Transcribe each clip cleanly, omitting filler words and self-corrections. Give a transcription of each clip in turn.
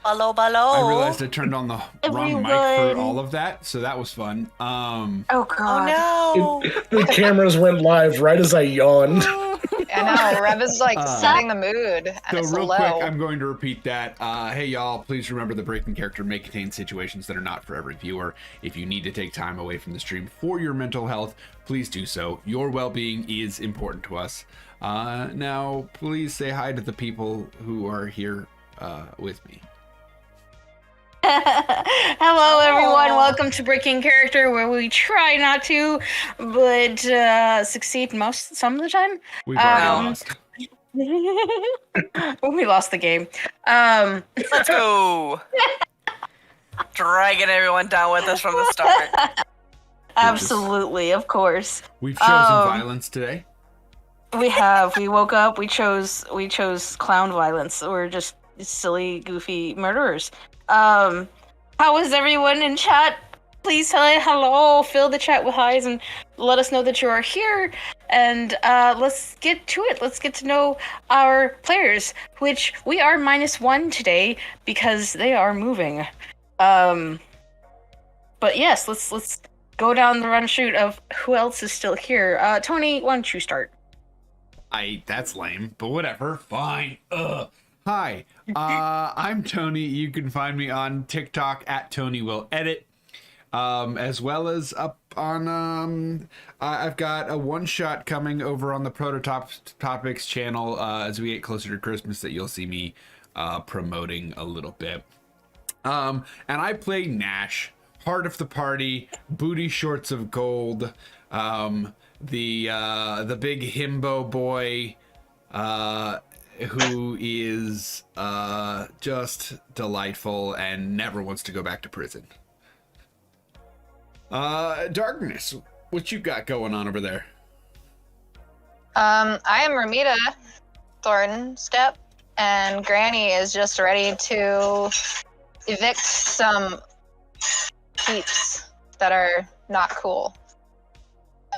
Hello, I realized I turned on the wrong mic for all of that, so that was fun. Oh Oh god. no! The cameras went live right as I yawned. I know, Rev is like setting the mood, and So it's real low. quick, I'm going to repeat that. Hey y'all, please remember the breaking character may contain situations that are not for every viewer. If you need to take time away from the stream for your mental health, please do so. Your well-being is important to us. Now, please say hi to the people who are here with me. Hello, everyone. Welcome to Breaking Character, where we try not to, but succeed some of the time. We've already lost. We lost the game. Let's go! Dragging everyone down with us from the start. Absolutely, of course. We've chosen violence today. We have. We woke up. We chose clown violence. We're just silly, goofy murderers. How is everyone in chat? Please say hello, fill the chat with highs, and let us know that you are here. And let's get to it. Let's get to know our players, which we are -1 today because they are moving. But yes, let's go down the run shoot of who else is still here. Tony, why don't you start? That's lame, but whatever. Fine. Hi, I'm Tony. You can find me on TikTok at TonyWillEdit, as well as up on, I've got a one-shot coming over on the Topics channel as we get closer to Christmas that you'll see me promoting a little bit. And I play Nash, heart of the party, booty shorts of gold, the big himbo boy, who is just delightful and never wants to go back to prison. Darkness, what you got going on over there? I am Ramita Thornstep, and Granny is just ready to evict some peeps that are not cool.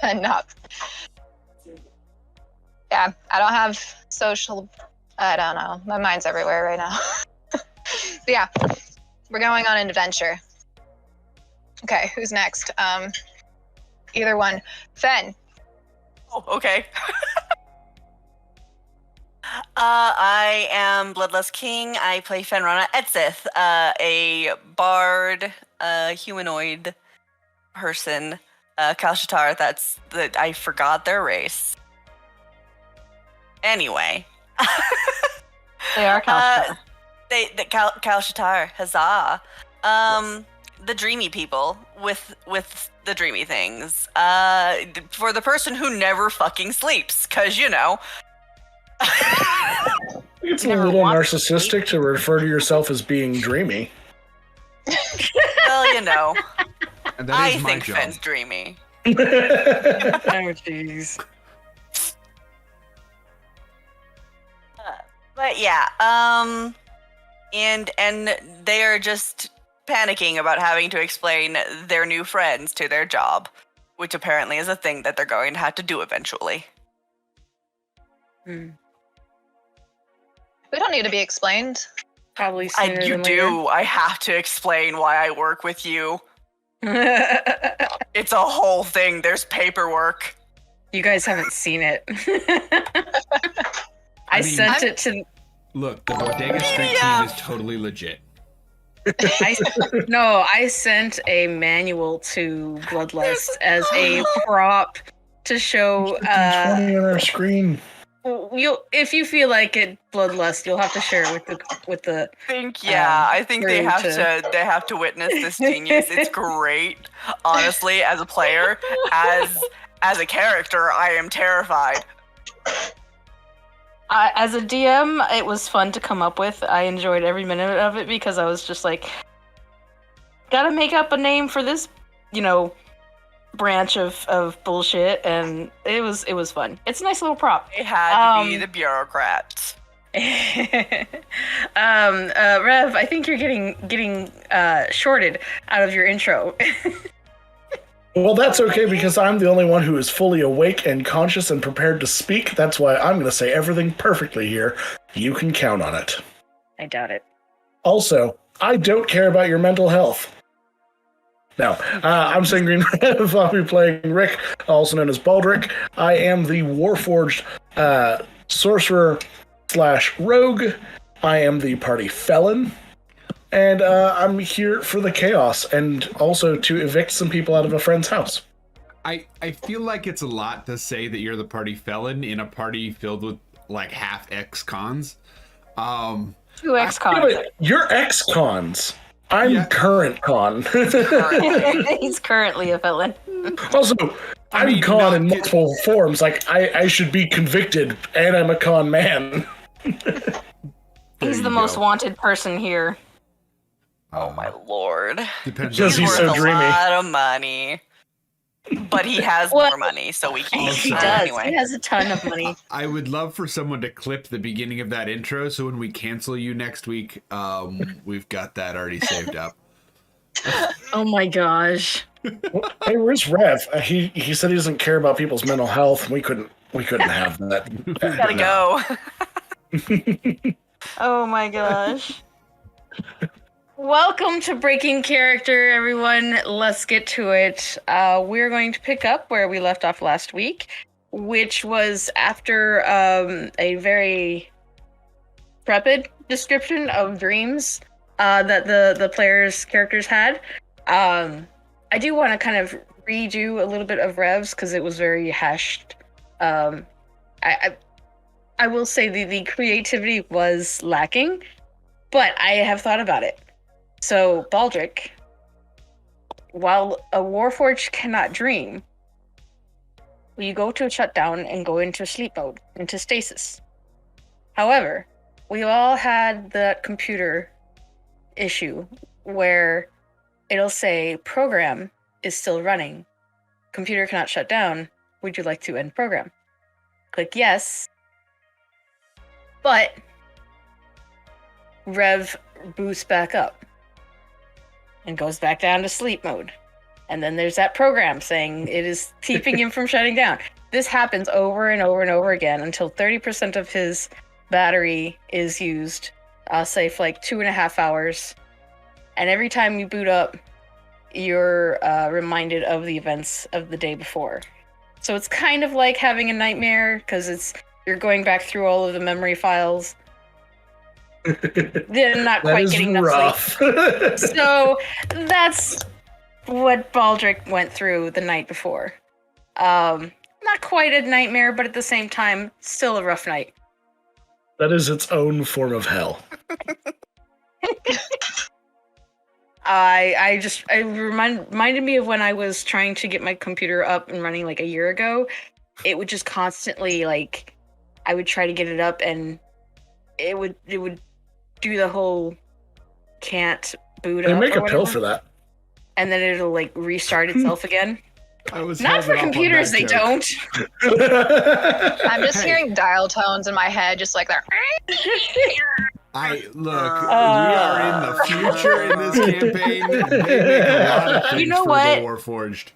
And not... Yeah, I don't have social... I don't know. My mind's everywhere right now. But yeah, we're going on an adventure. Okay, who's next? Either one. Fen. Oh, okay. I am Bloodlust King. I play Fenrana Etzith, a bard, humanoid person, Kalshatar. I forgot their race. Anyway. They are Kalshatar. Kalshatar, huzzah. The dreamy people with the dreamy things. For the person who never fucking sleeps, cause you know. It's a little narcissistic to refer to yourself as being dreamy. Well, you know. I my think job. Fenn's dreamy. Oh, jeez. But yeah, and they are just panicking about having to explain their new friends to their job, which apparently is a thing that they're going to have to do eventually. Hmm. We don't need to be explained. Probably sooner You than do. I have to explain why I work with you. later. It's a whole thing. There's paperwork. You guys haven't seen it. I mean, sent it to... Look, the Bodega Street Team is totally legit. I sent a manual to Bloodlust as a prop to show. 20 on our screen. If you feel like it, Bloodlust, you'll have to share it with the. I think they have to witness this genius. It's great. Honestly, as a player, as a character, I am terrified. As a DM, it was fun to come up with. I enjoyed every minute of it because I was just like, gotta make up a name for this, branch of bullshit, and it was fun. It's a nice little prop. It had to be the bureaucrats. Rev, I think you're getting shorted out of your intro. Well, that's okay because I'm the only one who is fully awake and conscious and prepared to speak. That's why I'm going to say everything perfectly here. You can count on it. I doubt it. Also, I don't care about your mental health. No, I'm Sanguine Rev. I'll be playing Rick, also known as Baldric. I am the Warforged sorcerer / rogue. I am the party felon. And I'm here for the chaos and also to evict some people out of a friend's house. I feel like it's a lot to say that you're the party felon in a party filled with like half ex-cons. 2 ex-cons. Yeah, you're ex-cons. I'm current con. He's currently a villain. Also, I'm con in multiple forms. Like, I should be convicted, and I'm a con man. He's the most wanted person here. Oh my lord. Depends. Because he's so worth dreamy. a lot of money. But he has more money, so we can use He that does. anyway. He has a ton of money. I would love for someone to clip the beginning of that intro, so when we cancel you next week, we've got that already saved up. Oh my gosh. Hey, where's Rev? He said he doesn't care about people's mental health. We couldn't have that. Gotta go. Oh my gosh. Welcome to Breaking Character, everyone. Let's get to it. We're going to pick up where we left off last week, which was after a very rapid description of dreams that the players' characters had. I do want to kind of redo a little bit of Rev's because it was very hashed. I will say the creativity was lacking, but I have thought about it. So, Baldric, while a Warforged cannot dream, you go to a shutdown and go into sleep mode, into stasis. However, we all had that computer issue where it'll say program is still running. Computer cannot shut down. Would you like to end program? Click yes. But Rev boosts back up and goes back down to sleep mode. And then there's that program saying it is keeping him from shutting down. This happens over and over and over again until 30% of his battery is used, I'll say for like 2.5 hours. And every time you boot up, you're reminded of the events of the day before. So it's kind of like having a nightmare because you're going back through all of the memory files. They're not quite getting enough sleep. So that's what Baldric went through the night before. Not quite a nightmare, but at the same time, still a rough night. That is its own form of hell. It reminded me of when I was trying to get my computer up and running like a year ago. It would just constantly I would try to get it up and it would do the whole can't boot up. They make a pill for that. And then it'll restart itself again. Not for computers, they don't. I'm just hearing dial tones in my head, just like that. We are in the future in this campaign. They make a lot of things for the Warforged.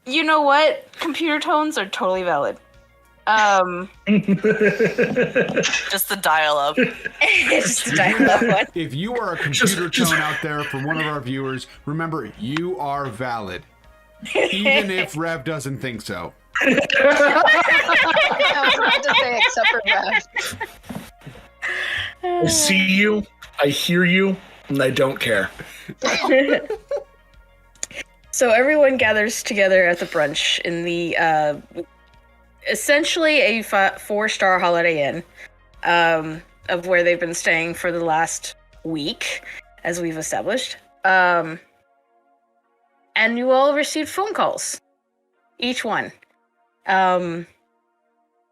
You know what? Computer tones are totally valid. Just the dial-up. Just the dial-up one. If you are a computer tone out there for one of our viewers, remember, you are valid. Even if Rev doesn't think so. I was about to say, except for Rev. I see you, I hear you, and I don't care. So everyone gathers together at the brunch in the essentially a 4-star Holiday Inn of where they've been staying for the last week, as we've established. And you all received phone calls, each one. And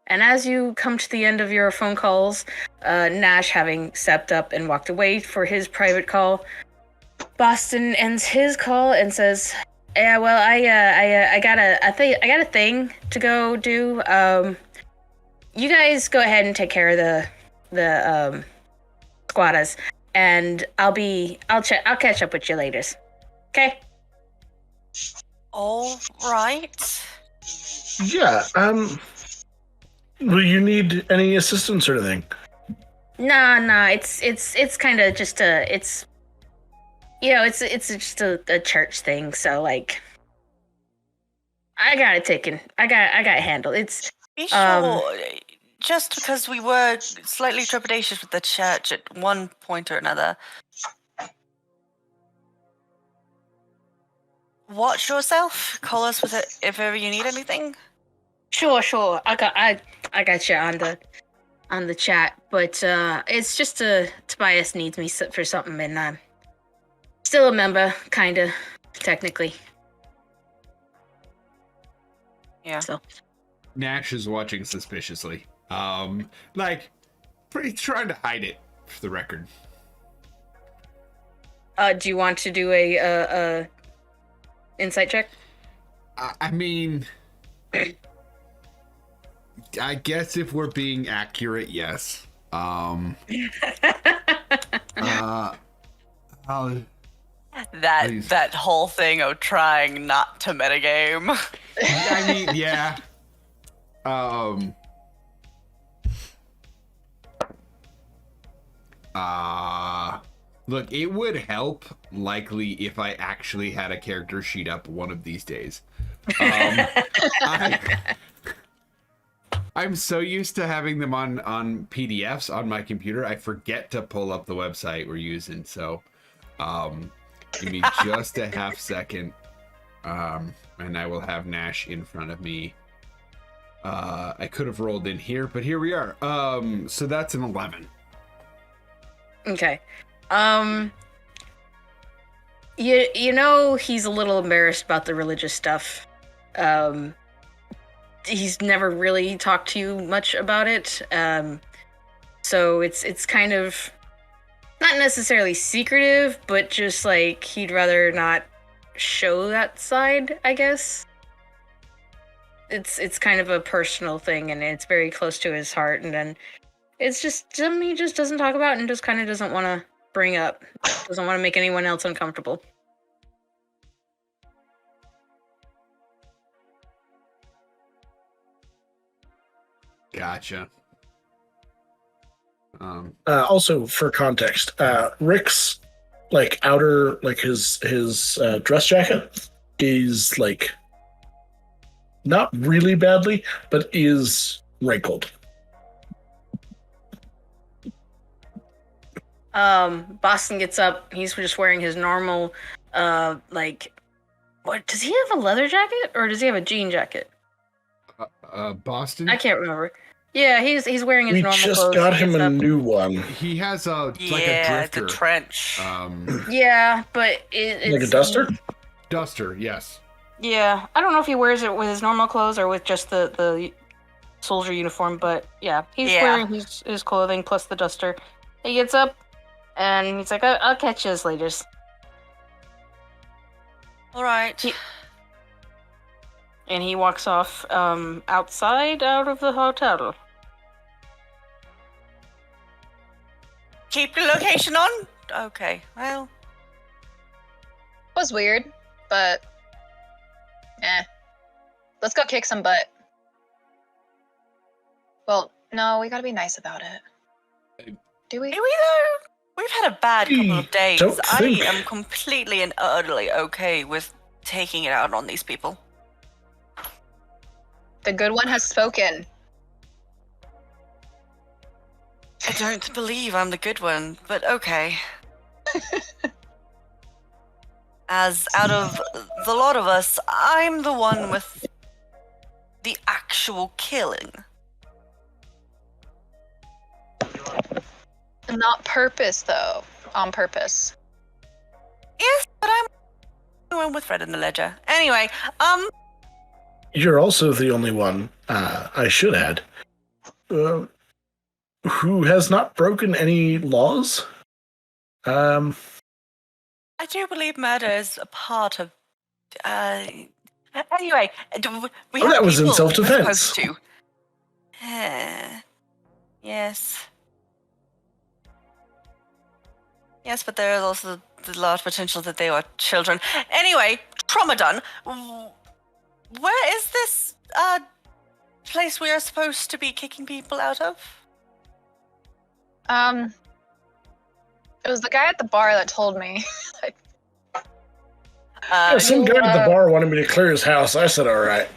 as you come to the end of your phone calls, Nash having stepped up and walked away for his private call, Boston ends his call and says, "Yeah, well, I got a thing to go do. You guys go ahead and take care of the squatters, and I'll catch up with you later. Okay?" All right. Yeah, will you need any assistance or anything? Nah. It's kind of just it's it's just a church thing. So like, I got it taken. I got it handled. It's Be sure, just because we were slightly trepidatious with the church at one point or another. Watch yourself. Call us with it if ever you need anything. sure. I got you on the chat, but it's just Tobias needs me for something, and I'm still a member, kinda, technically. Yeah. So Nash is watching suspiciously. Like, pretty trying to hide it, for the record. do you want to do a insight check? I mean, I guess if we're being accurate, yes. I'll- That whole thing of trying not to metagame. I mean, yeah. Look, it would help likely if I actually had a character sheet up one of these days. I'm so used to having them on PDFs on my computer, I forget to pull up the website we're using. So, give me just a half second, and I will have Nash in front of me. I could have rolled in here, but here we are. So that's an 11. Okay. You know he's a little embarrassed about the religious stuff. He's never really talked to you much about it. So it's kind of not necessarily secretive, but just like he'd rather not show that side, I guess. It's kind of a personal thing, and it's very close to his heart, and then it's just something he just doesn't talk about and just kind of doesn't want to bring up. Doesn't want to make anyone else uncomfortable. Gotcha. Also, for context, Rick's like outer, like his dress jacket is like not really badly, but is wrinkled. Boston gets up. He's just wearing his normal, like, what does he have, a leather jacket or does he have a jean jacket? Boston? I can't remember. Yeah, he's wearing his We normal just clothes. got He him gets a up. new one, He has like a Yeah, drifter. the trench. Yeah, but it's like a duster. Duster, yes. Yeah, I don't know if he wears it with his normal clothes or with just the soldier uniform, but yeah, he's wearing his clothing plus the duster. He gets up and he's like, I'll catch you later. All right. And he walks off outside out of the hotel. Keep the location on? Okay, well. Was weird, but let's go kick some butt. Well, no, we gotta be nice about it. Do we? Do we though? We've had a bad couple of days. Don't I think. am completely and utterly okay with taking it out on these people. The good one has spoken. I don't believe I'm the good one, but okay. As out of the lot of us, I'm the one with the actual killing. Not purpose, though. On purpose. Yes, but I'm the one with Fred in the ledger. Anyway, You're also the only one, I should add, who has not broken any laws. I do believe murder is a part of. Anyway, we have that was in people self-defense. we're supposed to. Yes. Yes, but there is also the large potential that they are children. Anyway, trauma done. Where is this place we are supposed to be kicking people out of? It was the guy at the bar that told me. Yeah, some guy at the bar wanted me to clear his house. I said, all right.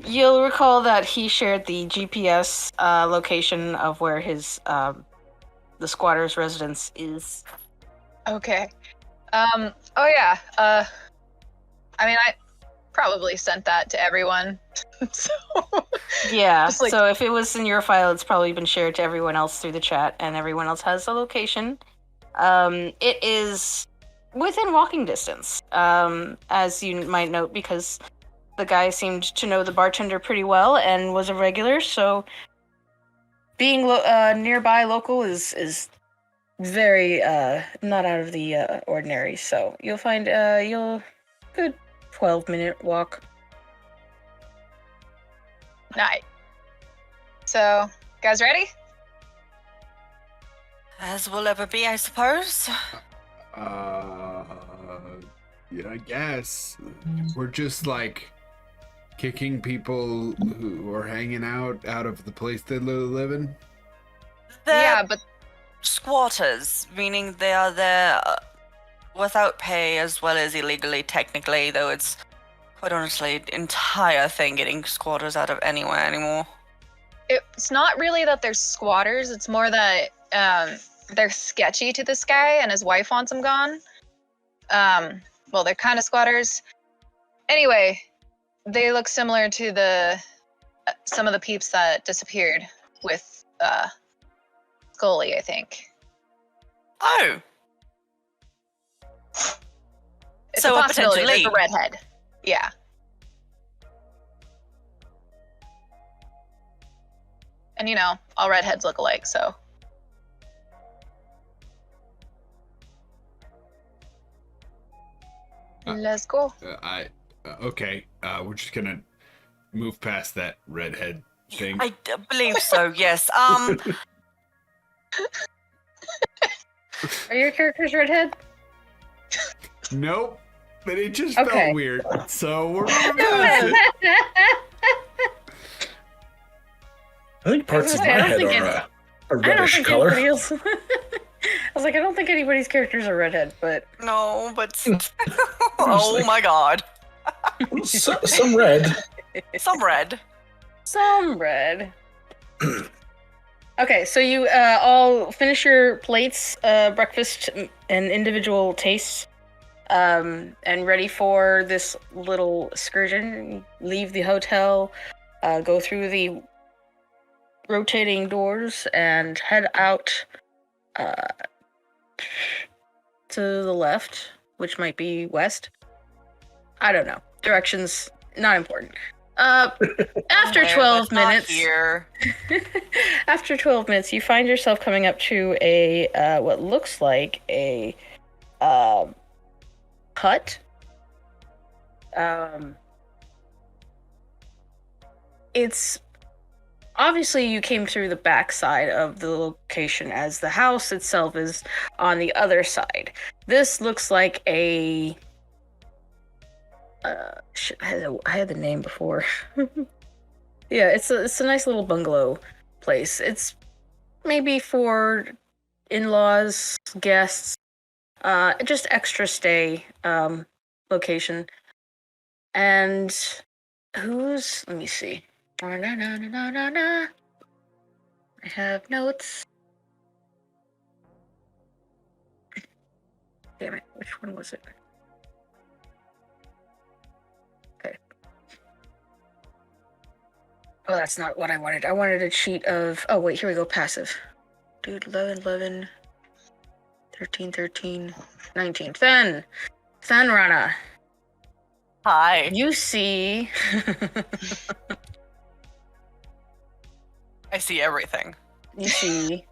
You'll recall that he shared the GPS location of where his the squatter's residence is. Okay. Oh yeah. I mean, I probably sent that to everyone. So Yeah, Just like- so if it was in your file, it's probably been shared to everyone else through the chat, and everyone else has the location. It is within walking distance, as you might note, because the guy seemed to know the bartender pretty well and was a regular, so being nearby local is very not out of the ordinary. So you'll find good 12-minute walk. night. So, guys ready? As we'll ever be, I suppose. Yeah, I guess. We're just like kicking people who are hanging out of the place they live in. They're Yeah, but squatters, meaning they are there without pay as well as illegally, technically, though it's quite honestly the entire thing getting squatters out of anywhere anymore. it's not really that they're squatters. It's more that they're sketchy to this guy and his wife wants him gone. Well, they're kind of squatters. Anyway, they look similar to the some of the peeps that disappeared with Scully, I think. Oh, It's So a a possibility. potential There's a lead. redhead. Yeah. And all redheads look alike, so. Let's go. Okay. We're just gonna move past that redhead thing. I believe so. Yes. Are your characters redhead? Nope. But it just Okay. felt weird. So we're moving past it. I think parts of I my don't head think are a I don't reddish think color. anybody else. I was like, I don't think anybody's characters are redhead, but No, but oh my god, Some red. some red. some red. Okay, so you all finish your plates, breakfast, and individual tastes, and ready for this little excursion. Leave the hotel, go through the rotating doors, and head out to the left, which might be west. I don't know. Directions, not important. After Somewhere, 12 but not minutes, here. after 12 minutes, you find yourself coming up to a what looks like a hut. It's obviously you came through the back side of the location, as the house itself is on the other side. This looks like a shit, I had the name before. Yeah, it's a nice little bungalow place. It's maybe for in-laws, guests, just extra stay location. And let me see. I have notes. Damn it, which one was it? Okay. Oh, that's not what I wanted. I wanted a sheet of... Oh, wait, here we go. Passive. Dude, 11, 11, 13, 13, 19. Fen Rana. Hi. You see... I see everything. You see...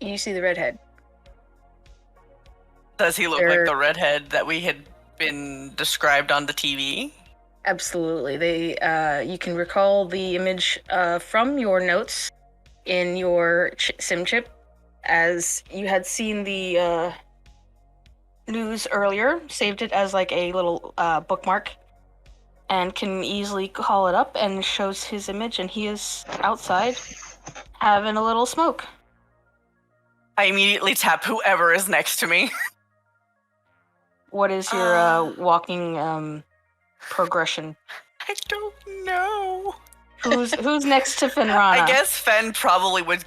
You see the redhead. Does he look They're- like the redhead that we had been described on the TV? Absolutely. You can recall the image from your notes in your sim chip, as you had seen the news earlier, saved it as like a little bookmark, and can easily call it up, and shows his image, and he is outside having a little smoke. I immediately tap whoever is next to me. What is your walking progression? I don't know. Who's next to Fenrana? I guess Fen probably would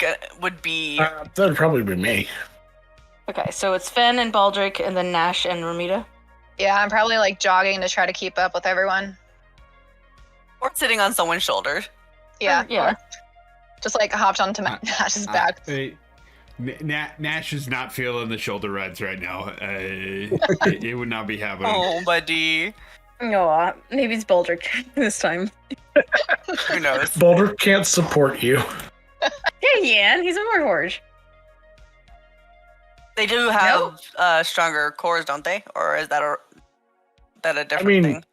be. That'd probably be me. Okay, so it's Fen and Baldric, and then Nash and Ramita. Yeah, I'm probably like jogging to try to keep up with everyone. Or sitting on someone's shoulder. Yeah. Yeah. Just like hopped onto Nash's back. Nash is not feeling the shoulder rides right now. It would not be happening. Oh, buddy. No, maybe it's Baldric this time. Who knows? Boulder can't support you. Yeah, Yan, he's a Warhorge. They do have stronger cores, don't they? Or is that a different I mean, thing?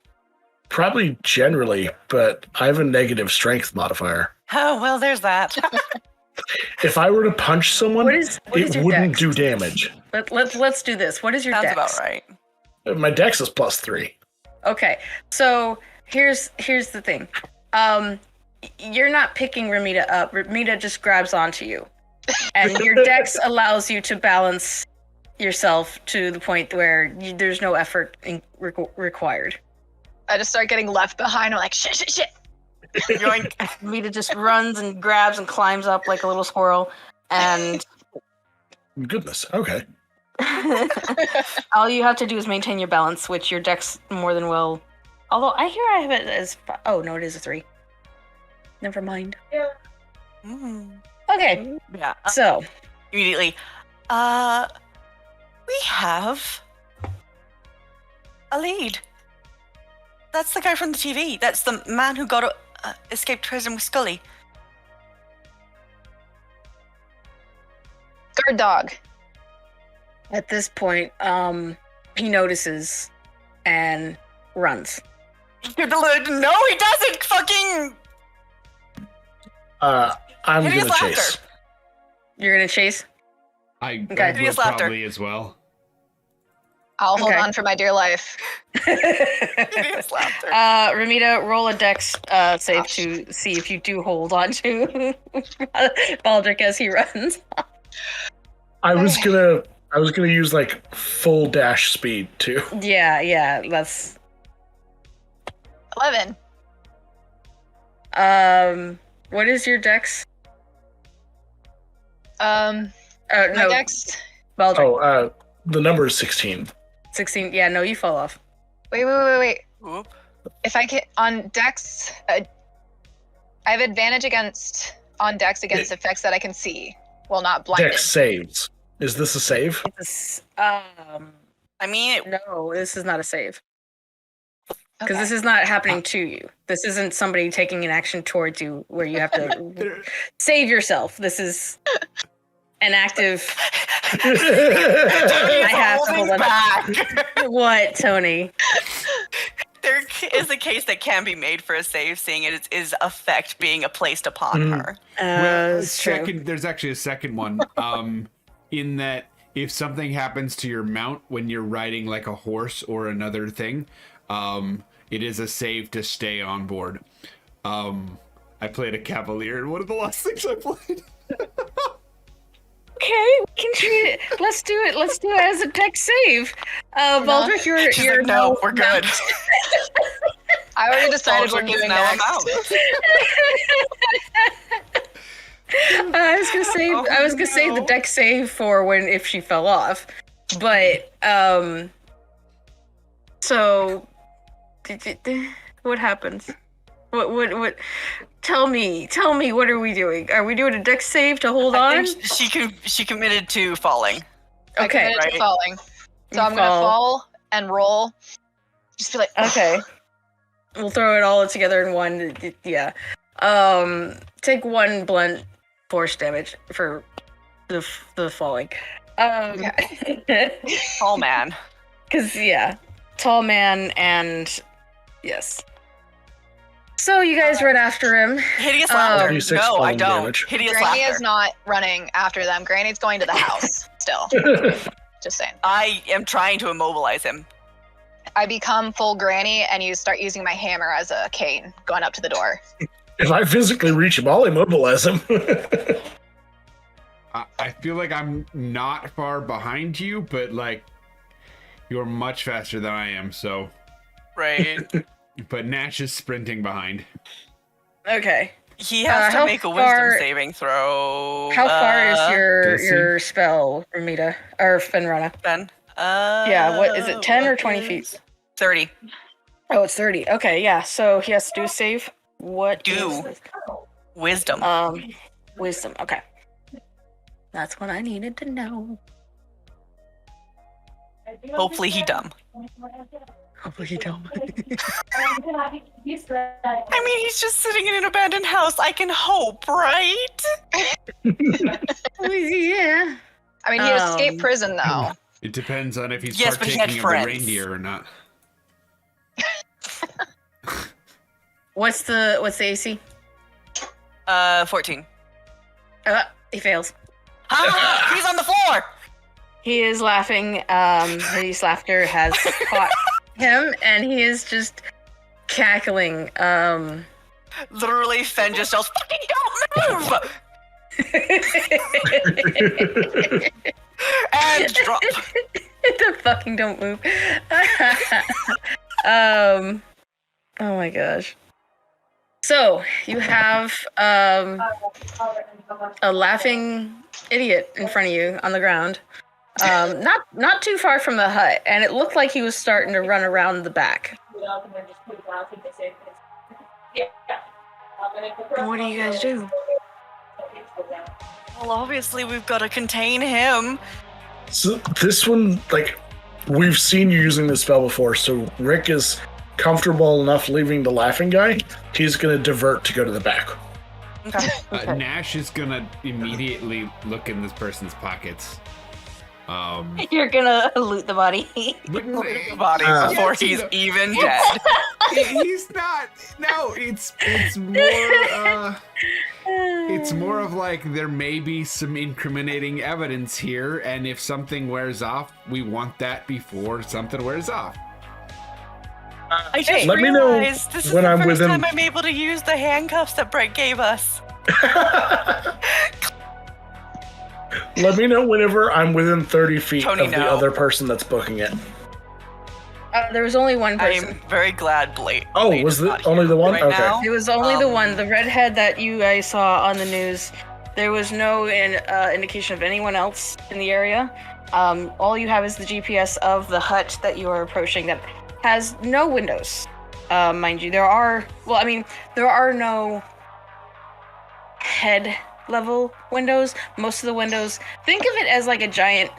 probably generally, but I have a negative strength modifier. Oh, well, there's that. If I were to punch someone, What is it your wouldn't dex? do damage. Let's do this. What is your Sounds dex? about right. My dex is +3. Okay, so here's the thing. You're not picking Ramita up. Ramita just grabs onto you, and your dex allows you to balance yourself to the point where there's no effort required. I just start getting left behind. I'm like, shit. Yoink. Ramita just runs and grabs and climbs up like a little squirrel, and Goodness. Okay. all you have to do is maintain your balance, which your dex more than will. Although I have it as oh no, it is a 3. Never mind. Mm. Okay, Yeah. so Immediately. We have a lead. That's the guy from the TV. That's the man who got escaped prison with Scully. Guard dog. at this point, he notices and runs. No, he doesn't. Fucking. I'm Hideous gonna chase. laughter. You're gonna chase? I Okay. will Hideous laughter. probably as well. I'll hold Okay. on for my dear life. Hideous laughter. Ramita, roll a dex save to see if you do hold on to Baldric as he runs. I was gonna use like full dash speed too. Yeah, that's 11. what is your dex? My No, dex. Baldric. Oh, the number is 16. 16. Yeah, no, you fall off. Wait. Oop. If I get on dex, I have advantage on dex against effects that I can see. Well, not blinded. Dex saves. Is this a save? This, I mean, no, this is not a save. Because Okay. this is not happening to you. This isn't somebody taking an action towards you where you have to save yourself. This is an active. I have to hold on. back. What, Tony? There is a case that can be made for a save, seeing it is effect being placed upon her. It's true. There's actually a second one. In that if something happens to your mount when you're riding like a horse or another thing, it is a save to stay on board. I played a cavalier in one of the last things I played. Okay, we can treat it. Let's do it. Let's do it as a dex save. Baldric, She's you're like, no, we're good. I already decided we're Baldric is doing now a next. mount. I was gonna say I was gonna say the dex save for if she fell off, but so what happens? What? Tell me. What are we doing? Are we doing a dex save to hold I on? think she committed to falling. I Okay, committed to right. falling. So You I'm gonna fall. fall and roll. Just be like, Okay. We'll throw it all together in one. Yeah. Take 1 blunt force damage for the falling. Oh man. Because tall man and yes. So you guys run after him. Hideous laughter. 36 No, I falling don't. damage. Hideous Granny laughter. is not running after them. Granny's going to the house still. Just saying. I am trying to immobilize him. I become full granny and you start using my hammer as a cane going up to the door. If I physically reach him, I'll immobilize him. I feel like I'm not far behind you, but like you're much faster than I am, so. Right. But Nash is sprinting behind. Okay. He has to how make a far- wisdom saving throw. How far is does he? your spell, Ramita or Fenrana? Ben? Yeah, what is it, 10 or what 20 is- feet? 30. Oh, it's 30. Okay, yeah. So he has to do a save. What Do. is this? Wisdom. Wisdom. Okay. That's what I needed to know. Hopefully he dumb. Hopefully he don't. I mean, he's just sitting in an abandoned house. I can hope, right? Yeah. I mean, he escaped prison though. It depends on if he's Yes, but he had partaking of the friends. reindeer or not. What's the AC? 14. He fails. Ah, he's on the floor! He is laughing. His laughter has caught him, and he is just cackling. Literally, Fen just yells, "Fucking don't move!" And drop. The fucking don't move. Oh my gosh. So you have a laughing idiot in front of you on the ground. Not too far from the hut, and it looked like he was starting to run around the back. And what do you guys do? Well, obviously, we've got to contain him. So this one, like, we've seen you using this spell before, so Rick is comfortable enough leaving the laughing guy. He's going to divert to go to the back. Okay. Nash is gonna immediately look in this person's pockets. You're gonna loot the body. The body before he's even It's- dead. He's not. No, it's more. It's more of like there may be some incriminating evidence here, and if something wears off, we want that before something wears off. I just Let me know realized this is when the I'm first within- time I'm able to use the handcuffs that Brett gave us. Let me know whenever I'm within 30 feet Tony, of the no. other person that's booking it. There was only one person. I'm very glad Blade. Oh, Blade was is it not only here the one? right Okay. now. It was only the one, the redhead that you guys saw on the news. There was no indication of anyone else in the area. All you have is the GPS of the hut that you are approaching that has no windows. Mind you, there are no head level windows. Most of the windows, think of it as like a giant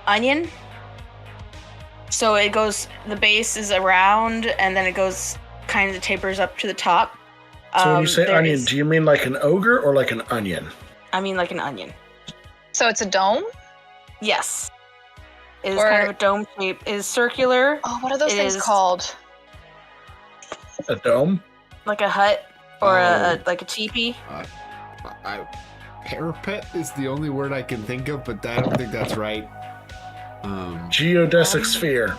onion. So it goes, the base is around, and then it goes kind of tapers up to the top. So when you say there onion, is- do you mean like an ogre or like an onion? I mean like an onion. So it's a dome? Yes. It is Or- kind of a dome shape. It is circular, Oh, what are those It things is- called? A dome? like a hut or Oh. like a teepee. Parapet is the only word I can think of, but I don't think that's right. Geodesic sphere.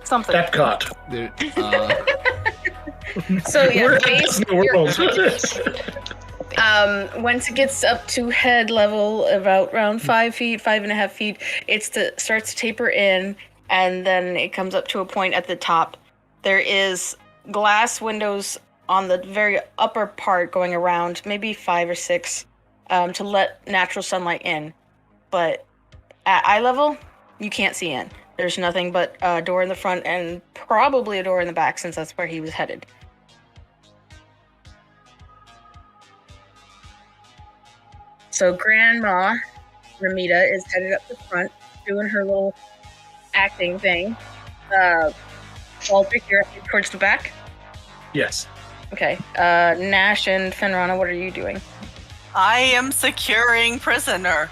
Something. Epcot. There, So yeah, We're the in base, the world. once it gets up to head level, about around 5 feet, 5.5 feet, starts to taper in, and then it comes up to a point at the top. There is glass windows on the very upper part going around, maybe 5 or 6, to let natural sunlight in. But at eye level, you can't see in. There's nothing but a door in the front and probably a door in the back, since that's where he was headed. So Grandma Ramita is headed up the front, doing her little acting thing. Baldric, you're headed towards the back. Yes. Okay. Nash and Fenrana, what are you doing? I am securing prisoner.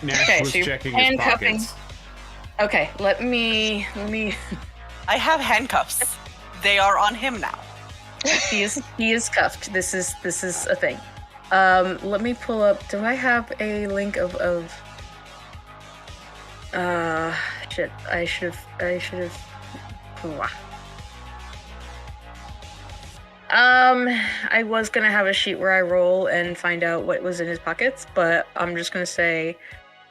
Nash Okay, was so you're checking his handcuffing. pockets. Okay, let me. I have handcuffs. They are on him now. He is cuffed. This is a thing. Let me pull up. Do I have a link of Shit, I should have. I was gonna have a sheet where I roll and find out what was in his pockets, but I'm just gonna say,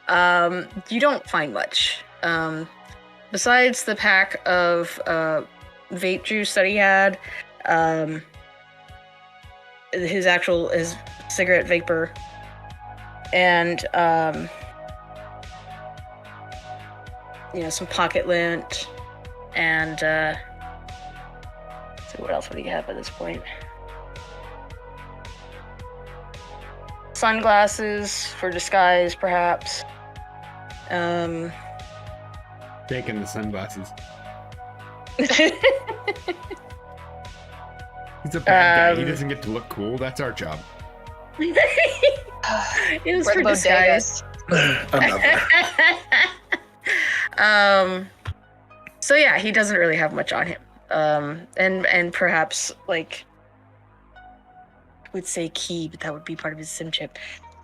you don't find much. Besides the pack of vape juice that he had, his cigarette vapor, and some pocket lint, and let's see, what else would he have at this point? Sunglasses for disguise, perhaps. Taking the sunglasses. He's a bad guy. He doesn't get to look cool. That's our job. It was We're for disguise. So yeah, he doesn't really have much on him. And perhaps like I would say key, but that would be part of his SIM chip.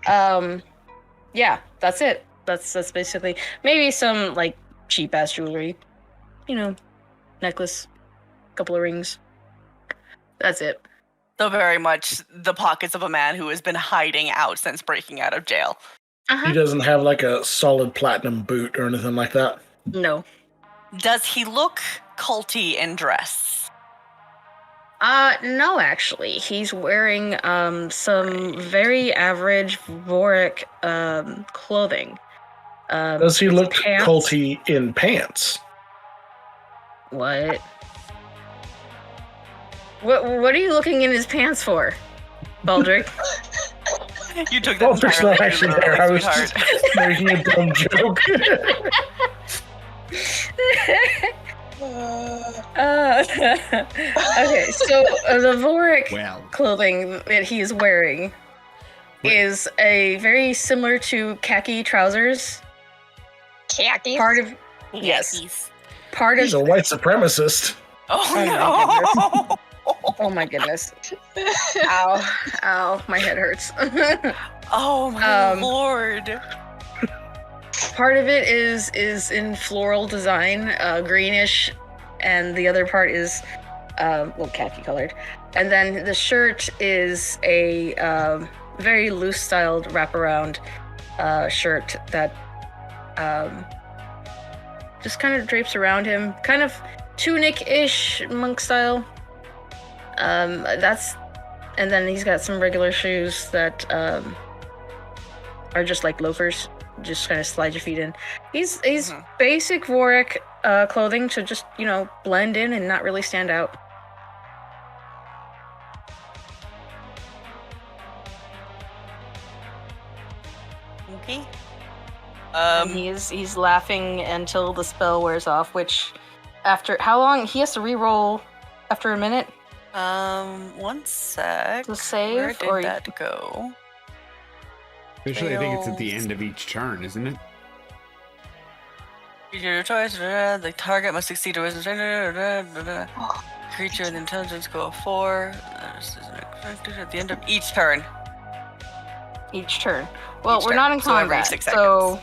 Yeah, that's it. That's basically maybe some like cheap ass jewelry. Necklace, couple of rings. That's it. So very much the pockets of a man who has been hiding out since breaking out of jail. He doesn't have like a solid platinum boot or anything like that. No. Does he look culty in dress? No, actually. He's wearing some very average Vorik clothing. Does he his look pants- culty in pants? What? What are you looking in his pants for, Baldric? You took that Baldric's not entirely actually literally, there. I was sweetheart. just making a dumb joke. Okay, so the Vorik Well, clothing that he is wearing is a very similar to khaki trousers. Khakis. Part of yes, Yankees. part He's a of white supremacist. Oh no! oh my goodness, ow, my head hurts. Oh my Um, lord! Part of it is in floral design, greenish, and the other part is khaki colored. And then the shirt is a very loose styled wraparound shirt that just kind of drapes around him, kind of tunic-ish monk style. And then he's got some regular shoes that are just like loafers, just kind of slide your feet in. He's basic Vorik clothing to just blend in and not really stand out. Okay. And he's laughing until the spell wears off, which after how long? He has to re-roll after a minute 1 sec. to save, Where did or that go? officially, I think it's at the end of each turn, isn't it? Your choice. The target must succeed a wisdom check. Creature with intelligence go of 4. At the end of each turn. each turn. Well, Each we're turn, not in so every combat, 6 so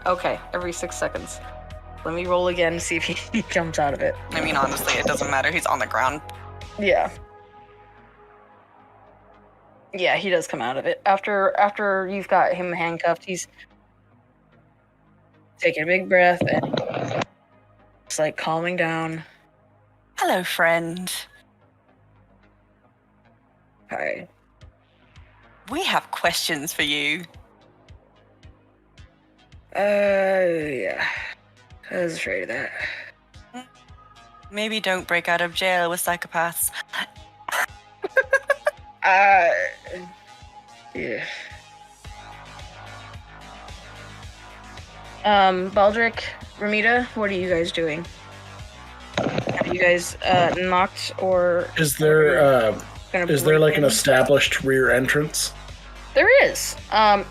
okay, every 6 seconds. Let me roll again to see if he jumps out of it. I mean, honestly, it doesn't matter. He's on the ground. Yeah. Yeah, he does come out of it. After you've got him handcuffed, he's taking a big breath and it's like calming down. Hello, friend. Hi. We have questions for you. Yeah. I was afraid of that. Maybe don't break out of jail with psychopaths. Yeah. Baldric, Ramita, what are you guys doing? Have you guys knocked or Is there gonna is there break like an in? established rear entrance? There is.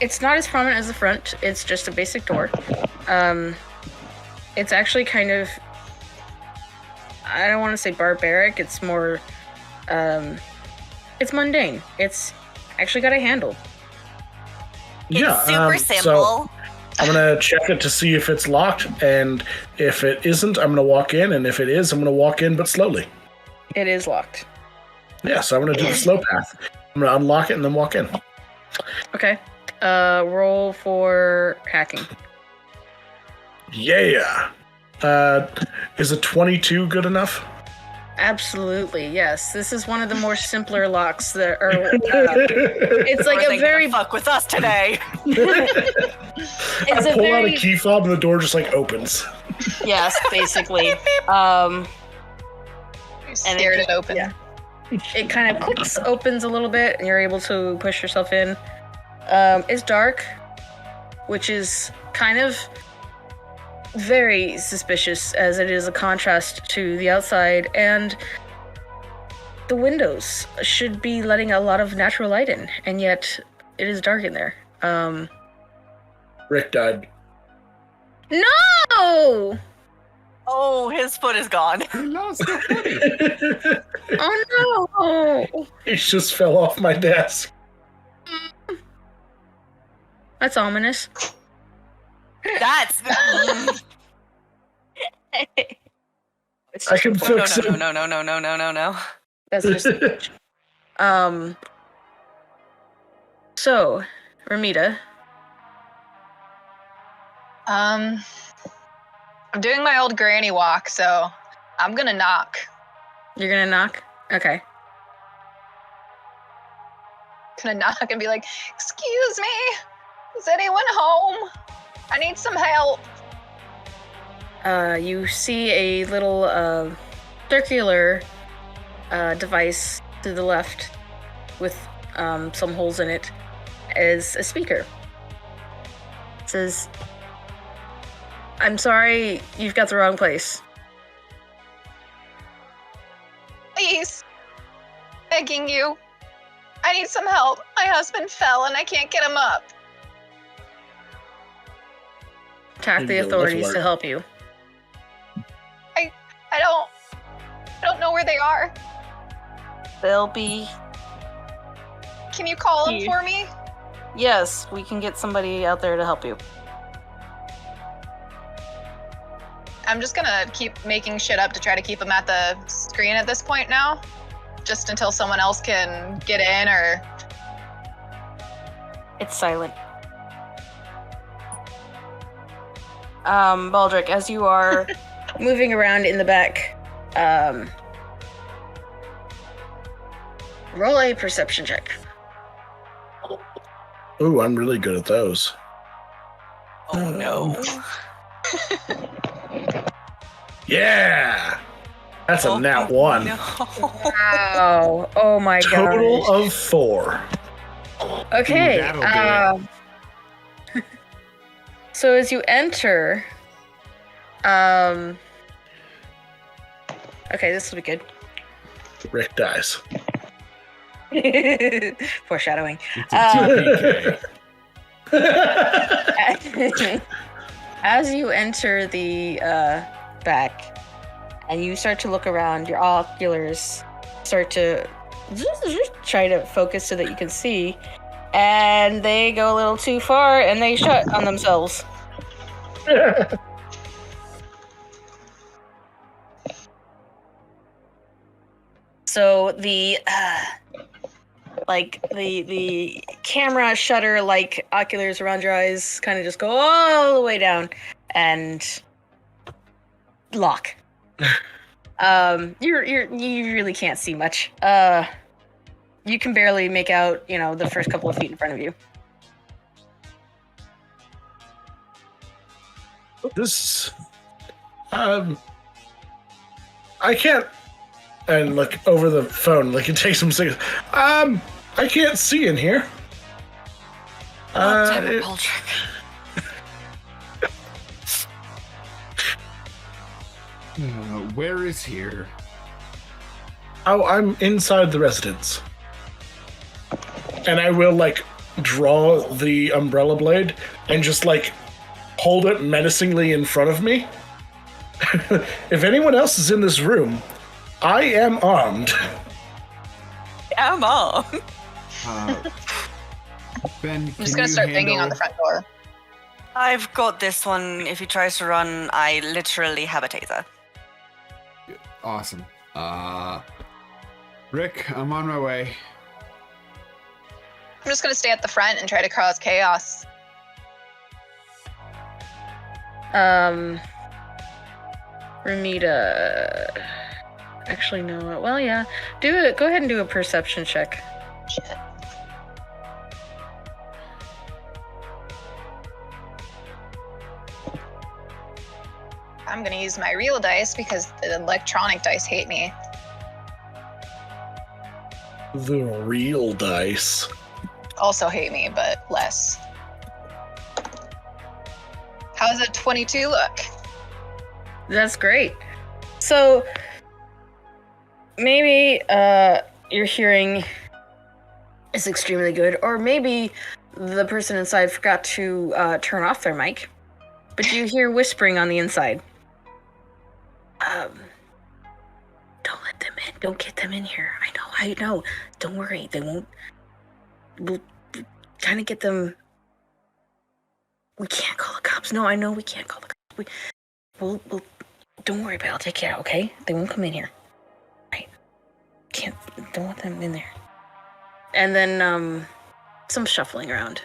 It's not as prominent as the front. It's just a basic door. It's actually kind of, I don't want to say barbaric. It's more, it's mundane. It's actually got a handle. It's Yeah, super so simple. I'm gonna check it to see if it's locked, and if it isn't, I'm gonna walk in, and if it is, I'm gonna walk in, but slowly. It is locked. Yeah, so I'm gonna do the slow path. I'm gonna unlock it and then walk in. Okay. Roll for hacking. Yeah. Is a 22 good enough? Absolutely, yes. This is one of the more simpler locks that are. It's like Or a they very. gonna fuck with us today. It's I a pull out a very. key fob and the door just like opens. Yes, basically. You scared it open. Yeah. It kind of clicks, opens a little bit, and you're able to push yourself in. It's dark, which is kind of very suspicious, as it is a contrast to the outside, and the windows should be letting a lot of natural light in, and yet it is dark in there. Rick died. No! Oh, his foot is gone. He lost the footy. Oh no! He just fell off my desk. That's ominous. That's It's I just can a- fix it. no. That's just So, Ramita, I'm doing my old granny walk, so I'm gonna knock. you're gonna knock? Okay. Gonna knock and be like, "Excuse me, is anyone home? I need some help." You see a little circular device to the left with some holes in it as a speaker. It says, "I'm sorry, you've got the wrong place." Please, begging you, I need some help. My husband fell and I can't get him up. Attack the Maybe a lift authorities to alert. help you. I don't know where they are. They'll be... Can you call them Here. for me? Yes, we can get somebody out there to help you. I'm just gonna keep making shit up to try to keep them at the screen at this point now. Just until someone else can get in or... It's silent. Baldric, as you are moving around in the back, roll a perception check. Ooh, I'm really good at those. Oh no. Yeah! That's a nat 1. No. Wow. Oh my god. Total of 4. Okay. Ooh, that'll So as you enter, okay, this will be good. Rick dies. Foreshadowing. It's a TPK. As you enter the back and you start to look around, your oculars start to try to focus so that you can see, and they go a little too far and they shut on themselves. So the the camera shutter like oculars around your eyes kind of just go all the way down and lock. You really can't see much. You can barely make out, the first couple of feet in front of you. This, I can't, and like over the phone, like it takes some seconds. I can't see in here. Damn it, It- Baldric. Where is here? Oh, I'm inside the residence. And I will, like, draw the umbrella blade and just, like, hold it menacingly in front of me. If anyone else is in this room, I am armed. Am on. Ben, I'm just gonna start banging on the front door. I've got this one. If he tries to run, I literally have a taser. Awesome. Rick, I'm on my way. I'm just gonna stay at the front and try to cause chaos. Ramita. Actually, no. Well, yeah. Go ahead and do a perception check. Shit. I'm gonna use my real dice because the electronic dice hate me. The real dice. Also hate me, but less. How's a 22 look? That's great. So maybe your hearing is extremely good, or maybe the person inside forgot to turn off their mic, but you hear whispering on the inside. Don't let them in. Don't get them in here. I know. Don't worry. They won't. We'll kind of get them. We can't call the cops. No, I know we can't call the cops. We'll don't worry about it. I'll take care of it, okay? They won't come in here. Right. Don't want them in there. And then, some shuffling around.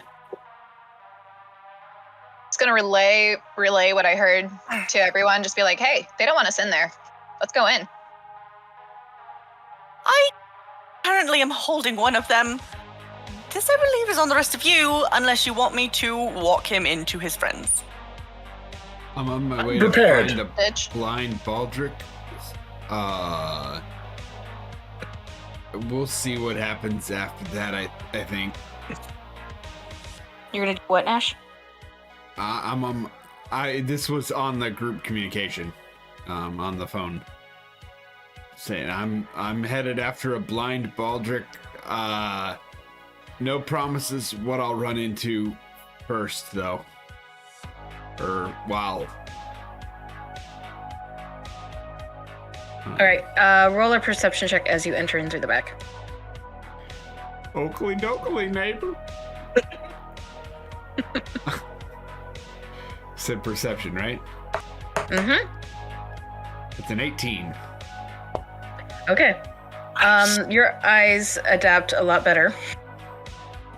Just gonna relay what I heard to everyone. Just be like, hey, they don't want us in there. Let's go in. I currently am holding one of them. This, I believe, is on the rest of you, unless you want me to walk him into his friends. I'm on my way Prepared. to find a Bitch. blind Baldric. We'll see what happens after that, I think. You're gonna do what, Nash? This was on the group communication, on the phone. Saying I'm headed after a blind Baldric. No promises what I'll run into first, though. Wow. All right. Roll a perception check as you enter in through the back. Oakley dokley, neighbor. Said perception, right? Mm-hmm. It's an 18. Okay. Your eyes adapt a lot better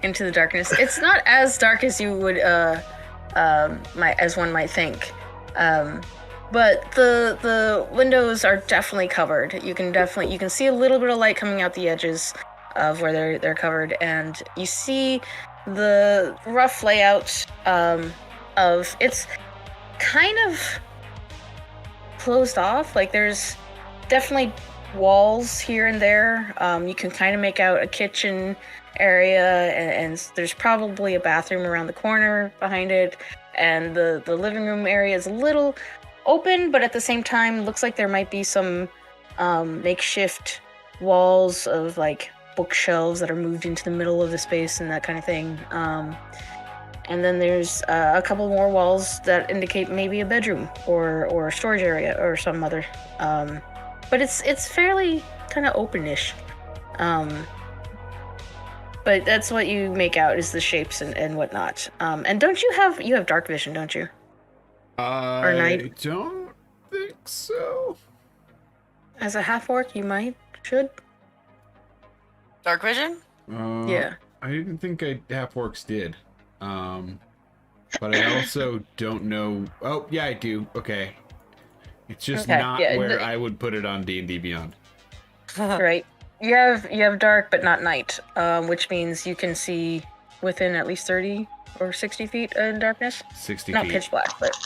into the darkness. It's not as dark as you would, as one might think. But the windows are definitely covered. You can see a little bit of light coming out the edges of where they're covered, and you see the rough layout of it's kind of closed off. Like there's definitely walls here and there. You can kind of make out a kitchen area, and there's probably a bathroom around the corner behind it, and the living room area is a little open, but at the same time looks like there might be some makeshift walls of like bookshelves that are moved into the middle of the space and that kind of thing. And then there's a couple more walls that indicate maybe a bedroom or a storage area or some other. But it's fairly kind of openish. But that's what you make out is the shapes and whatnot. And don't you have dark vision, don't you? Or night? I don't think so. As a half-orc, you should. Dark vision? Yeah. I didn't think half-orcs did. But I also don't know. Oh, yeah, I do. Okay. It's just not where I would put it on D&D Beyond. Right. You have dark, but not night, which means you can see within at least 30 or 60 feet in darkness. 60 Not feet. pitch black, but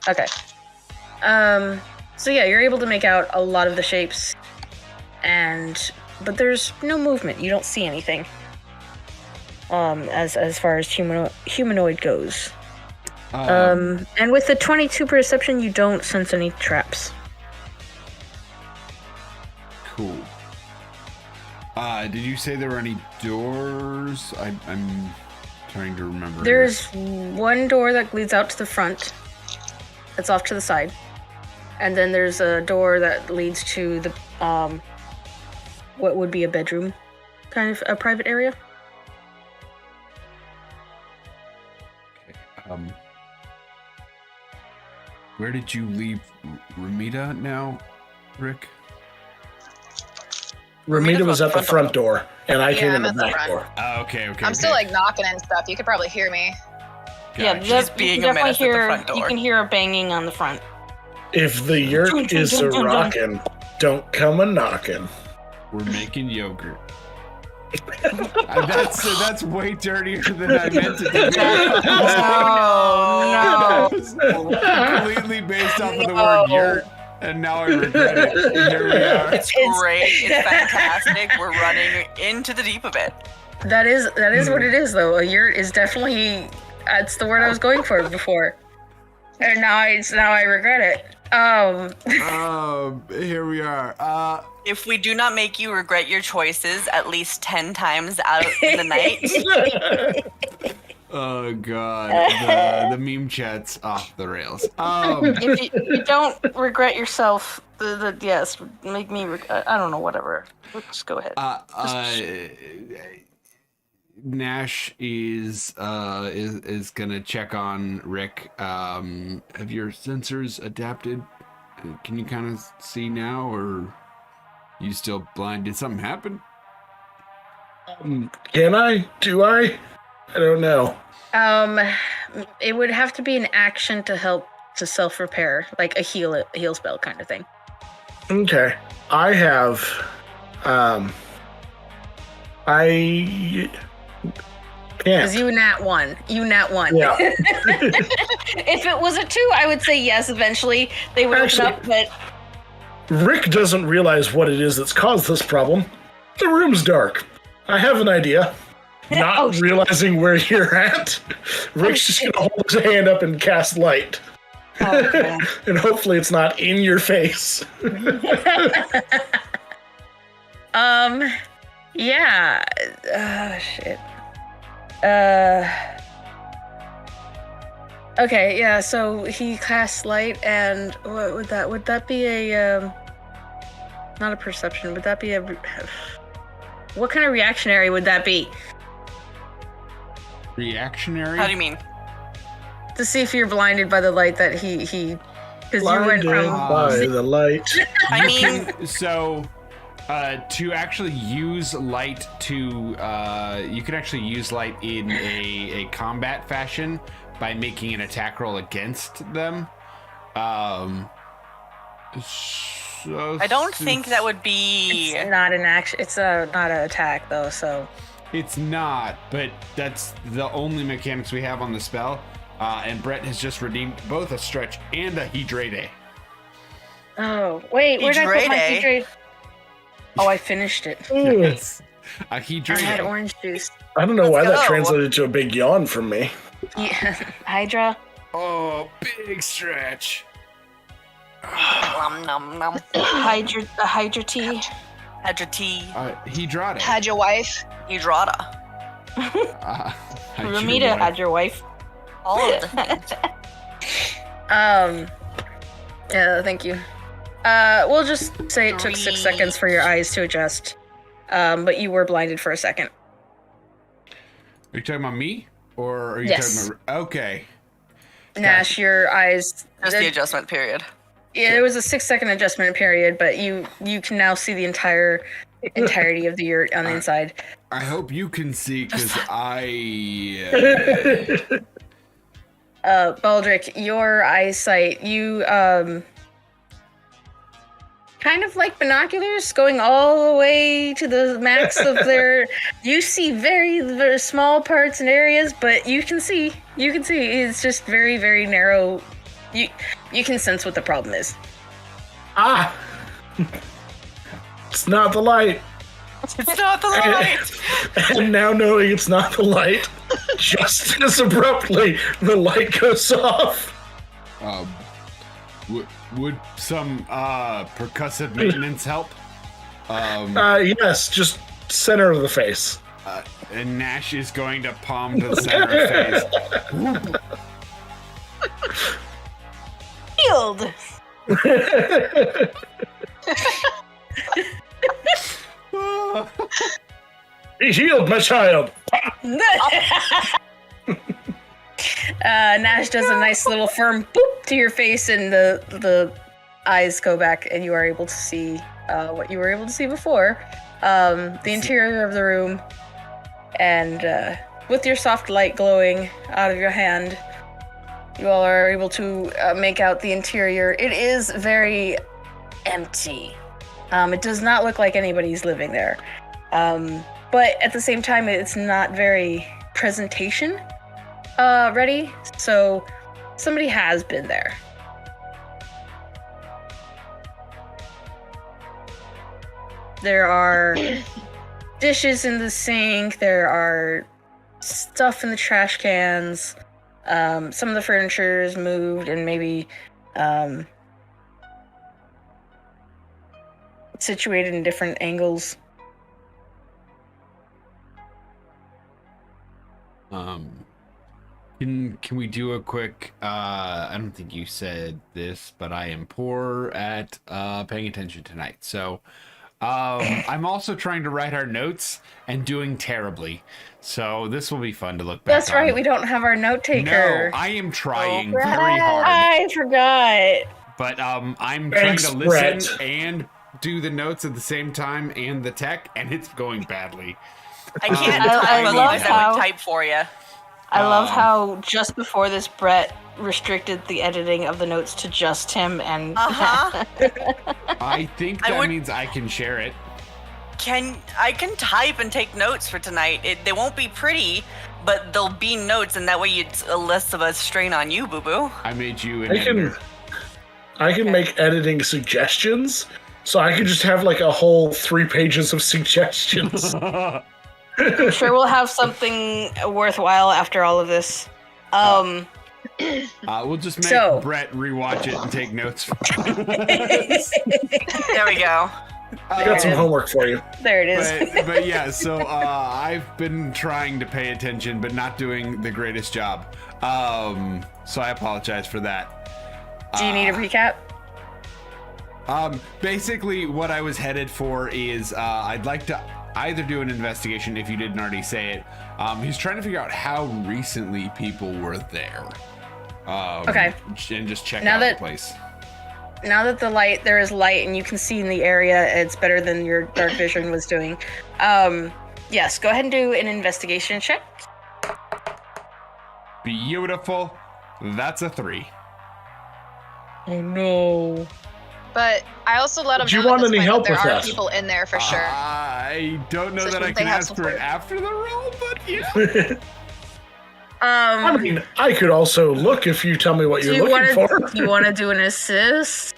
okay. So yeah, you're able to make out a lot of the shapes, but there's no movement. You don't see anything. As far as humanoid goes. And with the 22 perception, you don't sense any traps. Cool. Did you say there were any doors? I'm trying to remember. There's one door that leads out to the front. That's off to the side. And then there's a door that leads to the what would be a bedroom, kind of a private area. Okay. where did you leave Ramita now, Rick? Ramita was at the front door, and I came in I'm the at the back front. door. Oh, okay. I'm still like knocking and stuff. You could probably hear me. Yeah, Gotcha. just being you a can menace definitely at the hear. front door. You can hear a banging on the front. If the yurt is a rockin', don't come a knockin'. We're making yogurt. That's way dirtier than I meant it to be. No, It was completely based off of the word yurt, and now I regret it. Here we are. It's great. It's fantastic. We're running into the deep of it. that is what it is though. A yurt is definitely that's the word I was going for before, and now I regret it. Here we are. If we do not make you regret your choices at least 10 times out of the night, Oh god, the meme chat's off the rails. If you don't regret yourself, yes, make me. I don't know, whatever. Let's go ahead. Nash is gonna check on Rick. Have your sensors adapted? Can you kind of see now, or you still blind? Did something happen? Can I? Do I? I don't know. It would have to be an action to help to self-repair, like a heal spell kind of thing. Okay. I have. I Because can't. you nat one. Yeah. If it was a 2, I would say yes. Eventually, they would open up, but Rick doesn't realize what it is that's caused this problem. The room's dark. I have an idea. Not Oh, shit. realizing where you're at, Rick's just gonna hold his hand up and cast light. Okay. And hopefully it's not in your face. Yeah. Shit. Okay, yeah, so he casts light, and what would that be a, not a perception, would that be a, what kind of reactionary would that be? Reactionary? how do you mean? To see if you're blinded by the light that he, because you went Blinded from, by the light. I mean, So, to actually use light you can actually use light in a combat fashion by making an attack roll against them. So I don't think that would be. it's not an action, it's not an attack though, so. It's not, but that's the only mechanics we have on the spell. And Brett has just redeemed both a stretch and a hydrate. Oh, wait, where'd I put my Hydrate? hydrate? Oh, I finished it. Yes. A I had hydrate. orange juice. I don't know why Let's that go. translated to a big yawn from me. Yeah. Hydra. Oh, big stretch. Nom, nom, nom. Hydra tea. Hydra tea. Hydrate. Had your wife. Hydrata. Ramita had your wife. All of the things. Yeah, thank you. We'll just say it took 6 Three. seconds for your eyes to adjust. But you were blinded for a second. Are you talking about me? Or are you Yes. talking about... Okay. Nash, your eyes. Just the adjustment period. Yeah, there was a 6-second adjustment period, but you can now see the entirety of the yurt on the inside. I hope you can see, because I... Baldric, your eyesight, you kind of like binoculars going all the way to the max of their. You see very, very small parts and areas, but you can see. It's just very, very narrow. You can sense what the problem is. Ah! It's not the light. It's not the light. And now knowing it's not the light, just as abruptly, the light goes off. Would some percussive maintenance help? Yes, just center of the face. And Nash is going to palm to the center of face. Healed. Be healed, my child. Nash does a nice little firm boop to your face, and the eyes go back, and you are able to see what you were able to see before. The interior of the room, and with your soft light glowing out of your hand, you all are able to make out the interior. It is very empty. It does not look like anybody's living there. But at the same time, it's not very presentation ready, so somebody has been there. There are dishes in the sink, there are stuff in the trash cans, some of the furniture is moved and maybe situated in different angles. Can we do a quick, I don't think you said this, but I am poor at paying attention tonight. So I'm also trying to write our notes and doing terribly. So this will be fun to look back That's right, on. we don't have our note taker. No, I am trying Oh, very hard. I forgot. But I'm Thanks, trying to listen Brett. and do the notes at the same time and the tech, and it's going badly. I can't I type, love otherwise I how- would type for you. I love how just before this, Brett restricted the editing of the notes to just him, and Uh-huh. I think I that would- means I can share it. I can type and take notes for tonight. They won't be pretty, but they'll be notes, and that way it's less of a strain on you, Boo Boo. I made you an I can editor. make editing suggestions, so I can just have like a whole 3 pages of suggestions. I'm sure we'll have something worthwhile after all of this. We'll just make So- Brett rewatch it and take notes. There we go. I got some homework for you. There it is. but yeah, so I've been trying to pay attention, but not doing the greatest job. So I apologize for that. Do you need a recap? Basically, what I was headed for is I'd like to either do an investigation, if you didn't already say it. He's trying to figure out how recently people were there. Okay. And just check Now out that- the place. Now that there is light and you can see in the area, it's better than your dark vision was doing. Yes, go ahead and do an investigation check. Beautiful. That's a 3. Oh no. But I also let them Do you know want at this any point help that there with are us? people in there for sure. I don't know So that I they can have ask for support. it after the roll, but yeah. I mean, I could also look if you tell me what you're looking for. Do you want to do an assist?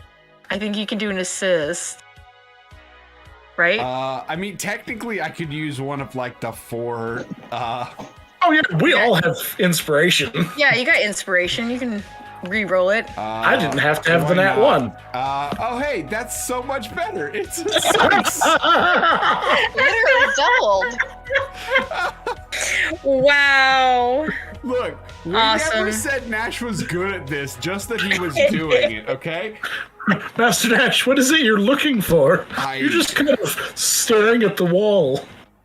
I think you can do an assist. Right? I mean, technically, I could use one of like the 4. Oh yeah, we all have inspiration. Yeah, you got inspiration. You can re-roll it. I didn't have to have the why nat not? 1. Oh, hey, that's so much better. It's a 6. Literally doubled. Wow. Look, we Awesome. never said Nash was good at this, just that he was doing it, okay? Master Nash, what is it you're looking for? I- You're just kind of staring at the wall.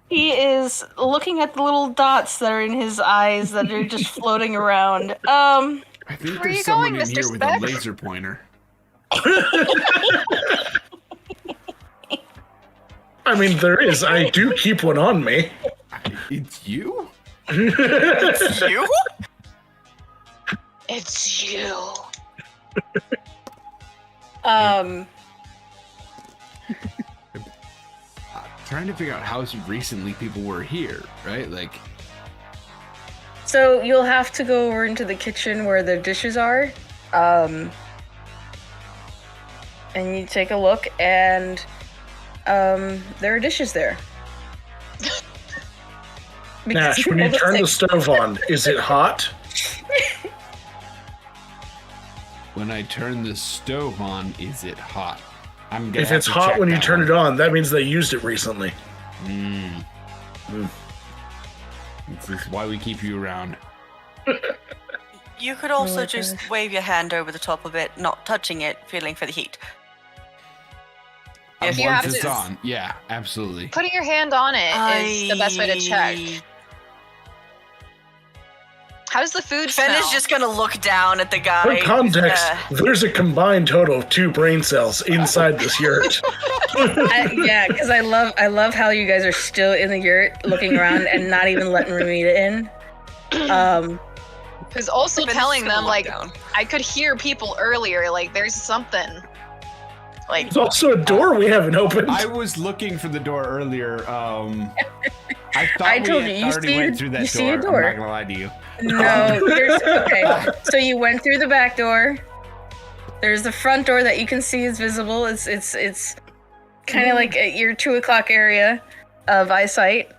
He is looking at the little dots that are in his eyes that are just floating around. I think Where are there's you someone going, in Mr. here with a Speck? laser pointer. I mean, there is. I do keep one on me. It's you? You? It's you. Trying to figure out how recently people were here, right? Like, So you'll have to go over into the kitchen where the dishes are. And you take a look, and there are dishes there. Because Nash, when you rolled a turn the 6. stove on, is it hot? when I turn the stove on, is it hot? I'm gonna If have it's to hot check when you that turn one. it on, that means they used it recently. This is why we keep you around. You could also my just gosh. wave your hand over the top of it, not touching it, feeling for the heat. If you Once have it's to- on, yeah, absolutely. Putting your hand on it is the best way to check. How does the food Fen smell? is just gonna look down at the guy. For context, there's a combined total of 2 brain cells inside this yurt. Yeah, because I love how you guys are still in the yurt looking around and not even letting Ramita in. Who's also Fen's telling gonna them, look like, down. I could hear people earlier, like, there's something. Like, There's also a door we haven't opened. I was looking for the door earlier. I thought I told we you, you already see went a- through that you see a I'm door. not gonna lie to you. No, okay. So you went through the back door. There's the front door that you can see is visible. It's kind of like at your 2:00 area of eyesight,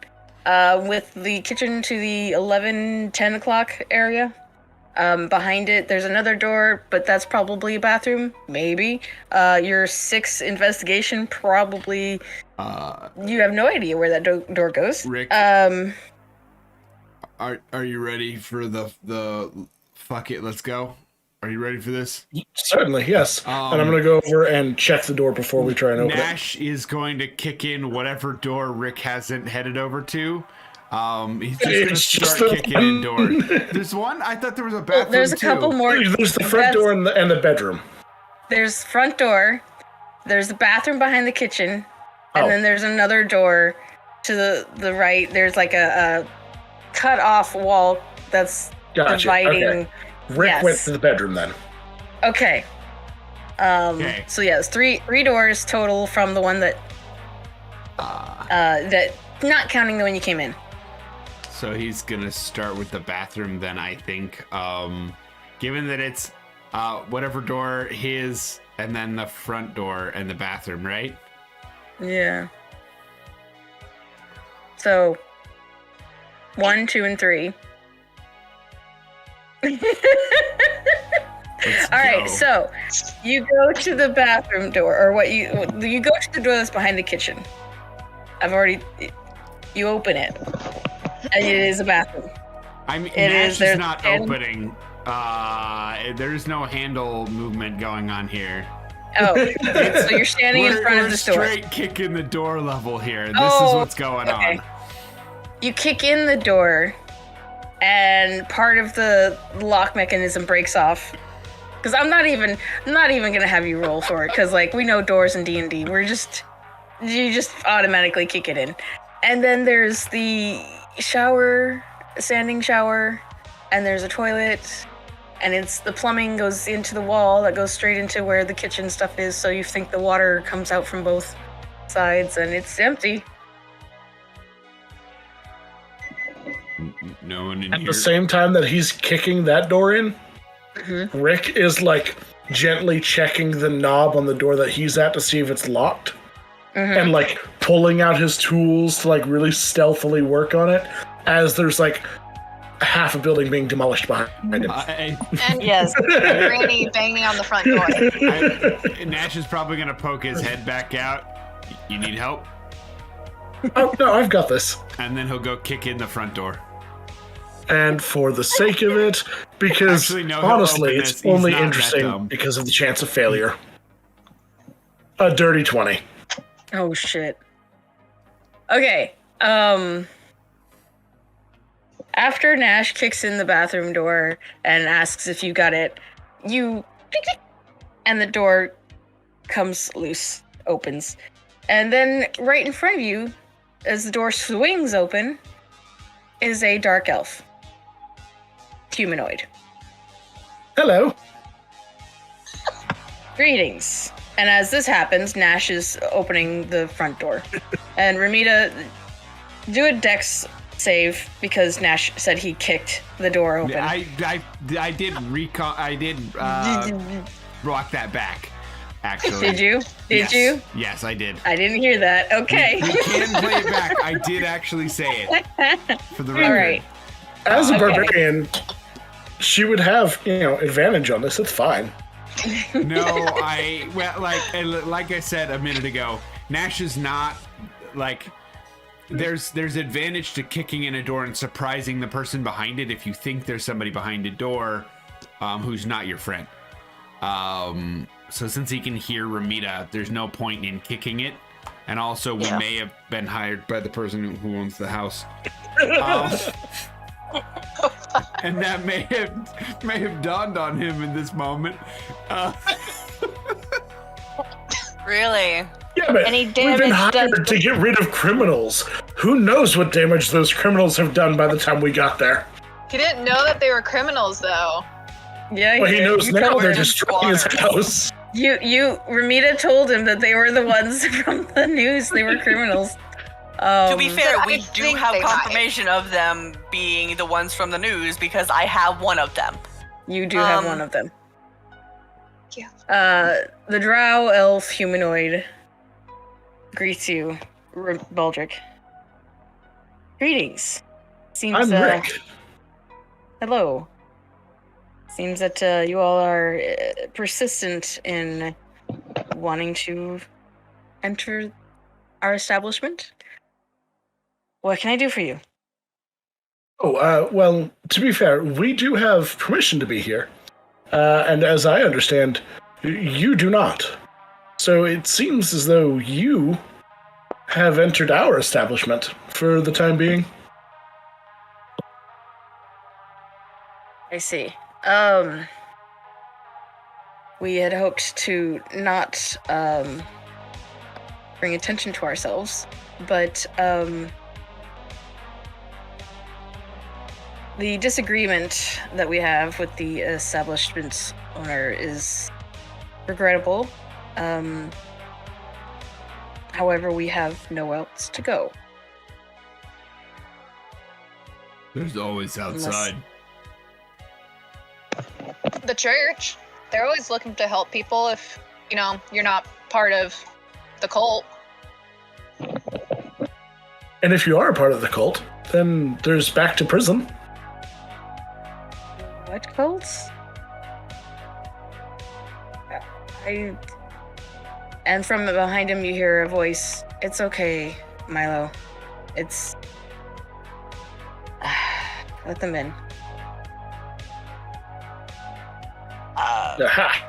with the kitchen to the 10 o'clock area. Behind it, there's another door, but that's probably a bathroom, maybe. Your 6 investigation, probably. You have no idea where that door goes. Rick. Are you ready for the fuck it, let's go? Are you ready for this? Certainly, yes. And I'm going to go over and check the door before we try and open Nash is going to kick in whatever door Rick hasn't headed over to. He's just going to It's just start the kicking in doors. There's one? I thought there was a bathroom There's a too. couple more. it. There's the front door and the bedroom. There's front door. There's the bathroom behind the kitchen, and Oh. then there's another door to the right. There's like a cut off wall that's Gotcha. dividing. Okay. Rick Yes. went to the bedroom then. Okay. Okay. So yeah, it's three doors total from the one that that not counting the one you came in. So he's going to start with the bathroom then, I think. Given that it's whatever door his and then the front door and the bathroom, right? Yeah. So 1, 2, and 3. Let's All right, go. so you go to the bathroom door, or what you go to the door that's behind the kitchen. You open it, and it is a bathroom. I mean, It Nash is, is there's not and- opening. There's no handle movement going on here. Oh, so you're standing in front we're of this door. straight kicking the door level here. This is Oh, what's going okay. on. You kick in the door, and part of the lock mechanism breaks off. Because I'm not even gonna have you roll for it. Because like we know doors in D&D, you just automatically kick it in. And then there's the shower, standing shower, and there's a toilet, and the plumbing goes into the wall that goes straight into where the kitchen stuff is. So you think the water comes out from both sides, and it's empty. No one in At here. the same time that he's kicking that door in, Rick is like gently checking the knob on the door that he's at to see if it's locked. And like pulling out his tools to like really stealthily work on it as there's like half a building being demolished behind him. And Yes. Granny banging on the front door. Nash is probably going to poke his head back out. You need help? Oh no, I've got this. And then he'll go kick in the front door. And for the sake of it, because Actually, no, he'll honestly, open it's this. He's only not that interesting dumb. because of the chance of failure. A dirty 20. Oh shit. Okay. After Nash kicks in the bathroom door and asks if you got it, you and the door comes loose, opens. And then right in front of you, as the door swings open, is a dark elf. Humanoid. Hello. Greetings. And as this happens, Nash is opening the front door. And Ramita, do a dex save because Nash said he kicked the door open. I did recon. I did block that back. Actually, Did you? Did Yes. you? Yes, I did. I didn't hear that. Okay. We can play it back. I did actually say it for the record. All right. As a Okay. barbarian, she would have, advantage on this. It's fine. No, like I said a minute ago, Nash is not like there's advantage to kicking in a door and surprising the person behind it if you think there's somebody behind a door who's not your friend. So since he can hear Ramita, there's no point in kicking it. And also, we may have been hired by the person who owns the house. and that may have dawned on him in this moment. Really? Yeah, but Any we've been damage hired done- to get rid of criminals. Who knows what damage those criminals have done by the time we got there? He didn't know that they were criminals, though. Yeah, Well, he knows you now told they're him. destroying his Squatters. house. Ramita told him that they were the ones from the news. They were criminals. To be fair, But I we do think have they might. confirmation of them being the ones from the news because I have one of them. You do have Um, one of them. Yeah. The drow elf humanoid greets you, Baldric. Greetings. Seems I'm Rick. hello. Seems that you all are persistent in wanting to enter our establishment. What can I do for you? Oh, well, to be fair, we do have permission to be here. And as I understand, you do not. So it seems as though you have entered our establishment for the time being. I see. We had hoped to not bring attention to ourselves, but the disagreement that we have with the establishment's owner is regrettable. However, we have nowhere else to go. There's always outside. The church, they're always looking to help people if, you're not part of the cult. And if you are a part of the cult, then there's back to prison. What cults? And from behind him you hear a voice. It's okay, Milo. It's... Let them in. Aha!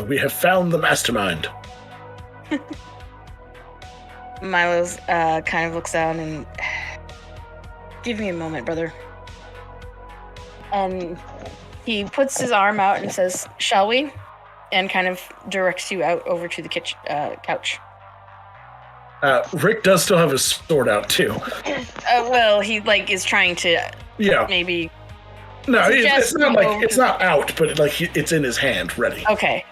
We have found the mastermind. Milo's kind of looks down and... Give me a moment, brother. And he puts his arm out and says, "Shall we?" And kind of directs you out over to the kitchen couch. Rick does still have his sword out, too. Well, he is trying to Yeah. maybe... No, Suggest it's not we like go- it's not out, but it's in his hand, ready. Okay.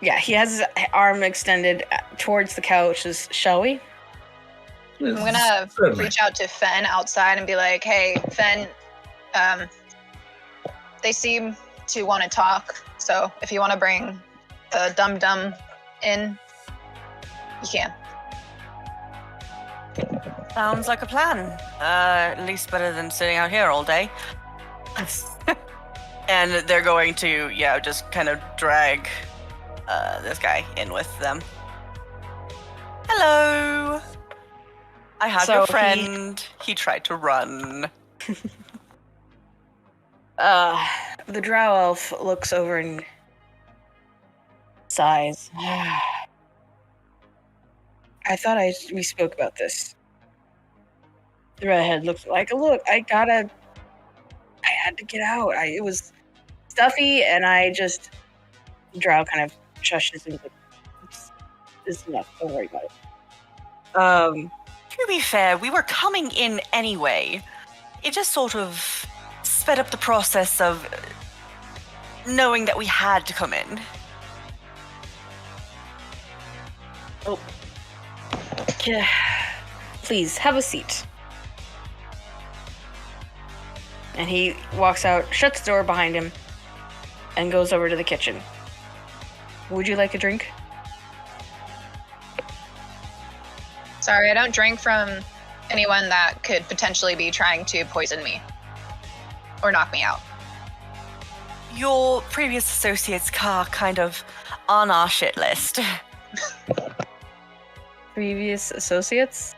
Yeah, he has his arm extended towards the couch. Shall we? I'm gonna Certainly. reach out to Fen outside and be like, "Hey, Fen, they seem to want to talk. So if you want to bring the dum-dum in, you can." Sounds like a plan. At least better than sitting out here all day. And they're going to, just kind of drag this guy in with them. Hello. I have So your friend. He tried to run. The drow elf looks over and sighs. I thought we spoke about this. The redhead looks like, look, I had to get out. It was stuffy, and drow kind of shushes and it's enough. Don't worry about it. To be fair, we were coming in anyway. It just sort of sped up the process of knowing that we had to come in. Please, have a seat. And he walks out, shuts the door behind him, and goes over to the kitchen. Would you like a drink? Sorry, I don't drink from anyone that could potentially be trying to poison me or knock me out. Your previous associates are kind of on our shit list. Previous associates?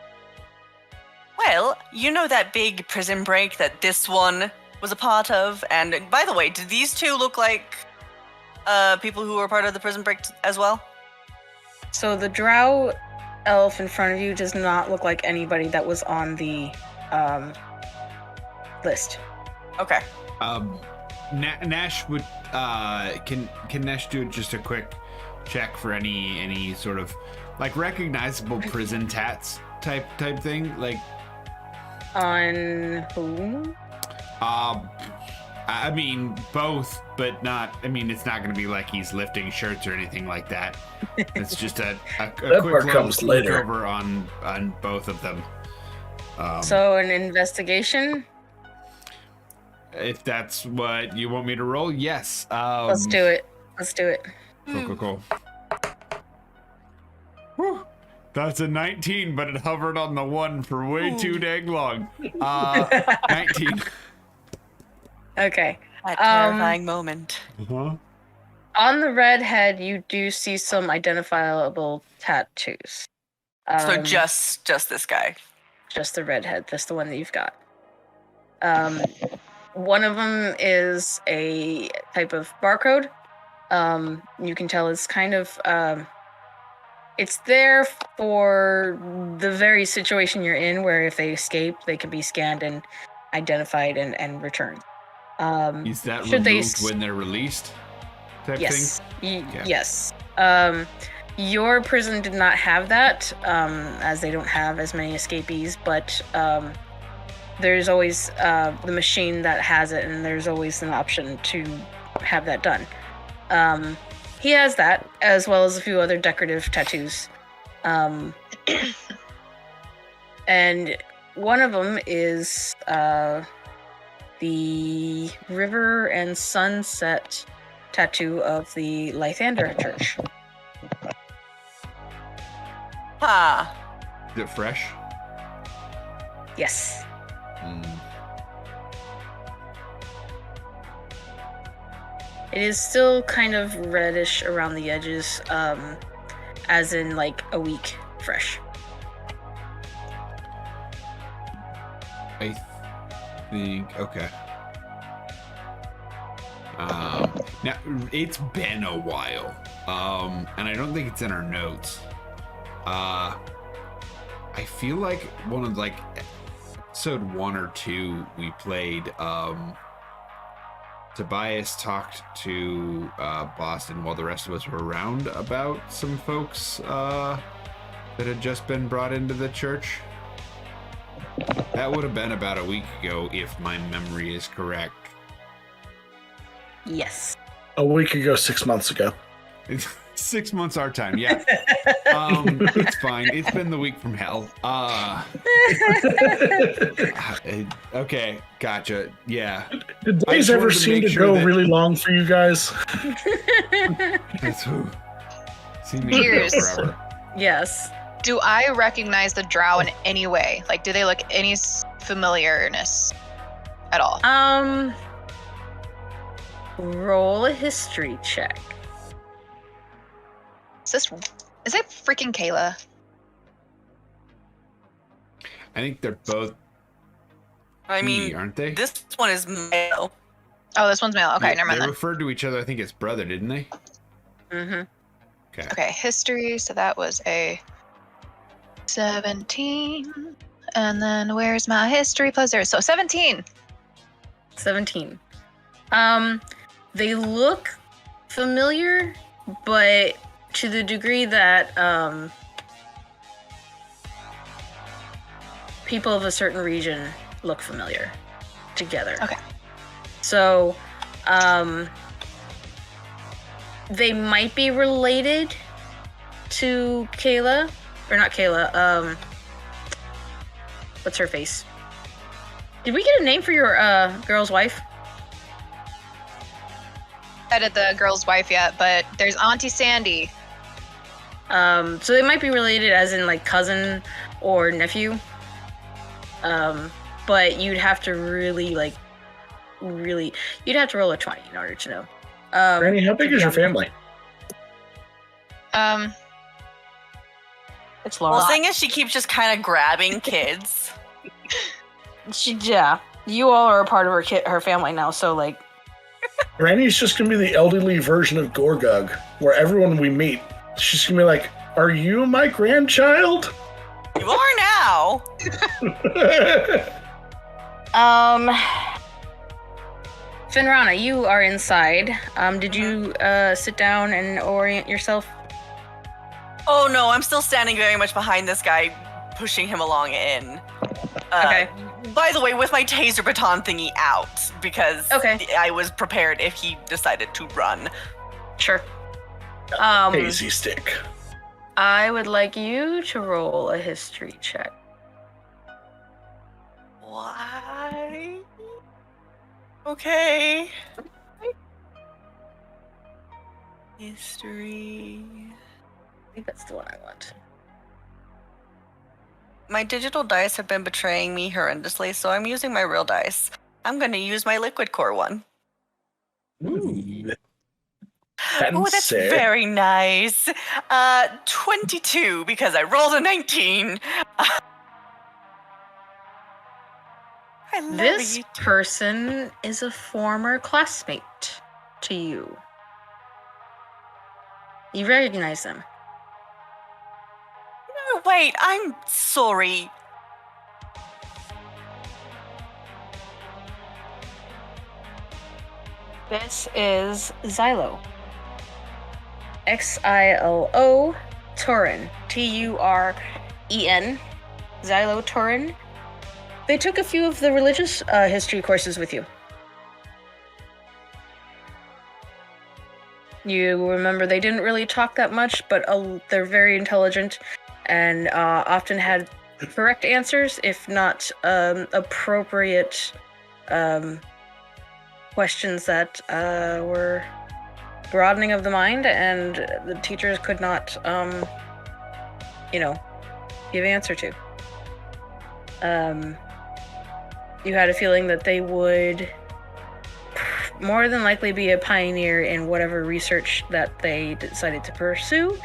Well, you know that big prison break that this one was a part of? And by the way, do these two look like people who were part of the prison break as well? So the drow elf in front of you does not look like anybody that was on the list. Okay. Nash would can Nash do just a quick check for any sort of like recognizable prison tats type thing, like On whom? I mean both, but not. I mean, it's not going to be like he's lifting shirts or anything like that. It's just a quick part comes look later. over on both of them. So an investigation? If that's what you want me to roll, yes. Let's do it. Let's do it. Cool. Whew. That's a 19, but it hovered on the 1 for way too dang long. 19. Okay. That terrifying moment. Uh-huh. On the redhead, you do see some identifiable tattoos. So just this guy. Just the redhead. That's the one that you've got. One of them is a type of barcode. You can tell it's kind of it's there for the very situation you're in, where if they escape, they can be scanned and identified and returned. Is that should they removed when they're released? Type Yes. thing? Yeah. Yes. Your prison did not have that, as they don't have as many escapees, but there's always the machine that has it, and there's always an option to have that done. He has that, as well as a few other decorative tattoos. And one of them is the river and sunset tattoo of the Lythander Church. Huh. Is it fresh? Yes. It is still kind of reddish around the edges, as in like a week fresh. I think okay. Now it's been a while, and I don't think it's in our notes. I feel like one of like episode 1 or 2 we played. Tobias talked to Boston while the rest of us were around about some folks that had just been brought into the church. That would have been about a week ago, if my memory is correct. Yes. A week ago, 6 months ago. 6 months our time, yeah. It's fine. It's been the week from hell. Okay, gotcha. Yeah. Did I days just ever wanted to seem make to sure go that- really long for you guys? That's who. See me Here's- forever. Yes. Do I recognize the drow in any way? Like, do they look any familiarness at all? Roll a history check. Is it freaking Kayla? I think they're both I mean, aren't they? this one is male. Oh, this one's male. Okay, Yeah, never mind They then. referred to each other, I think, as brother, didn't they? Mm-hmm. Okay. Okay, history. So that was a 17. And then where's my history plus 0? So 17. 17. They look familiar, but to the degree that people of a certain region look familiar together. Okay. So, they might be related to Kayla, or not Kayla. What's her face? Did we get a name for your girl's wife? I did the girl's wife yet, but there's Auntie Sandy. So they might be related as in like cousin or nephew. But you'd have to really you'd have to roll a 20 in order to know. Granny, how big is your family? It's Well, large. the thing is, she keeps just kind of grabbing kids. Yeah, you all are a part of her family now. So like, Granny's just gonna be the elderly version of Gorgug, where everyone we meet, she's gonna be like, "Are you my grandchild?" You are now. Finrana, you are inside. Did you sit down and orient yourself? Oh no, I'm still standing very much behind this guy, pushing him along in. Okay. By the way, with my taser baton thingy out, because I was prepared if he decided to run. Sure. Hazy stick. I would like you to roll a history check. Why? Okay. History. I think that's the one I want. My digital dice have been betraying me horrendously, so I'm using my real dice. I'm going to use my liquid core one. Ooh. Oh, that's very nice. 22, because I rolled a 19. I love This you. person is a former classmate to you. You recognize them. No, wait, I'm sorry. This is Xylo. Xilo Turin. Turen. Xylo Turin. They took a few of the religious history courses with you. You remember they didn't really talk that much, but they're very intelligent and often had correct answers, if not appropriate questions that were broadening of the mind, and the teachers could not, give answer to. You had a feeling that they would more than likely be a pioneer in whatever research that they decided to pursue,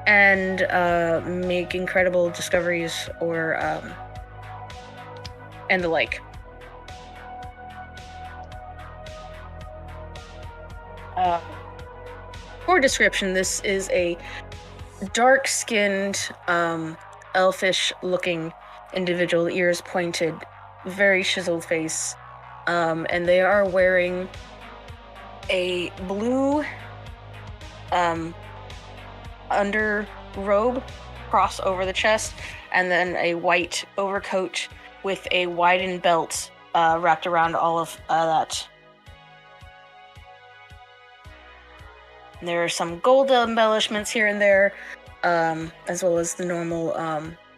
and make incredible discoveries or and the like. For description, this is a dark-skinned, elfish-looking individual, ears pointed, very chiseled face, and they are wearing a blue under robe cross over the chest, and then a white overcoat with a widened belt wrapped around all of that. There are some gold embellishments here and there, as well as the normal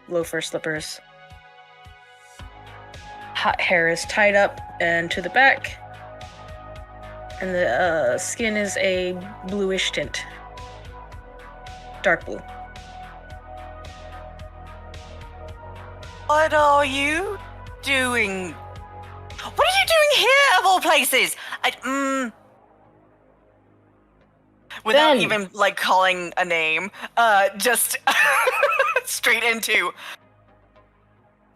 loafer slippers. Hair is tied up and to the back, and the skin is a bluish tint. Dark blue. What are you doing? What are you doing here, of all places? Without Ben. even, calling a name, just straight into...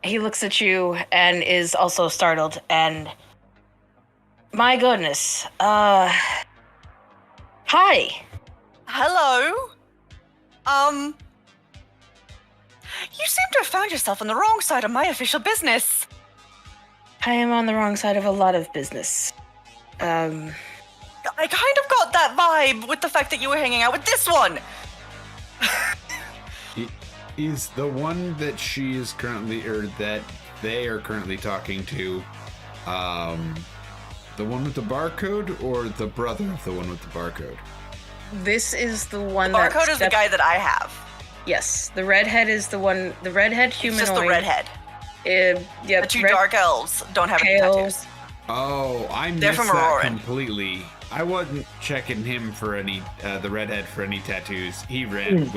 He looks at you and is also startled, and... My goodness. Hi. Hello? You seem to have found yourself on the wrong side of my official business. I am on the wrong side of a lot of business. I kind of got that vibe with the fact that you were hanging out with this one. Is the one that she is currently, or that they are currently talking to, the one with the barcode, or the brother of the one with the barcode? This is the one Barcode is the guy that I have. Yes, the redhead is the one. The redhead humanoid. It's just the redhead. Yep. The two dark elves don't have any pale. tattoos. Oh, I They're missed from that Aurora. completely. I wasn't checking him for any, the redhead for any tattoos. He ran.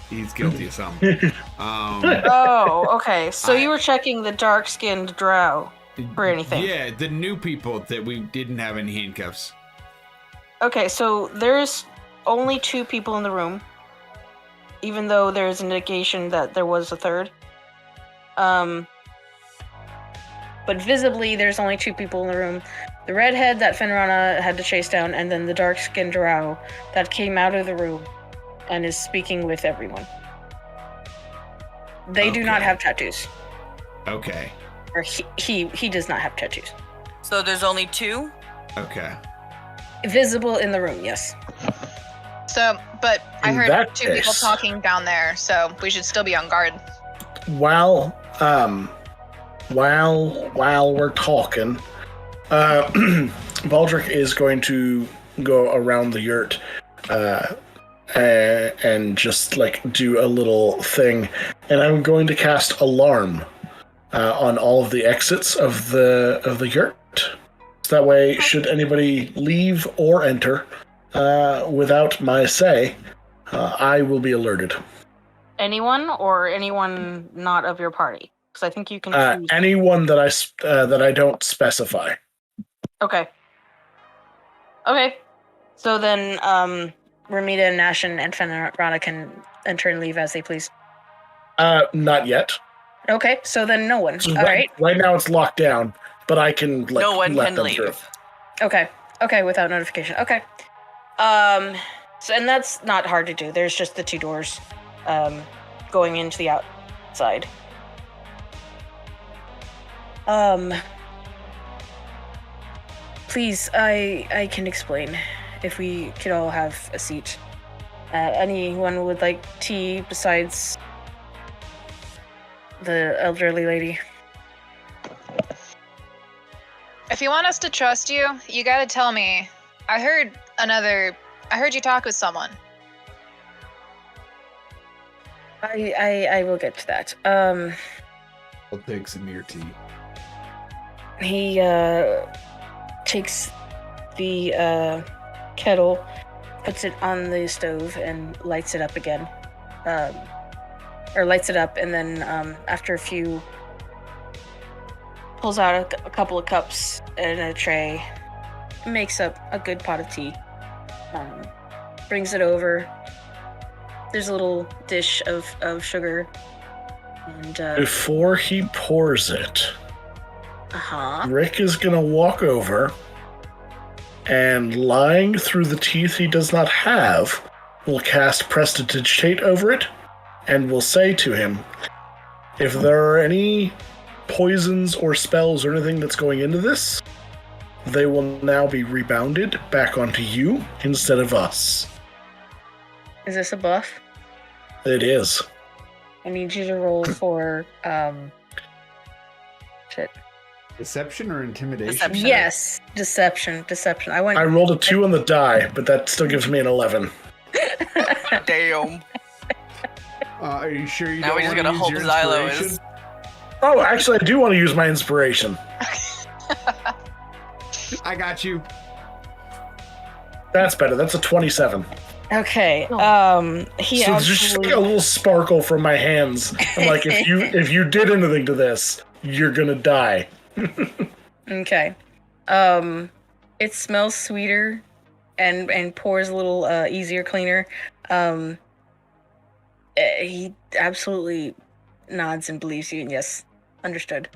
He's guilty of something. Oh, okay. So you were checking the dark-skinned drow for anything. Yeah, the new people that we didn't have any handcuffs. Okay, so there's only 2 people in the room, even though there's an indication that there was a third. But visibly, there's only 2 people in the room. The redhead that Finrana had to chase down, and then the dark-skinned drow that came out of the room and is speaking with everyone. They do not have tattoos. Okay. Or he does not have tattoos. So there's only 2? Okay. Visible in the room, yes. So, but I In heard that two people case- talking down there, so we should still be on guard. While we're talking, Baldric is going to go around the yurt and just like do a little thing, and I'm going to cast alarm on all of the exits of the yurt. So that way, should anybody leave or enter without my say, I will be alerted. Anyone or anyone not of your party? Because I think you can choose. Anyone that I don't specify. Okay. Okay. So then, Ramita, Nash, and Fenrana can enter and leave as they please. Not yet. Okay, so then no one. So All right. Right now it's locked down, but I can No one let can them leave. through. Okay. Okay, without notification. Okay. So, and that's not hard to do. There's just the two doors, going into the outside. Please, I can explain. If we could all have a seat. Anyone would like tea besides the elderly lady? If you want us to trust you, you gotta tell me. I heard you talk with someone. I will get to that. I'll take some of your tea. He takes the kettle, puts it on the stove, and lights it up again. Or lights it up, and then after a few, pulls out a couple of cups and a tray, makes up a good pot of tea, brings it over. There's a little dish of sugar, and Before he pours it, uh-huh. Rick is gonna walk over and, lying through the teeth he does not have, will cast Prestidigitate over it and will say to him, if there are any poisons or spells or anything that's going into this, they will now be rebounded back onto you instead of us. Is this a buff? It is. I need you to roll for shit. Deception or intimidation? Deception. Yes, deception. I went. I rolled a 2 on the die, but that still gives me an 11. Damn. Are you sure you Now don't we just want to gotta use hope your Xylo inspiration? is- Oh, actually, I do want to use my inspiration. I got you. That's better. That's a 27. Okay. He So there's just actually. like a little sparkle from my hands. I'm like, if you did anything to this, you're gonna die. Okay. It smells sweeter, and pours a little easier, cleaner. He absolutely nods and believes you, and yes, understood.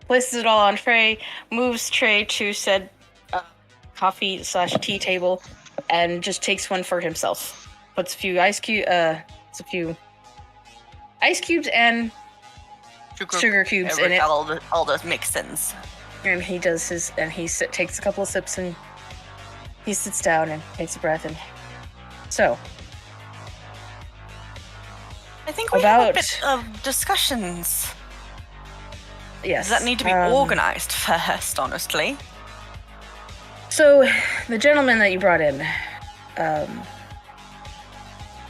Places it all on tray, moves tray to said coffee/tea table, and just takes one for himself. Puts a few ice cubes and sugar cubes in it, All those mix-ins. and he does his, and takes a couple of sips, and he sits down and takes a breath, and so. I think we have a About- bit of discussions. Yes. Does that need to be organized first, honestly? So, the gentleman that you brought in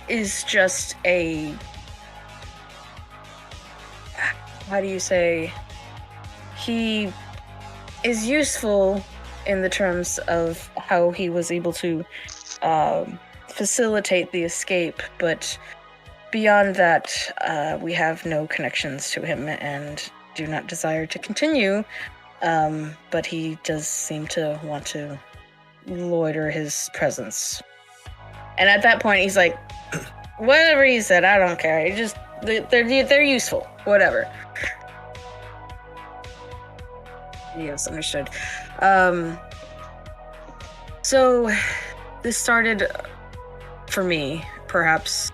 is just a. How do you say? He is useful in the terms of how he was able to facilitate the escape, but beyond that, we have no connections to him and do not desire to continue. But he does seem to want to loiter his presence. And at that point, he's like, whatever he said, I don't care. They're useful. Whatever. Yes, understood. So this started for me perhaps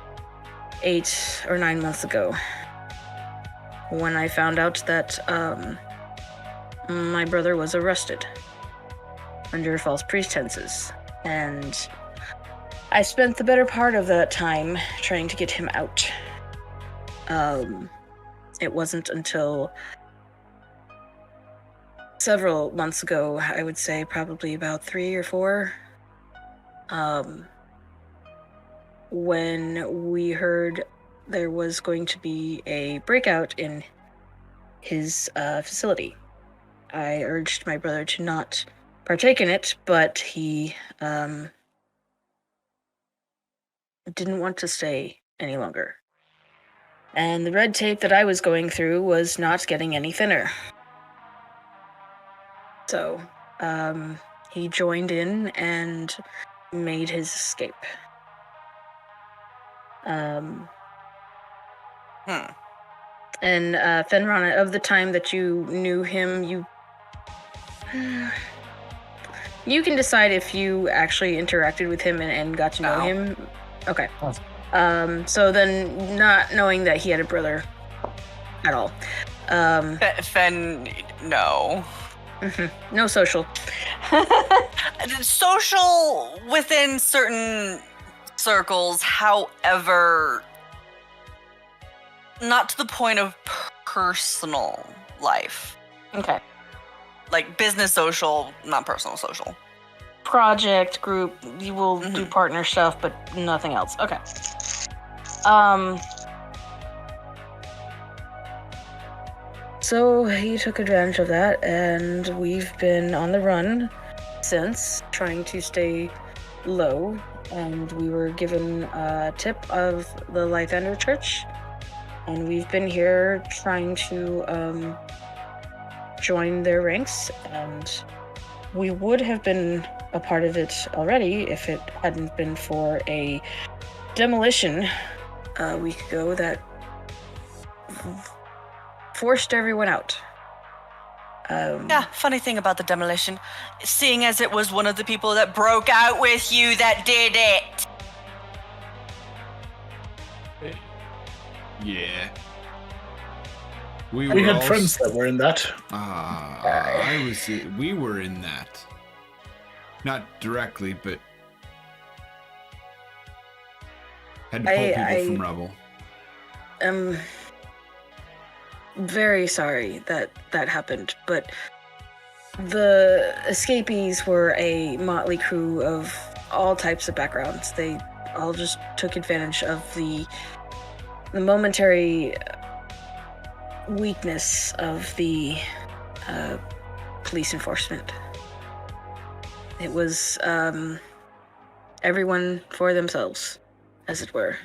8 or 9 months ago, when I found out that my brother was arrested under false pretenses, and I spent the better part of that time trying to get him out. It wasn't until several months ago, I would say probably about 3 or 4, when we heard there was going to be a breakout in his facility. I urged my brother to not partake in it, but he didn't want to stay any longer. And the red tape that I was going through was not getting any thinner. So, he joined in and made his escape. And Fenrana, of the time that you knew him, you can decide if you actually interacted with him and got to know him. Okay. So then, not knowing that he had a brother at all. Fen, no. No social. Social within certain circles, however, not to the point of personal life. Okay. Like business social, not personal social. Project group, you will do partner stuff, but nothing else. Okay. So he took advantage of that, and we've been on the run since, trying to stay low. And we were given a tip of the Lythander Church, and we've been here trying to join their ranks, and we would have been a part of it already if it hadn't been for a demolition a week ago that forced everyone out. Yeah, funny thing about the demolition, seeing as it was one of the people that broke out with you that did it. Yeah. We had friends that were in that. We were in that. Not directly, but had to pull people from rubble. I'm very sorry that happened, but the escapees were a motley crew of all types of backgrounds. They all just took advantage of the momentary weakness of the police enforcement. It was everyone for themselves, as it were.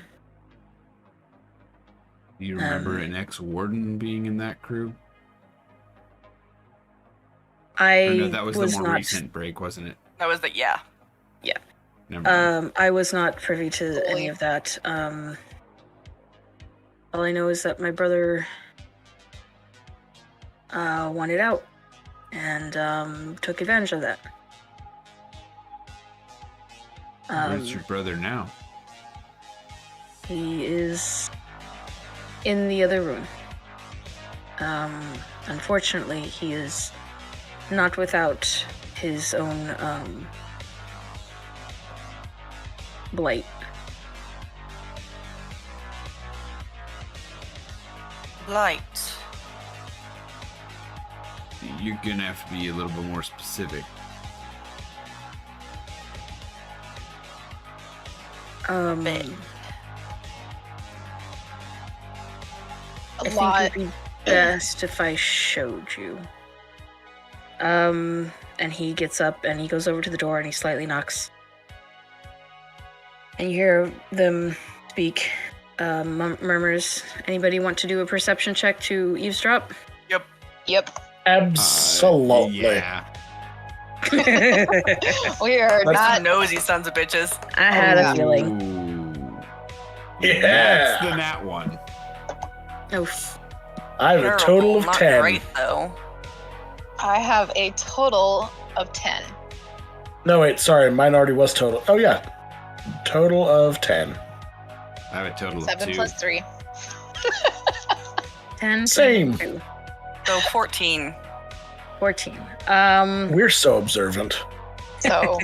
Do you remember an ex-warden being in that crew? No, that was the more recent break, wasn't it? That was Yeah. Never mind. I was not privy to any of that. All I know is that my brother wanted out and took advantage of that. Where's your brother now? He is in the other room. Unfortunately, he is not without his own blight. Blight. You're gonna have to be a little bit more specific. A I lot. think it'd be best if I showed you. And he gets up and he goes over to the door and he slightly knocks. And you hear them speak murmurs. Anybody want to do a perception check to eavesdrop? Yep. Absolutely. Yeah. We are Some not. nosy sons of bitches. I had yeah. a feeling. Ooh. Yeah. That's the nat one. Oh, I have a total Terrible, of not 10. Great though. I have a total of 10. No, wait, sorry. Mine already was total. Oh, yeah. Total of 10. I have a total of 7 2. plus 3. 10. Same. 2. So 14. 14. We're so observant. So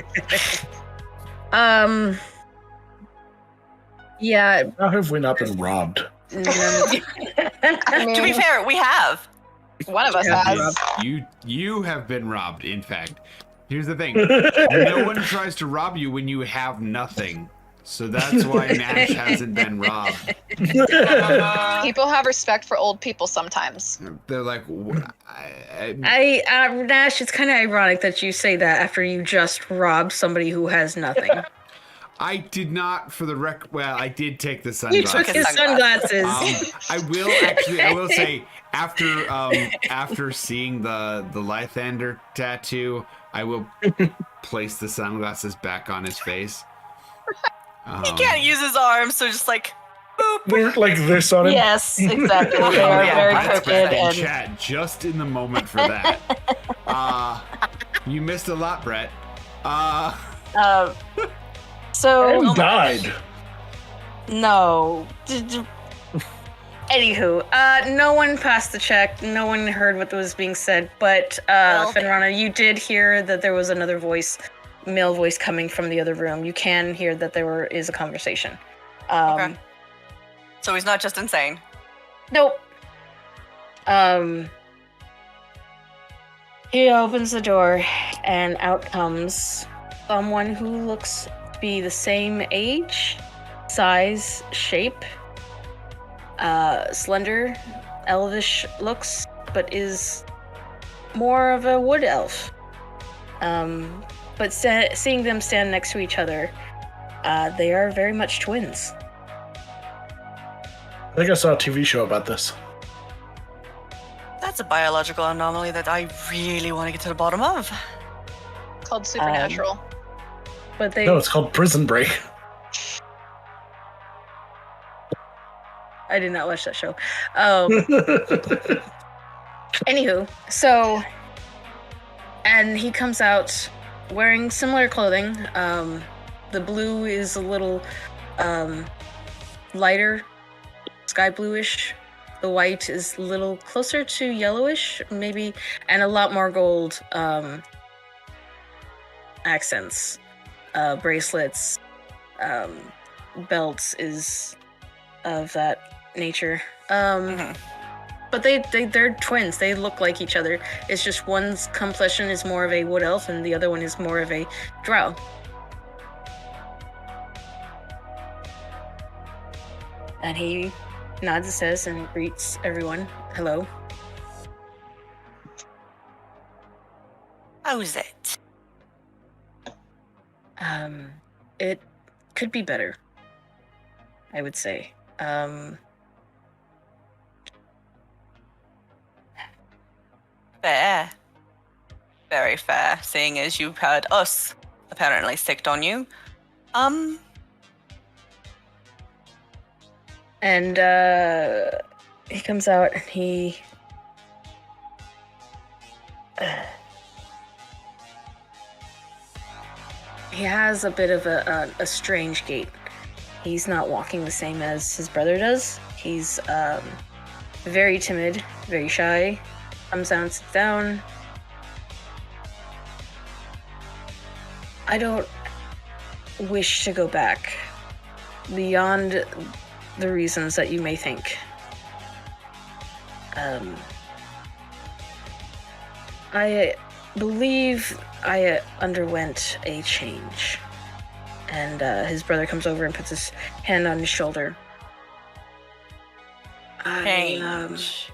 Yeah. How have we not been robbed? I I mean, To be fair, we have. one of us Yeah. has. You have been robbed. In fact, here's the thing: no one tries to rob you when you have nothing. So that's why Nash hasn't been robbed. People have respect for old people sometimes. They're like, Nash, it's kind of ironic that you say that after you just robbed somebody who has nothing. I did not, for the well, I did take the You sunglasses. took his sunglasses. I will say, after seeing the Lythander tattoo, I will place the sunglasses back on his face. He can't use his arms, so just like, boop. We're like this on him. Yes, exactly. They are yeah, very Brett's crooked back in and chat just in the moment for that. You missed a lot, Brett. so And died. no. Anywho, no one passed the check. No one heard what was being said. But Fenrana, you did hear that there was another voice, male voice, coming from the other room. You can hear that there is a conversation. Okay. So he's not just insane. Nope. He opens the door, and out comes someone who looks to be the same age, size, shape, slender, elvish looks, but is more of a wood elf. But seeing them stand next to each other, they are very much twins. I think I saw a TV show about this. That's a biological anomaly that I really want to get to the bottom of. Called Supernatural. But they No, it's called Prison Break. I did not watch that show. Anywho, so, and he comes out wearing similar clothing. The blue is a little lighter, sky bluish. The white is a little closer to yellowish, maybe, and a lot more gold accents, bracelets, belts is of that nature. But they're twins. They look like each other. It's just one's complexion is more of a wood elf and the other one is more of a drow. And he nods his head and greets everyone. Hello. How's it? It could be better, I would say. Fair. Very fair, seeing as you've had us apparently sicked on you. And he comes out and he has a bit of a strange gait. He's not walking the same as his brother does. He's very timid, very shy. Comes down, sits down. I don't wish to go back beyond the reasons that you may think. I believe I underwent a change. And his brother comes over and puts his hand on his shoulder. Change.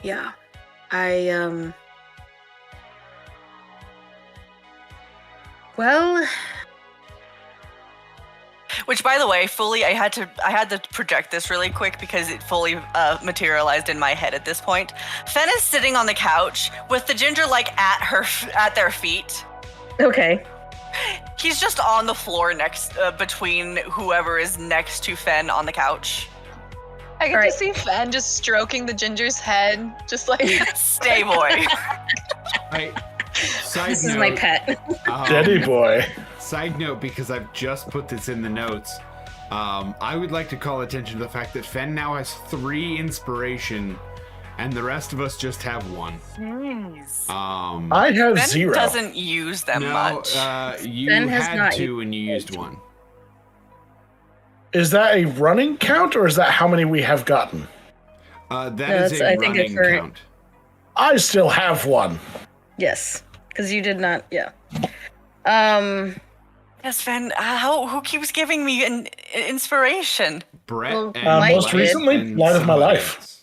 Yeah. Well, Which, by the way, fully, I had to project this really quick because it fully materialized in my head at this point. Fen is sitting on the couch with the ginger at their feet. okay. He's just on the floor next between whoever is next to Fen on the couch. I get Right. to see Fen just stroking the ginger's head, just like Stay boy. Side This note, is my pet. Daddy boy. Side note, because I've just put this in the notes, I would like to call attention to the fact that Fen now has 3 inspiration and the rest of us just have one. Nice. I have Ben 0. doesn't use them No, much. you Ben has had not 2 and you used 1. Is that a running count, or is that how many we have gotten? That No, is that's- a I think running it's for- count. I still have 1. Yes, because you did not. Yeah. Yes, Ben. Who keeps giving me an inspiration? Brett Well, and Mike most did. recently, and Light of My somebody Life. else.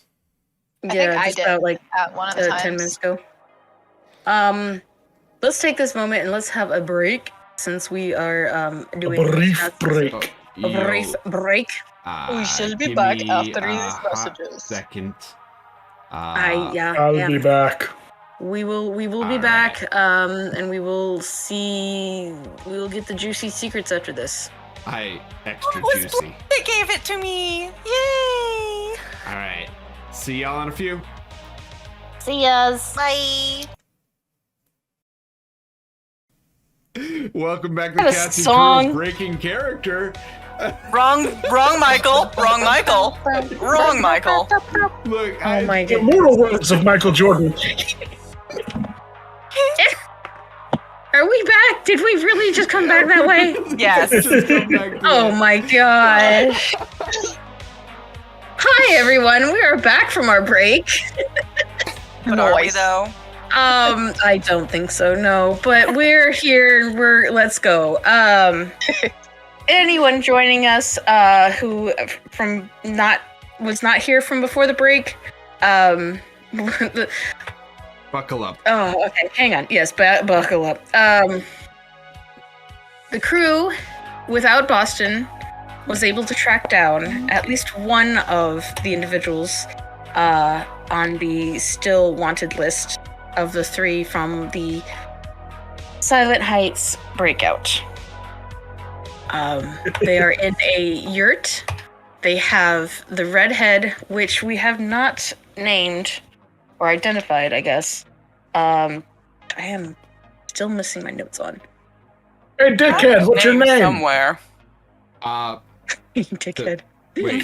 I think Yeah, I just did about like at one of the 10 times. minutes ago. Let's take this moment and let's have a break since we are doing A brief stats. break. Oh, A brief break. We shall be give back me after a these hot messages. Second. I'll Yeah. be back. We will be All back, and we will get the juicy secrets after this. Extra It was juicy. They gave it to me. Yay! All right. See y'all in a few. See yas. Bye. Welcome back to What a Cassie song. Crew's Breaking Character. Wrong, Michael. Wrong, Michael. Wrong, Michael. Look, Oh my The god. immortal words of Michael Jordan. Are we back? Did we really just come back that way? Yes. Just come back to Oh that. my gosh. Hi everyone, we are back from our break. But are we Nice. though? I don't think so, no. But we're here, let's go. Anyone joining us who was not here from before the break? Buckle up. Oh, okay. Hang on. Yes, buckle up. The crew, without Boston, was able to track down at least one of the individuals on the still wanted list of the 3 from the Silent Heights breakout. They are in a yurt. They have the redhead, which we have not named or identified, I guess. I am still missing my notes on. Hey, dickhead, what's your name? Somewhere. Dickhead. Wait.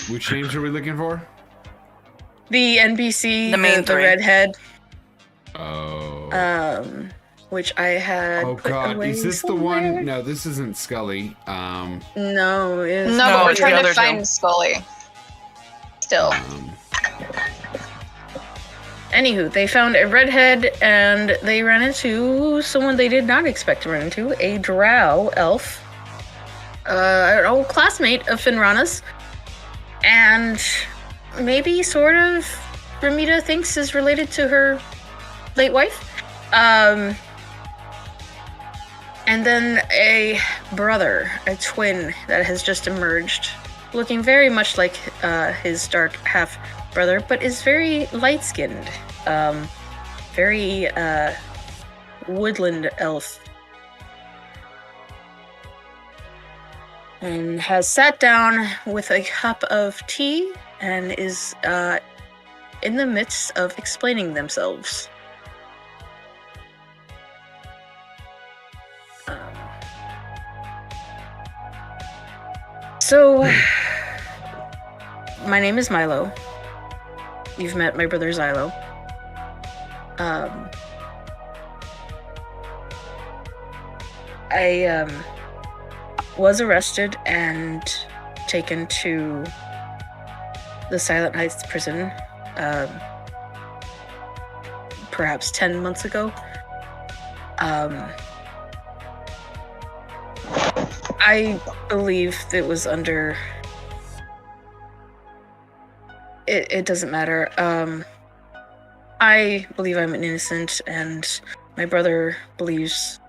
Which names are we looking for? The NPC, The main the 3. redhead, Oh. which I had. Oh put god, away is this somewhere. the one? No, this isn't Scully. No, it's No, No, but we're it's the trying other to two. find Scully. Still. Anywho, they found a redhead and they ran into someone they did not expect to run into, a drow elf, an old classmate of Finrana's, and maybe sort of Ramita thinks is related to her late wife. And then a brother, a twin that has just emerged, looking very much like his dark half brother, but is very light-skinned, very woodland elf, and has sat down with a cup of tea and is in the midst of explaining themselves. So, my name is Milo. You've met my brother Xylo. I was arrested and taken to the Silent Heights prison perhaps 10 months ago. I believe it was under... It doesn't matter. I believe I'm innocent, and my brother believes,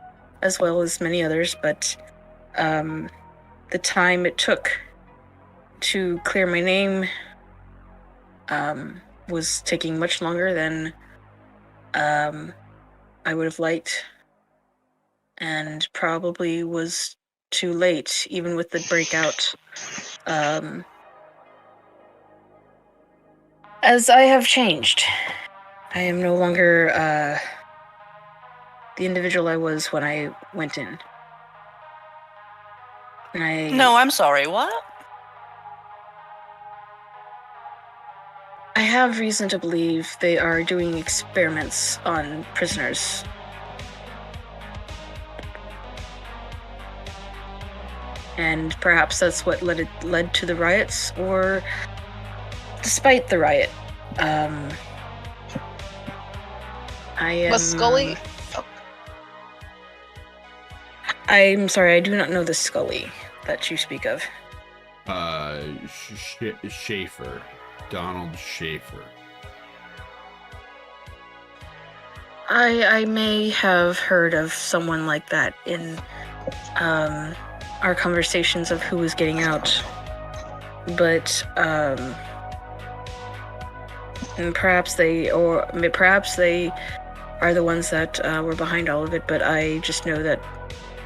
as well as many others, but the time it took to clear my name was taking much longer than I would have liked, and probably was too late, even with the breakout. As I have changed, I am no longer the individual I was when I went in. No, I'm sorry. What? I have reason to believe they are doing experiments on prisoners. And perhaps that's what led to the riots, or despite the riot. I am. Was Scully? I'm sorry, I do not know the Scully that you speak of. Shaffer. Donald Shaffer. I may have heard of someone like that in our conversations of who was getting out, but and perhaps they are the ones that were behind all of it. But I just know that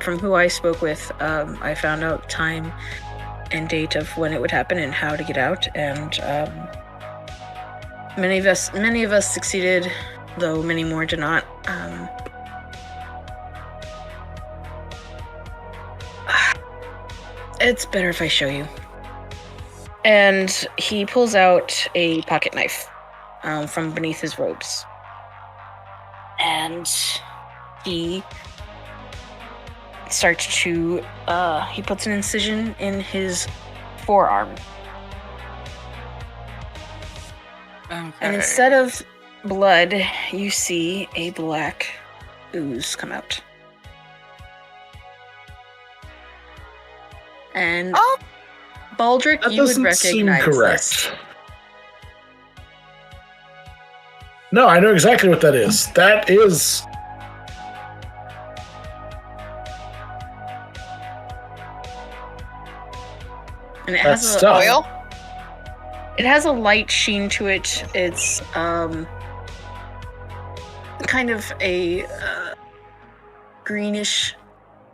from who I spoke with, I found out time and date of when it would happen and how to get out, and many of us succeeded, though many more did not. It's better if I show you. And he pulls out a pocket knife from beneath his robes, and he starts to he puts an incision in his forearm. Okay. And instead of blood, you see a black ooze come out. And Baldric, That you would doesn't seem recognize correct. this. No, I know exactly what that is. That is. And it That's has stuff. Oil? It has a light sheen to it. It's kind of a greenish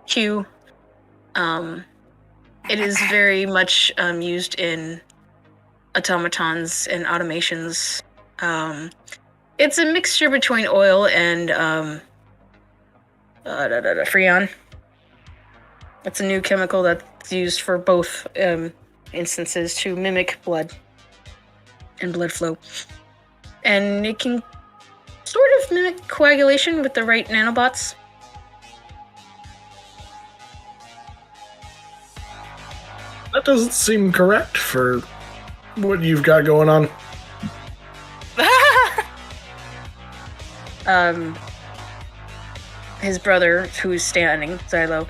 hue. It is very much used in automatons and automations. It's a mixture between oil and Freon. It's a new chemical that's used for both instances to mimic blood and blood flow. And it can sort of mimic coagulation with the right nanobots. That doesn't seem correct for what you've got going on. His brother, who's standing, Xylo,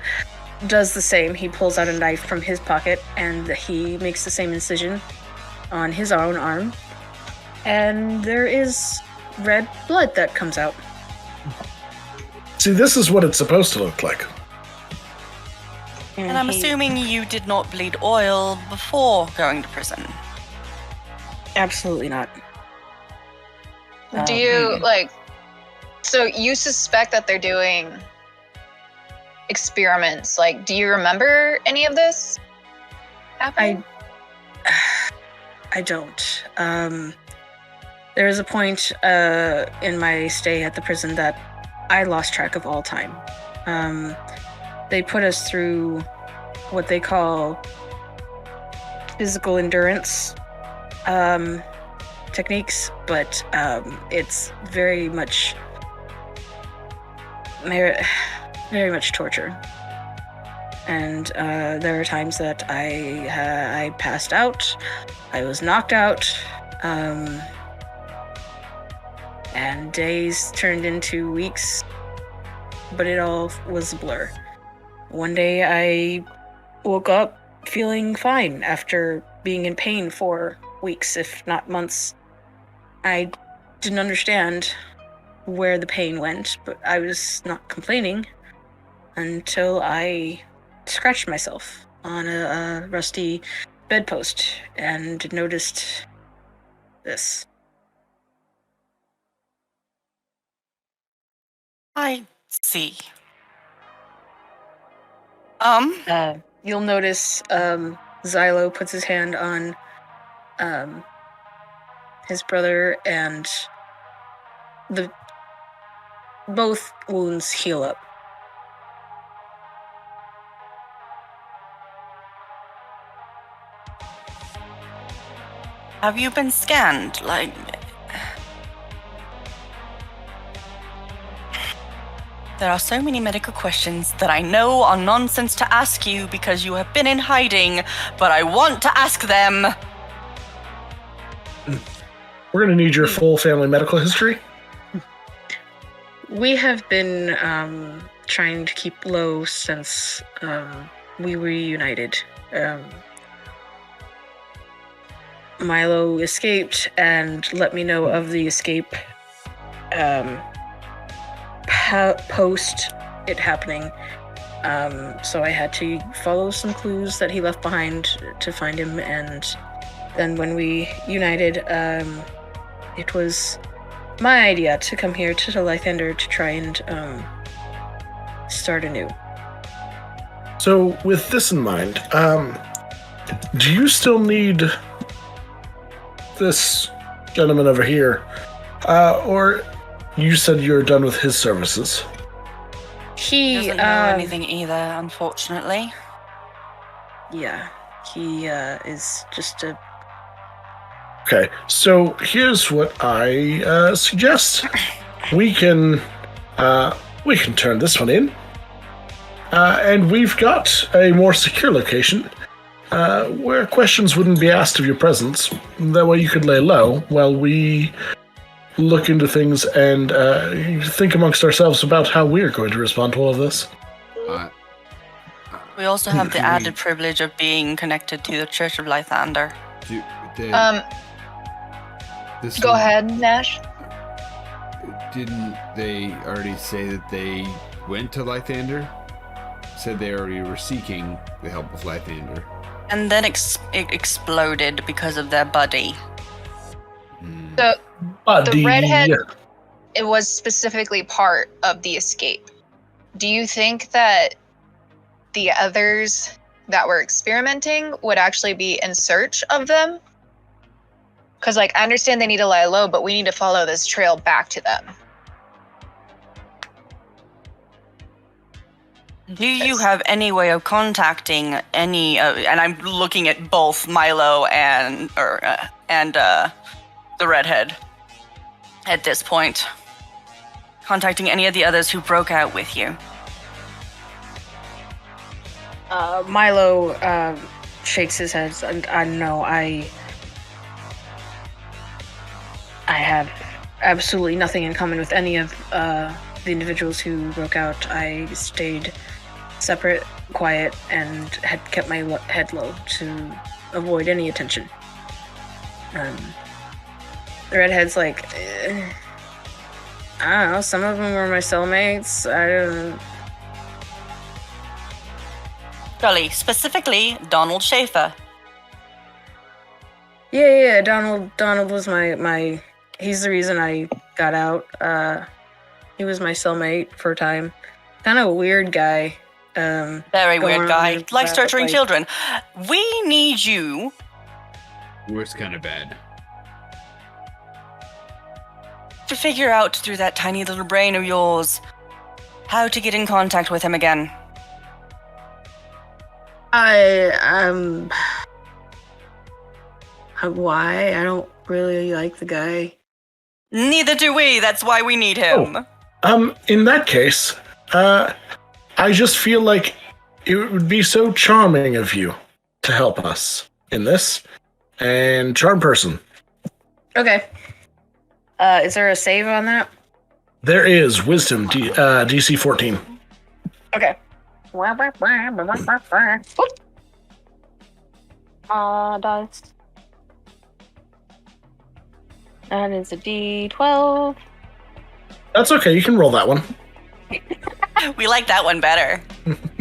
does the same. He pulls out a knife from his pocket and he makes the same incision on his own arm. And there is red blood that comes out. See, this is what it's supposed to look like. And I'm assuming you did not bleed oil before going to prison. Absolutely not. Do you, so you suspect that they're doing experiments. Do you remember any of this happening? I don't. There was a point in my stay at the prison that I lost track of all time. They put us through what they call physical endurance techniques, but it's very much torture. And there are times that I passed out, I was knocked out, and days turned into weeks, but it all was a blur. One day I woke up feeling fine after being in pain for weeks, if not months. I didn't understand where the pain went, but I was not complaining until I scratched myself on a rusty bedpost and noticed this. I see. You'll notice Xylo puts his hand on his brother, and both wounds heal up. Have you been scanned? There are so many medical questions that I know are nonsense to ask you because you have been in hiding, but I want to ask them. We're going to need your full family medical history. We have been trying to keep low since we reunited. Milo escaped and let me know of the escape post it happening. So I had to follow some clues that he left behind to find him, and then when we united, it was my idea to come here to the Lythander to try and start anew. So, with this in mind, do you still need this gentleman over here? Or you said you're done with his services? He doesn't know anything either, unfortunately. Yeah, he is just a... Okay, so here's what I suggest. We can turn this one in. And we've got a more secure location where questions wouldn't be asked of your presence. That way you could lay low while we look into things and think amongst ourselves about how we're going to respond to all of this. We also have the added privilege of being connected to the Church of Lythander. Go ahead, Nash. Didn't they already say that they went to Lythander? Said they already were seeking the help of Lythander. And then it exploded because of their buddy. So Buddy. the redhead, it was specifically part of the escape. Do you think that the others that were experimenting would actually be in search of them? Because, I understand they need to lie low, but we need to follow this trail back to them. Do you have any way of contacting any? And I'm looking at both Milo and the redhead at this point. Contacting any of the others who broke out with you. Milo shakes his head. I know. I have absolutely nothing in common with any of the individuals who broke out. I stayed separate, quiet, and had kept my head low to avoid any attention. The redhead's like, I don't know, some of them were my cellmates. I don't... Golly, specifically Donald Shaffer. Yeah, Donald was my he's the reason I got out. He was my cellmate for a time. Kind of a weird guy. Very weird guy. Likes torturing children. We need you. Worse kind of bad. To figure out through that tiny little brain of yours how to get in contact with him again. Why? I don't really like the guy. Neither do we. That's why we need him. In that case, I just feel like it would be so charming of you to help us in this. And charm person. Okay. Is there a save on that? There is wisdom, DC 14. Okay. Dice. That is a D12. That's okay, you can roll that one. We like that one better.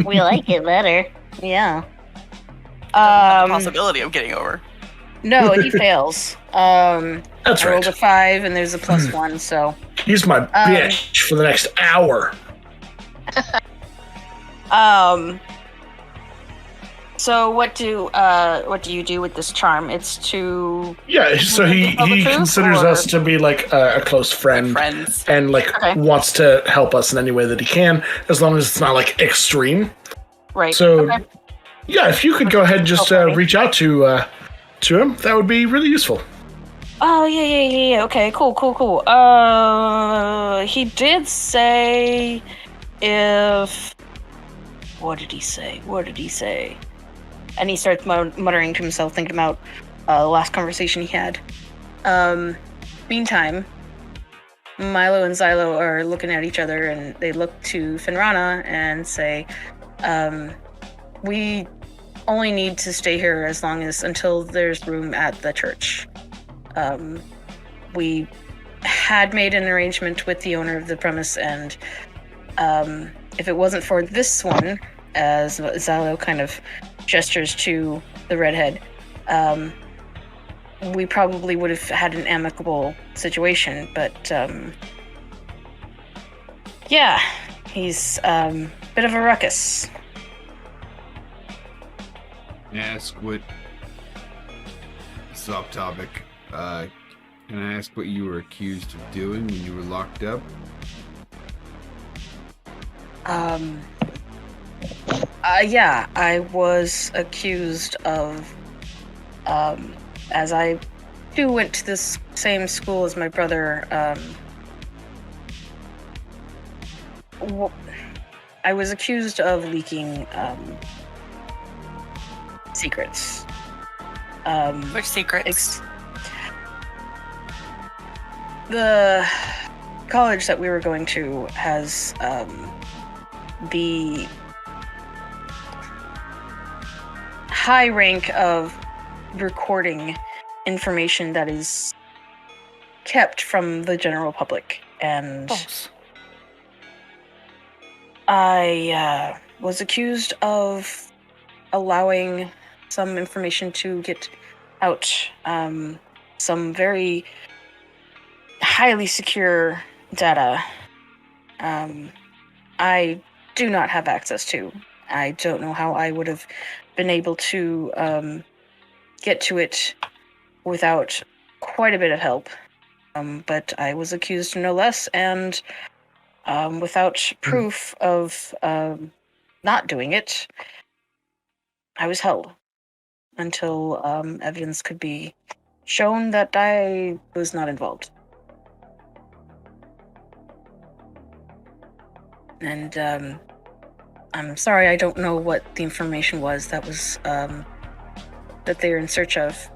We like it better. Yeah. The possibility of getting over. No, he fails. That's I rolled right. a 5 and there's a +1, so. He's my bitch for the next hour. So what do you do with this charm? It's to So he considers us to be like a close friend. Friends. And wants to help us in any way that he can, as long as it's not like extreme. right. So yeah, if you could go ahead and just reach out to him, that would be really useful. Oh yeah. Okay, cool. He did say if... What did he say? And he starts muttering to himself, thinking about the last conversation he had. Meantime, Milo and Xylo are looking at each other, and they look to Finrana and say, we only need to stay here until there's room at the church. We had made an arrangement with the owner of the premise, and if it wasn't for this one, as Xylo kind of gestures to the redhead, we probably would have had an amicable situation, but yeah, he's a bit of a ruckus. Ask what... This is off topic. Can I ask what you were accused of doing when you were locked up? Yeah, I was accused of, as I too went to this same school as my brother, I was accused of leaking, secrets. Which secrets? The college that we were going to has, the high rank of recording information that is kept from the general public, and I was accused of allowing some information to get out, some very highly secure data I do not have access to. I don't know how I would have been able to get to it without quite a bit of help. But I was accused no less, and without proof of not doing it, I was held until evidence could be shown that I was not involved. And I'm sorry, I don't know what the information was that was that they were in search of.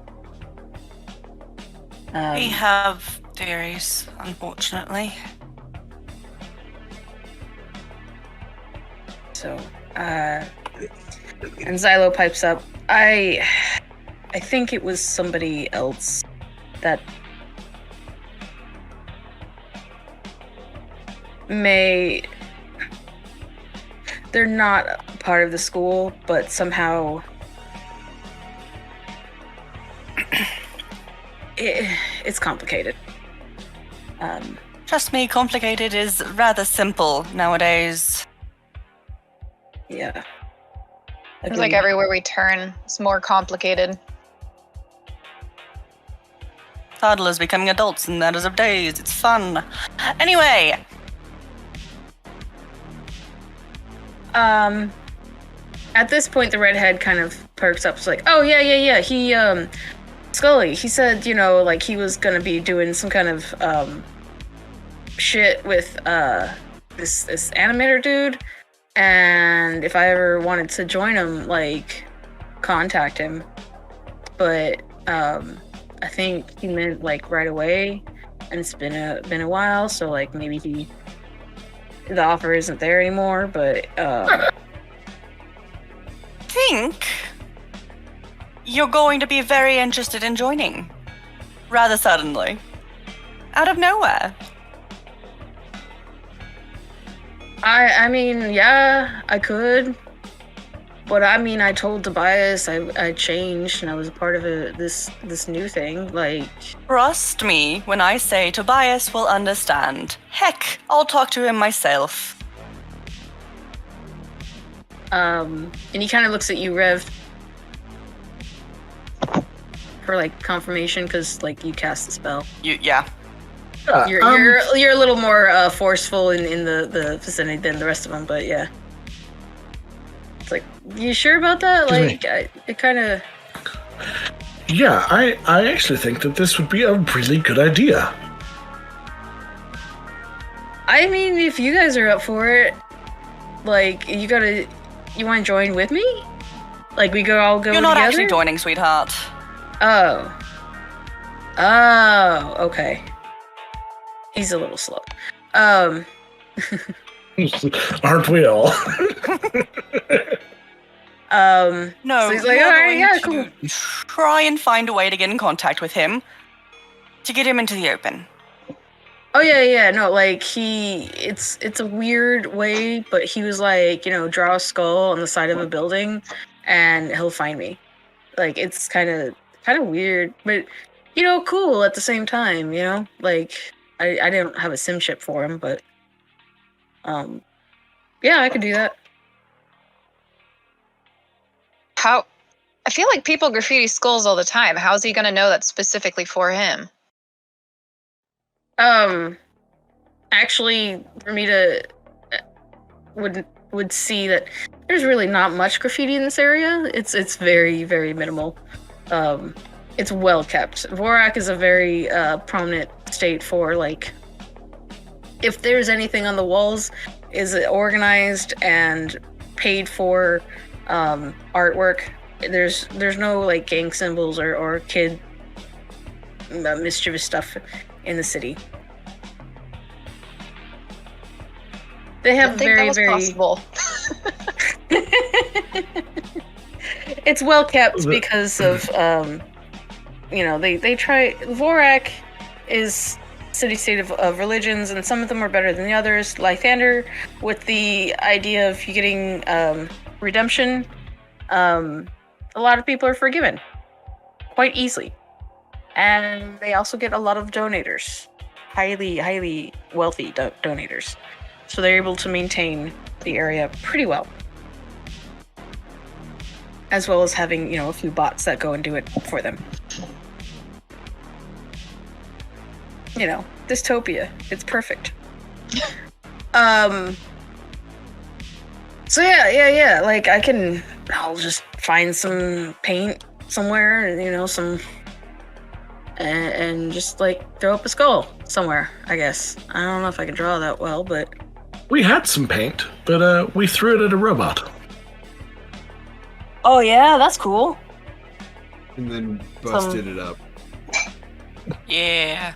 We have theories, unfortunately. So, and Xylo pipes up. I think it was somebody else that they're not part of the school, but somehow it's complicated. Trust me, complicated is rather simple nowadays. Yeah. Seems like everywhere we turn, it's more complicated. Toddlers becoming adults in that as of days. It's fun. Anyway. At this point, the redhead kind of perks up. It's like, oh, yeah. He, Scully, he said, like he was gonna be doing some kind of, shit with, this animator dude. And if I ever wanted to join him, like, contact him. But, I think he meant, like, right away. And it's been a while, so, like, maybe the offer isn't there anymore, but think you're going to be very interested in joining rather suddenly, out of nowhere. I mean, yeah, I could, but I mean, I told Tobias I changed and I was a part of this new thing. Like, trust me when I say Tobias will understand. Heck, I'll talk to him myself. And he kind of looks at you, Rev, for like confirmation, because like you cast the spell. Yeah. You're a little more forceful in the vicinity than the rest of them, but yeah. It's like, you sure about that? Like, it kind of. Yeah, I actually think that this would be a really good idea. I mean, if you guys are up for it, Like, you want to join with me? Like, we could all go You're not together? actually joining, sweetheart. Oh, okay. He's a little slow. Aren't we all? No, so he's like, you're all right, going yeah, to cool. try and find a way to get in contact with him to get him into the open. Oh yeah, no, like it's a weird way, but he was like, draw a skull on the side of a building, and he'll find me. Like, it's kind of weird, but cool at the same time. Like I didn't have a sim chip for him, but yeah, I could do that. How? I feel like people graffiti skulls all the time. How's he gonna know that's specifically for him? Actually, for me to would see that there's really not much graffiti in this area. It's very, very minimal. It's well kept. Vorak is a very prominent state for, like, if there's anything on the walls, is it organized and paid for artwork. There's no like gang symbols or kid mischievous stuff in the city. They have Didn't think that was possible. It's well kept because of they try. Vorak is city-state of religions, and some of them are better than the others. Lythander, with the idea of you getting redemption, a lot of people are forgiven quite easily, and they also get a lot of donators, highly wealthy donators, so they're able to maintain the area pretty well, as well as having a few bots that go and do it for them. Dystopia. It's perfect. So yeah. Like, I'll just find some paint somewhere, and just like throw up a skull somewhere, I guess. I don't know if I can draw that well, but We had some paint, but we threw it at a robot. Oh yeah, that's cool. And then busted it up. Yeah.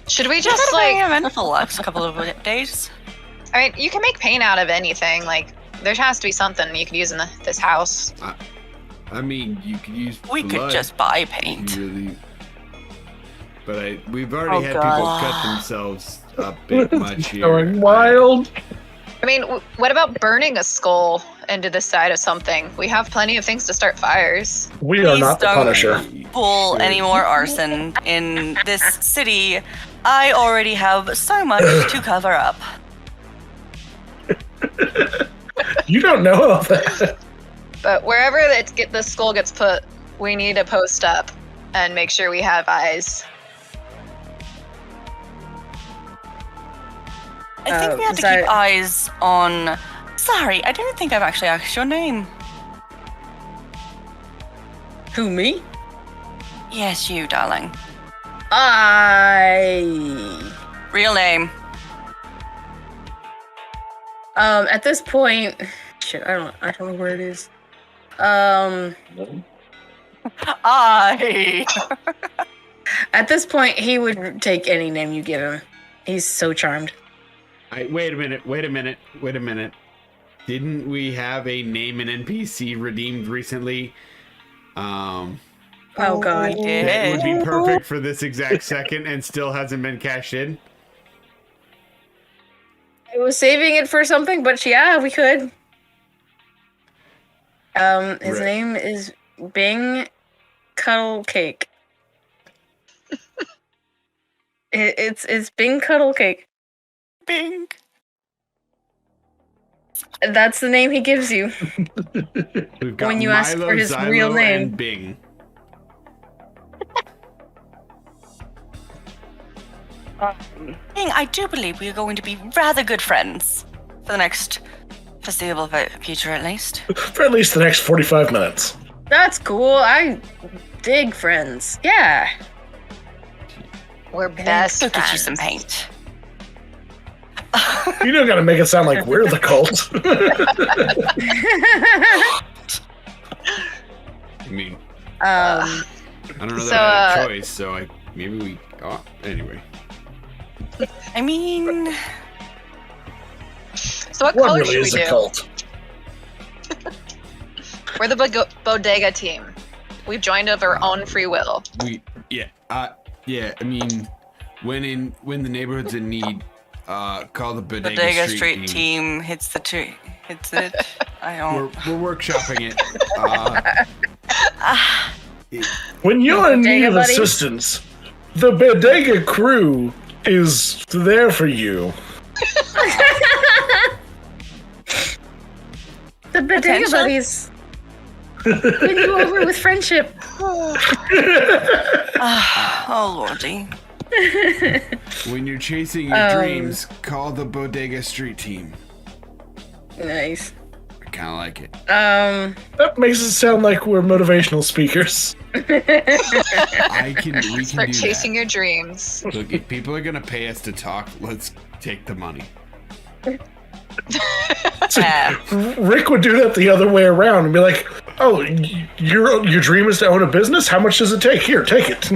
Should we just like? For the last couple of days. I mean, you can make paint out of anything. Like, there has to be something you could use in this house. I mean, you could use We could blood just buy if paint. you really. But we've already had God. people cut themselves a bit much here. Going wild. I mean, what about burning a skull into the side of something? We have plenty of things to start fires. We are Please not the don't. Punisher. Pull any more arson in this city. I already have so much to cover up. You don't know about that. But wherever the skull gets put, we need to post up and make sure we have eyes. I think we have to keep eyes on. Sorry, I don't think I've actually asked your name. who, me? Yes, you, darling. Real name. At this point, shit, I don't know where it is. At this point, he would take any name you give him. He's so charmed. Wait a minute. Didn't we have a name and NPC redeemed recently? Oh god. That would be perfect for this exact second and still hasn't been cashed in. I was saving it for something, but yeah, we could. His Right. name is Bing Cuddle Cake. It's Bing Cuddle Cake. Bing. That's the name he gives you. We've got When you ask Milo, for his Xylo, real name. and Bing. Bing, I do believe we are going to be rather good friends for the next foreseeable future, at least. For at least the next 45 minutes. That's cool. I dig friends. Yeah. We're best Go get you friends. some paint. You don't gotta make it sound like we're the cult. I mean, Um, I don't know So, that I had a choice, so maybe we. Oh, anyway. I mean, so what What color really should we is a do? cult? We're the Bodega Team. We've joined of our own free will. Yeah. I mean, when the neighborhood's in need, call the Bodega Street Team hits it. I don't. We're workshopping it. When you're in need Bodega of buddies? assistance, the Bodega crew is there for you. The Bodega Potential? buddies. Win you over with friendship. Oh lordy. When you're chasing your dreams, call the Bodega Street Team. Nice. I kind of like it. That makes it sound like we're motivational speakers. We can Start do chasing your dreams. that. Look, if people are gonna pay us to talk, let's take the money. Yeah. Rick would do that the other way around and be like, "Oh, your dream is to own a business? How much does it take? Here, take it."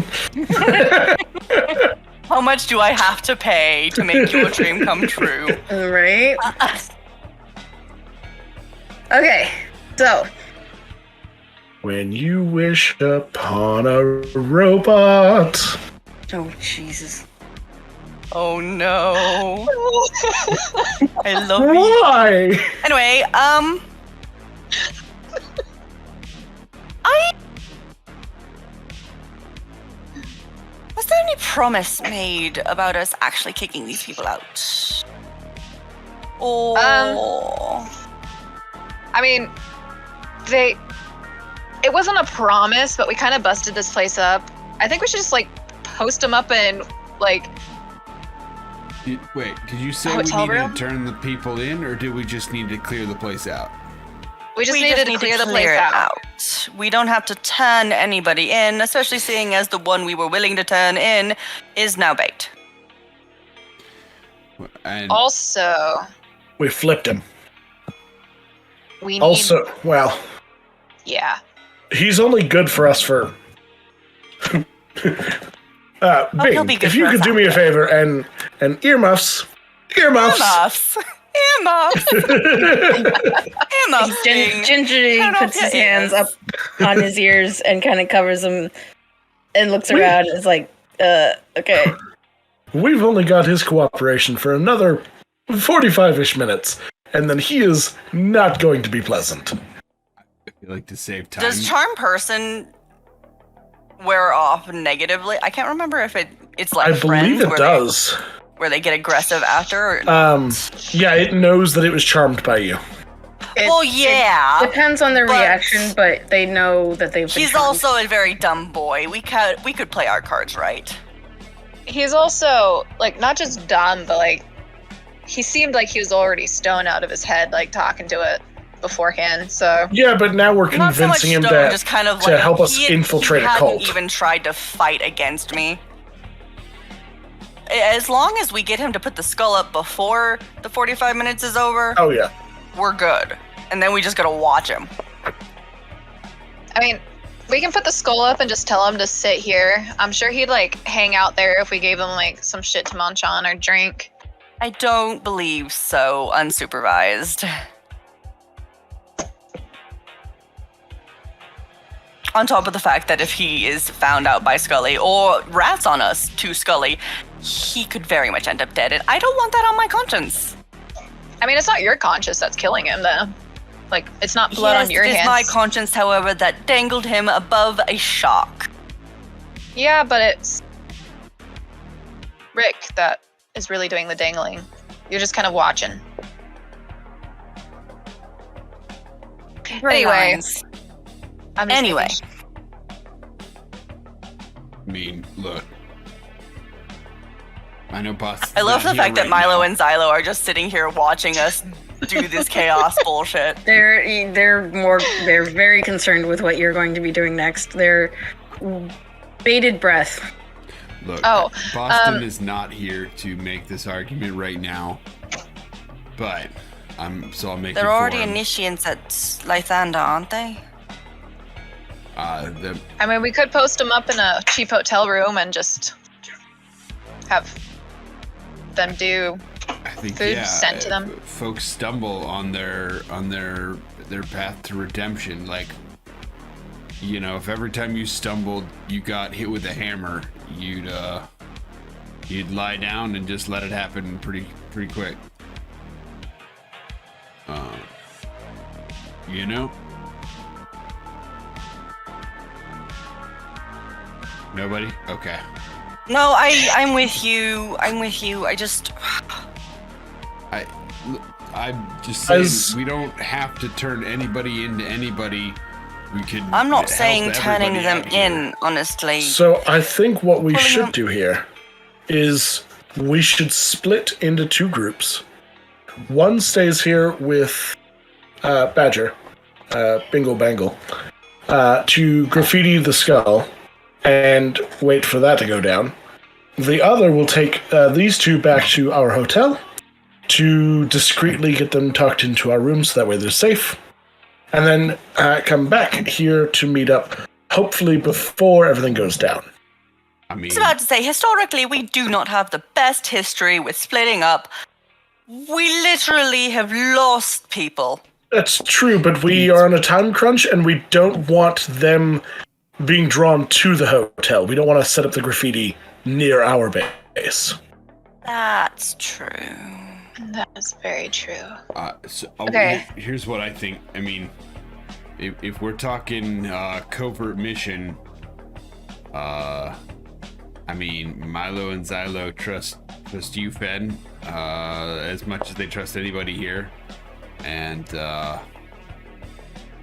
How much do I have to pay to make your dream come true? Right? Okay, so When you wish upon a robot. oh Jesus. Oh no. I love you. Why? Anyway, was there any promise made about us actually kicking these people out? Or I mean, it wasn't a promise, but we kind of busted this place up. I think we should just like post them up and like Wait, did you say we Hotel needed room? to turn the people in, or did we just need to clear the place out? we just needed to clear the place it out. We don't have to turn anybody in, especially seeing as the one we were willing to turn in is now baked. And Also, We flipped him. we need Also, well, yeah. he's only good for us for. he'll Bing, be good if you for could us do me a favor and earmuffs. Earmuffs! Earmuffs! Earmuffs! Bing. Gingerly Turn off puts your his hands ears. up on his ears and kind of covers them and looks around and is like, okay. We've only got his cooperation for another 45-ish minutes, and then he is not going to be pleasant. I like to save time. Does charm person wear off negatively? I can't remember if it's like I friends believe it where does. where they get aggressive after. Or, Yeah, it knows that it was charmed by you. well, yeah. Depends on their but reaction, but they know that they've been He's charmed. also a very dumb boy. We could play our cards right. He's also like not just dumb, but like he seemed like he was already stoned out of his head, like talking to it beforehand. So Yeah, but now we're Not so much convincing him stone, that just kind of to like help us he infiltrate a hadn't cult. even tried to fight against me. As long as we get him to put the skull up before the 45 minutes is over, Oh yeah. we're good. And then we just gotta watch him. I mean, we can put the skull up and just tell him to sit here. I'm sure he'd like hang out there if we gave him like some shit to munch on or drink. I don't believe so, unsupervised. On top of the fact that if he is found out by Scully or rats on us to Scully, he could very much end up dead. And I don't want that on my conscience. I mean, it's not your conscience that's killing him, though. Like, it's not blood Yes, on your it is hands. my conscience, however, that dangled him above a shock. Yeah, but it's Rick that is really doing the dangling. You're just kind of watching. Very Anyway. nice. I'm just Anyway. thinking- I mean, look. I know boss. I love the fact that Milo and Xylo are just sitting here watching us do this chaos bullshit. They're very concerned with what you're going to be doing next. They're bated breath. Look, Oh, Boston is not here to make this argument right now, but I'll make They're it already for him. initiates at Lythanda, aren't they? I mean, we could post them up in a cheap hotel room and just have them do I think food sent to them. folks stumble on their path to redemption. Like, you know, if every time you stumbled you got hit with a hammer, you'd lie down and just let it happen pretty quick. You know? Nobody? Okay. No, I'm with you. I just I'm just saying we don't have to turn anybody into anybody. We can. I'm not help saying turning everybody them out here. in, honestly. So I think what we Pulling should them- do here is we should split into two groups. One stays here with Badger, Bingle Bangle, to graffiti the skull and wait for that to go down. The other will take these two back to our hotel to discreetly get them tucked into our rooms, so that way they're safe. And then come back here to meet up, hopefully before everything goes down. I mean, I was about to say, historically, we do not have the best history with splitting up. We literally have lost people. That's true, but we are on a time crunch, and we don't want them being drawn to the hotel. We don't want to set up the graffiti near our base. That's true. That is very true. Okay. Here's what I think. I mean, if we're talking covert mission, I mean, Milo and Xylo trust you, Fen, as much as they trust anybody here. And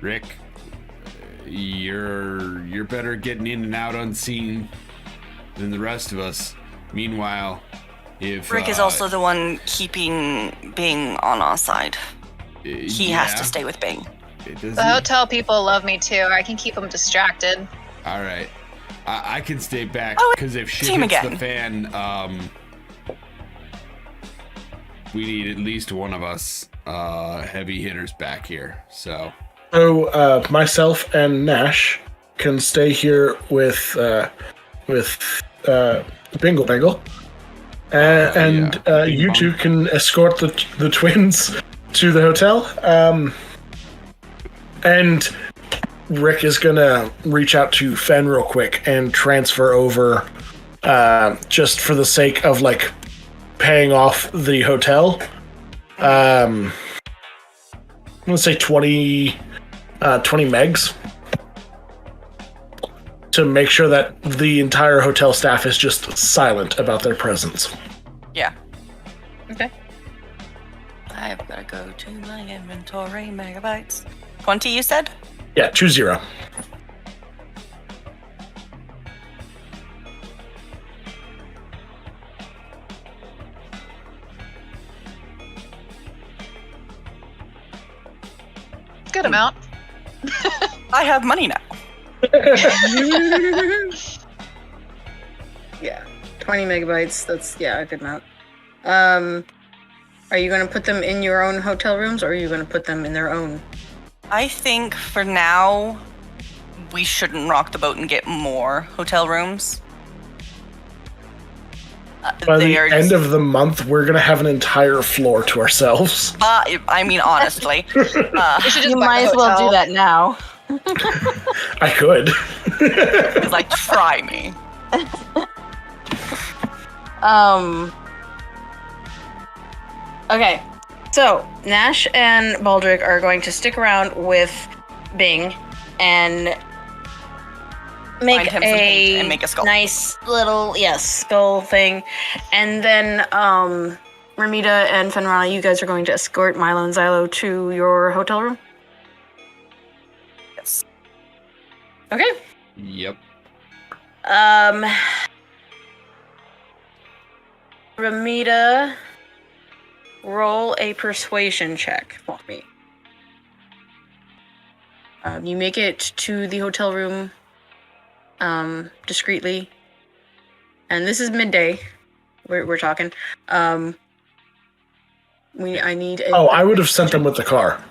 Rick, you're better getting in and out unseen than the rest of us. Meanwhile, if Rick is also the one keeping Bing on our side. He has to stay with Bing. The hotel people love me too. I can keep them distracted. All right, I can stay back Oh, because if shit team hits again. the fan, we need at least one of us heavy hitters back here. So myself and Nash can stay here with Bingle Bangle, and you two can escort the twins to the hotel. And Rick is gonna reach out to Fen real quick and transfer over, just for the sake of like paying off the hotel. I'm gonna say 20 megs to make sure that the entire hotel staff is just silent about their presence. Yeah. Okay. I've got to go to my inventory. Megabytes. 20, you said? Yeah, 20. Good amount. I have money now. Yeah, 20 megabytes. That's a good amount. Are you going to put them in your own hotel rooms, or are you going to put them in their own? I think for now, we shouldn't rock the boat and get more hotel rooms. By the end of the month, we're gonna have an entire floor to ourselves. I mean, honestly. We should just You buy might the as well hotel. do that now. I could. It's like, try me. Okay, so Nash and Baldric are going to stick around with Bing and make Find him some paint and make a skull. nice little skull thing, and then Ramita and Fenrana, you guys are going to escort Milo and Xylo to your hotel room. Yes. Okay. Yep. Ramita, roll a persuasion check for me. You make it to the hotel room discreetly, and this is midday. We're talking. I need. I would have sent them with the car.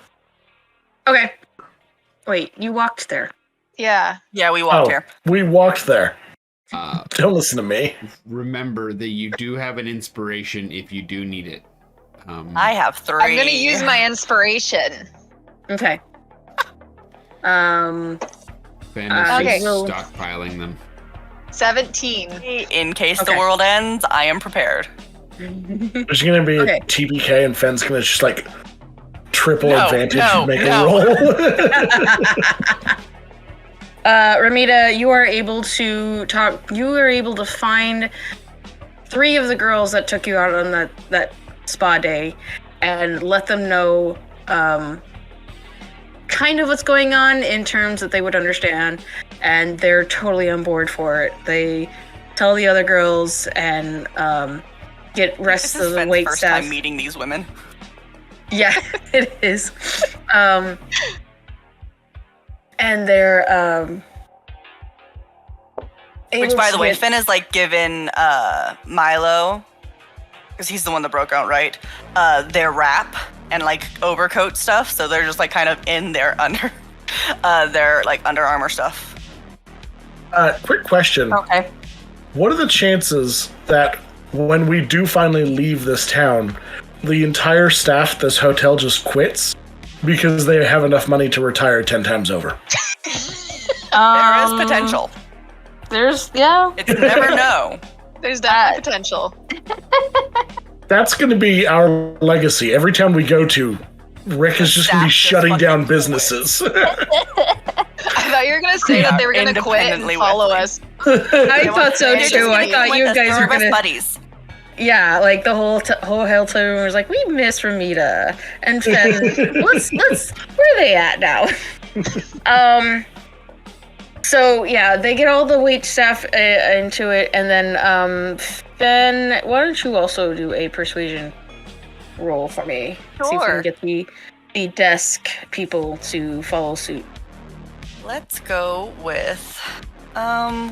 Okay. Wait, you walked there. Yeah. Yeah, we walked here. We walked there. Uh, Don't listen to me. remember that you do have an inspiration if you do need it. I have 3. I'm gonna use my inspiration. Okay. Fantasy Okay. stockpiling them. 17. In case the Okay. world ends, I am prepared. There's gonna be Okay. a TPK and Fenn's gonna just like triple No, advantage no, and make no. a roll. Ramita, you are able to talk. You are able to find 3 of the girls that took you out on that spa day, and let them know kind of what's going on in terms that they would understand, and they're totally on board for it. They tell the other girls and get This rest is of the Fenn's wait first staff. time meeting these women. Yeah, it is. And they're Which, able by to the way, get- Finn is like given Milo, because he's the one that broke out, right? Their wrap and like overcoat stuff, so they're just like kind of in their their like Under Armour stuff. Quick question. Okay. What are the chances that when we do finally leave this town, the entire staff at this hotel just quits because they have enough money to retire 10 times over? There is potential. It's Never know. There's definitely potential. That's going to be our legacy. Every town we go to, Rick is just going to be Staff just shutting down fucking businesses. I thought you were gonna say that they were gonna quit and Independently follow whistling. us. I thought so They're just too. I gonna thought eat you with us. guys They're were our best gonna. buddies. Yeah, like the whole hell town was like, we miss Ramita and Fenn. let's where are they at now? So yeah, they get all the wait staff into it, and then Fenn, why don't you also do a persuasion roll for me? See if we Sure. can get the desk people to follow suit. Let's go with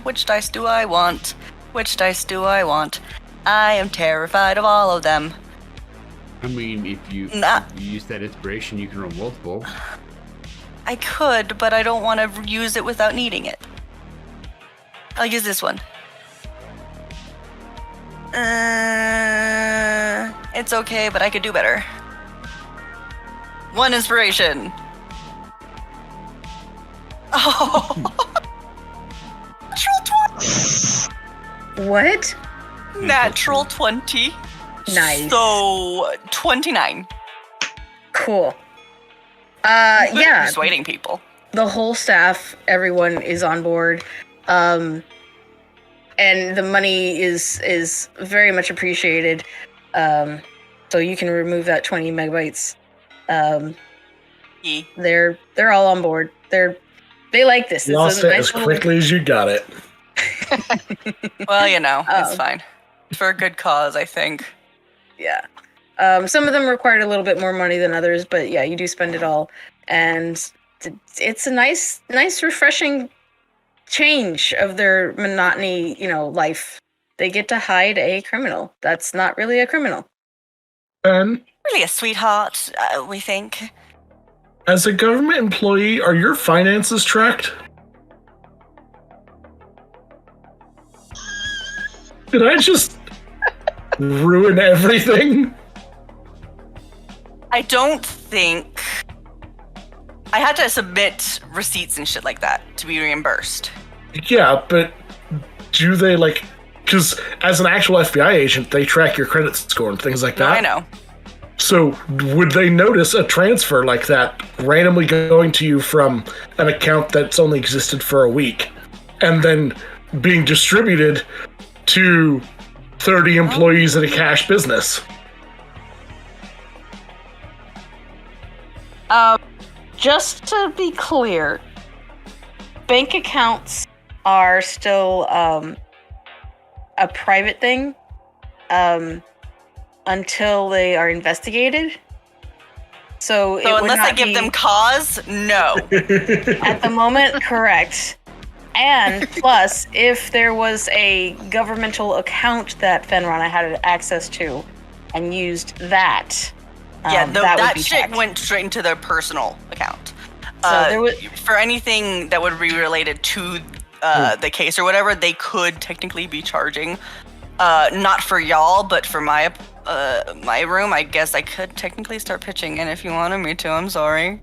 which dice do I want? Which dice do I want? I am terrified of all of them. I mean, if you Nah. use that inspiration, you can roll multiple. I could, but I don't want to use it without needing it. I'll use this one. It's okay, but I could do better. 1 inspiration. Oh. What? Natural 20. Nice. So 29. Cool. Yeah. Persuading people. The whole staff, everyone is on board, and the money is very much appreciated. So you can remove that 20 megabytes. E. They're all on board. They like this. Lost It's a it nice as little- quickly as you got it. Well, you know, it's Oh. fine. For a good cause, I think. Yeah. Some of them required a little bit more money than others, but yeah, you do spend it all, and it's a nice, refreshing change of their monotony, life. They get to hide a criminal that's not really a criminal. And Really a sweetheart, we think. as a government employee, are your finances tracked? Did I just ruin everything? I don't think. I had to submit receipts and shit like that to be reimbursed. Yeah, but do they because as an actual FBI agent, they track your credit score and things like No, that. I know. So would they notice a transfer like that randomly going to you from an account that's only existed for a week and then being distributed to 30 employees in a cash business? Just to be clear, bank accounts are still a private thing until they are investigated. So it So would unless I not give be, them cause, no. at the moment, correct. And plus, if there was a governmental account that Fenrana had access to and used that, that would be shit checked. went straight into their personal account. So there was, For anything that would be related to the case or whatever, they could technically be charging. Not for y'all, but for my room, I guess I could technically start pitching in if you wanted me to. I'm sorry.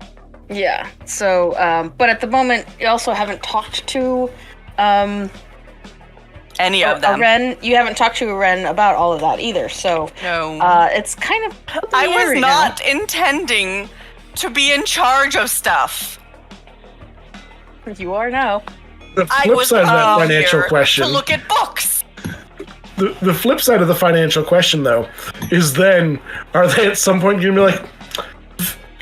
yeah. So, but at the moment, you also haven't talked to Any of them. Aren. You haven't talked to Aren about all of that either. So, No. it's kind of up in the I air was right not intending to be in charge of stuff. now. You are now. The I flip was side of that financial here question. to look at books. The flip side of the financial question, though, is then are they at some point going to be like,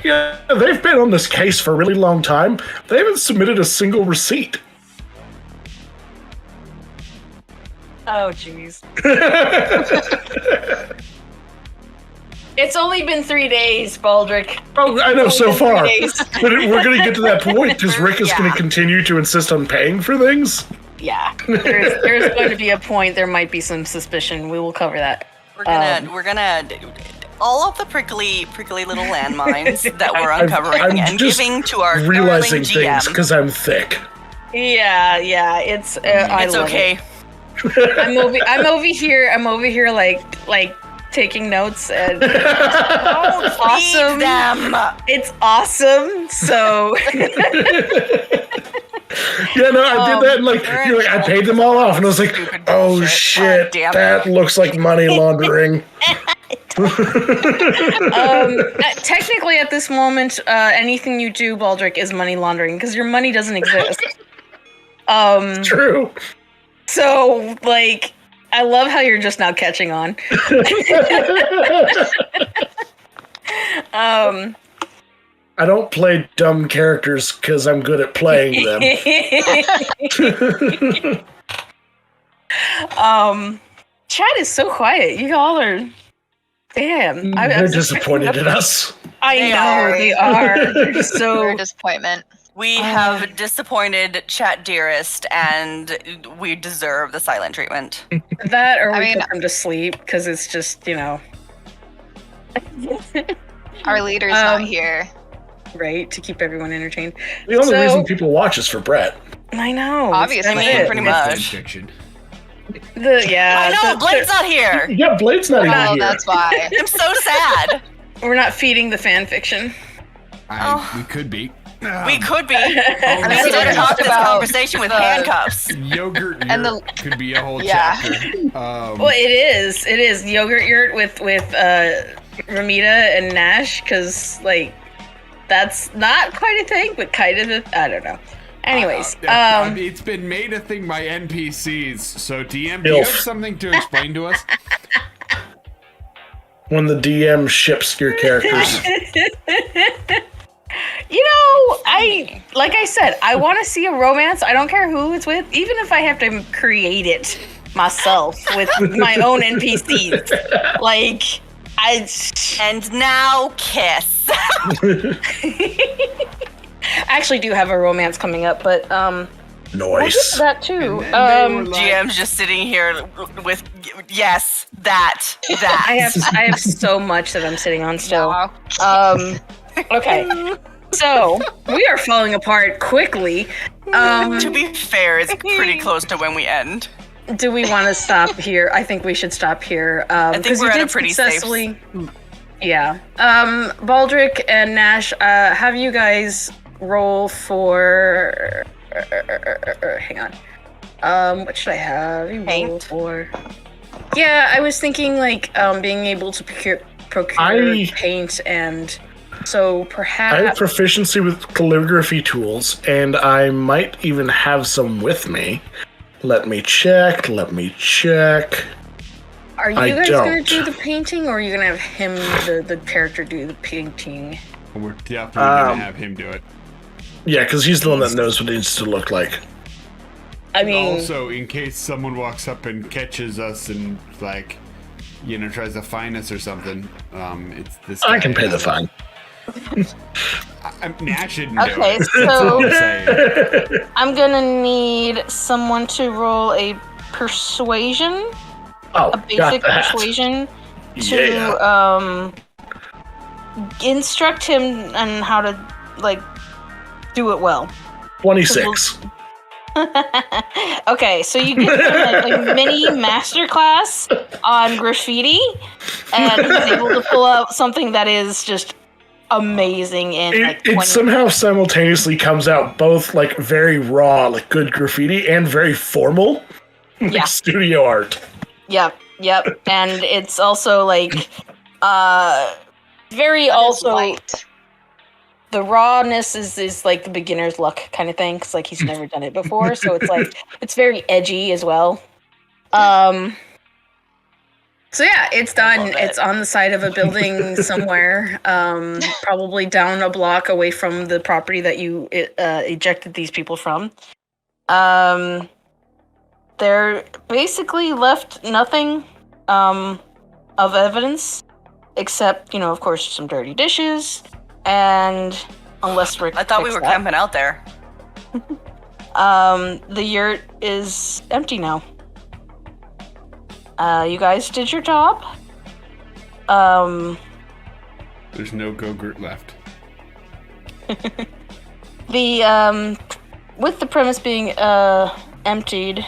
yeah, they've been on this case for a really long time. They haven't submitted a single receipt. Oh, jeez. It's only been 3 days, Baldric. Oh, I know, so far. days. But we're going to get to that point because Rick is going Yeah. to continue to insist on paying for things. Yeah, there's going to be a point. There might be some suspicion. We will cover that. We're gonna all of the prickly little landmines that we're uncovering I'm and just giving to our realizing darling things GM. because I'm thick. Yeah. It's I It's love okay. it. I'm over here like taking notes and Don't awesome. feed them. it's awesome. So Yeah, no, I did that, and you're like, I paid them all off, and I was like, Stupid oh bullshit. shit, God damn it. that looks like money laundering. technically at this moment, anything you do, Baldric, is money laundering because your money doesn't exist. True. So I love how you're just now catching on. I don't play dumb characters because I'm good at playing them. Chat is so quiet. You all are. Damn. They're disappointed in us. I They know are. they are. They're so. Your disappointment. We have disappointed Chat Dearest, and we deserve the silent treatment. That or I we mean- put them to sleep because it's just Our leader's not here. right to keep everyone entertained. The only So- reason people watch is for Brett. I know. Obviously. I mean, That's pretty it. much. Fiction. I know, Blade's not here. Yeah, Blade's not even Oh, here. that's why. I'm so sad. We're not feeding the fan fiction. We could be. We could be. I mean, I we we started talked off this about conversation with the- handcuffs. Yogurt And yurt could be a whole Yeah. chapter. Well, it is. It is yogurt yurt with Ramita and Nash because that's not quite a thing, but kind of. I don't know. Anyways, it's been made a thing by NPCs. So DM, do you have Ilf. something to explain to us? When the DM ships your characters. like I said, I want to see a romance. I don't care who it's with, even if I have to create it myself with my own NPCs. And now kiss. I actually do have a romance coming up, but we'll get to Noise. that too. And they were like- GM's just sitting here with yes, that. I have so much that I'm sitting on still. No. Okay. So we are falling apart quickly. To be fair, it's pretty close to when we end. Do we want to stop here? I think we should stop here. think 'cause we're you at a did pretty safe successfully. Yeah. Baldric and Nash, have you guys roll for? Hang on. What should I have? You roll Paint? for. Yeah, I was thinking being able to procure paint and. So I have perhaps proficiency with calligraphy tools, and I might even have some with me. Let me check. are you I guys gonna don't. do the painting, or are you gonna have him, the character, do the painting? We're definitely gonna have him do it. Yeah, because he's the one that knows what it needs to look like. I mean, Also, in case someone walks up and catches us and tries to fine us or something, it's this. I guy. can pay the fine. Nash didn't do Okay, it. That's all so I'm saying. I'm gonna need someone to roll a persuasion, Oh, a got basic that. persuasion, to Yeah. instruct him on how to like do it well. 26. Okay, so you give him a mini masterclass on graffiti, and he's able to pull out something that is just amazing in like It 20 somehow simultaneously comes out both like very raw, like good graffiti, and very formal, like Yeah. studio art. Yep, and it's also like very also light. the rawness is like the beginner's luck kind of thing, because like he's never done it before, so it's like it's very edgy as well. So yeah, it's done. Love it. It's on the side of a building somewhere, probably down a block away from the property that you ejected these people from. They're basically left nothing of evidence except, of course, some dirty dishes, and unless Rick I thought we picks were that, camping out there. the yurt is empty now. You guys did your job. There's no Go-Gurt left. With the premise being emptied,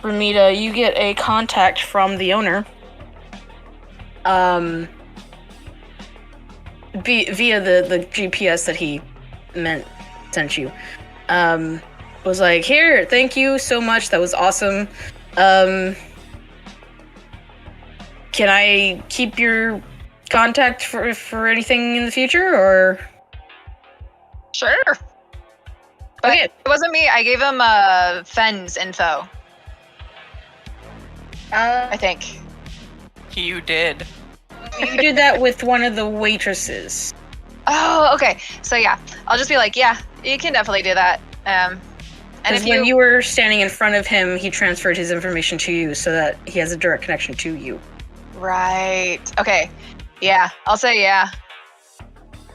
Ramita, you get a contact from the owner. Via the GPS that he sent you. Was like, here, thank you so much. That was awesome. Can I keep your contact for anything in the future, or? Sure. But Okay. it wasn't me. I gave him Fenn's info, I think. You did. You did that with one of the waitresses. Oh, okay. So yeah, I'll just be like, yeah, you can definitely do that. And Because if when you were standing in front of him, he transferred his information to you so that he has a direct connection to you. Right. Okay. Yeah, I'll say yeah.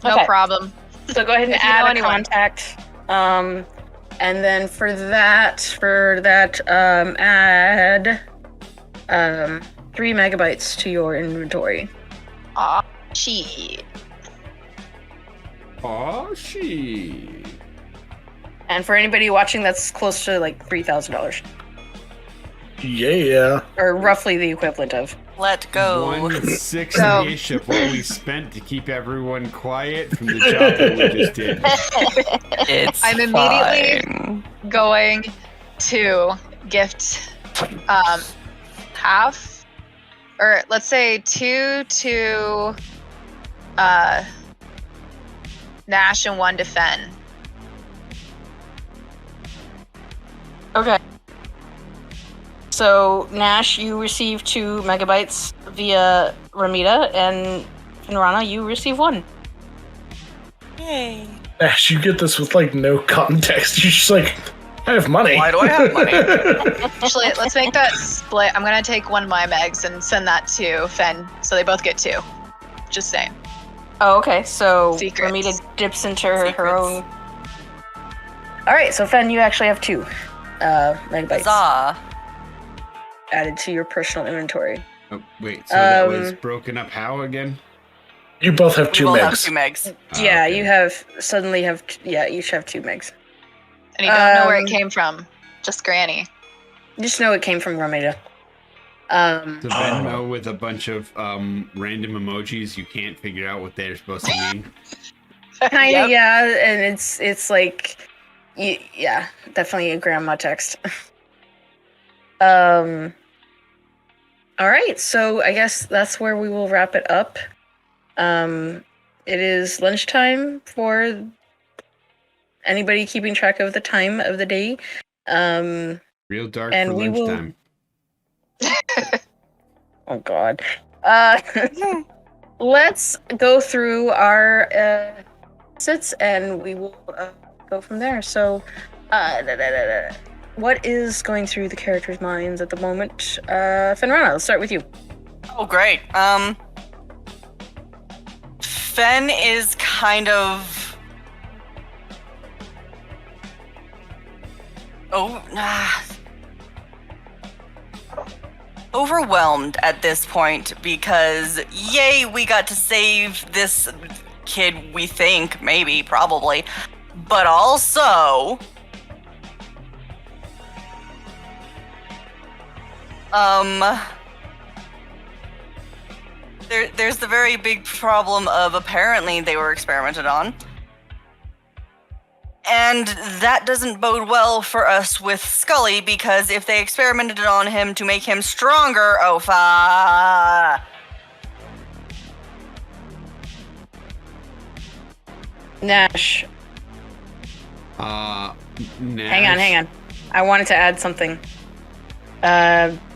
No Okay. problem. So go ahead and If you know add a anyone. contact. And then for that, add 3 megabytes to your inventory. Aw, shit. Oh, she. And for anybody watching, that's close to like $3,000, Yeah. or roughly the equivalent of. Let go. 1/6 of what we spent to keep everyone quiet from the job that we just did. It's I'm immediately fine. going to gift half, or let's say 2 to Nash and 1 to Fen. Okay. So Nash, you receive 2 megabytes via Ramita, and Finrana, you receive 1. Yay. Ash, you get this with like no context. You're just like, I have money. Why do I have money? Actually, let's make that split. I'm gonna take 1 of my megs and send that to Fen, so they both get 2. Just saying. Oh, okay. So Secrets. Ramita dips into her Secrets. own. All right, so Fen, you actually have 2 megabytes Huzzah. added to your personal inventory. Oh, wait, so that was broken up how again? You both have We 2 both have megs. 2 megs. Yeah, okay. you each have 2 megs. And you don't know where it Um, came from. Just Granny. Just know it came from Ramita. The Venmo with a bunch of random emojis you can't figure out what they're supposed to mean. Kinda, Yep. yeah, and it's like, yeah, definitely a grandma text. All right, so I guess that's where we will wrap it up. It is lunchtime for anybody keeping track of the time of the day. Real dark And for we will- lunchtime. Oh God. Let's go through our sits and we will go from there. So, what is going through the characters' minds at the moment? Finrana, let's start with you. Oh, great. Fen is kind of... overwhelmed at this point because, yay, we got to save this kid, we think, maybe, probably. But also... There's the very big problem of apparently they were experimented on. And that doesn't bode well for us with Scully, because if they experimented on him to make him stronger, Nash. Nash. Hang on. I wanted to add something.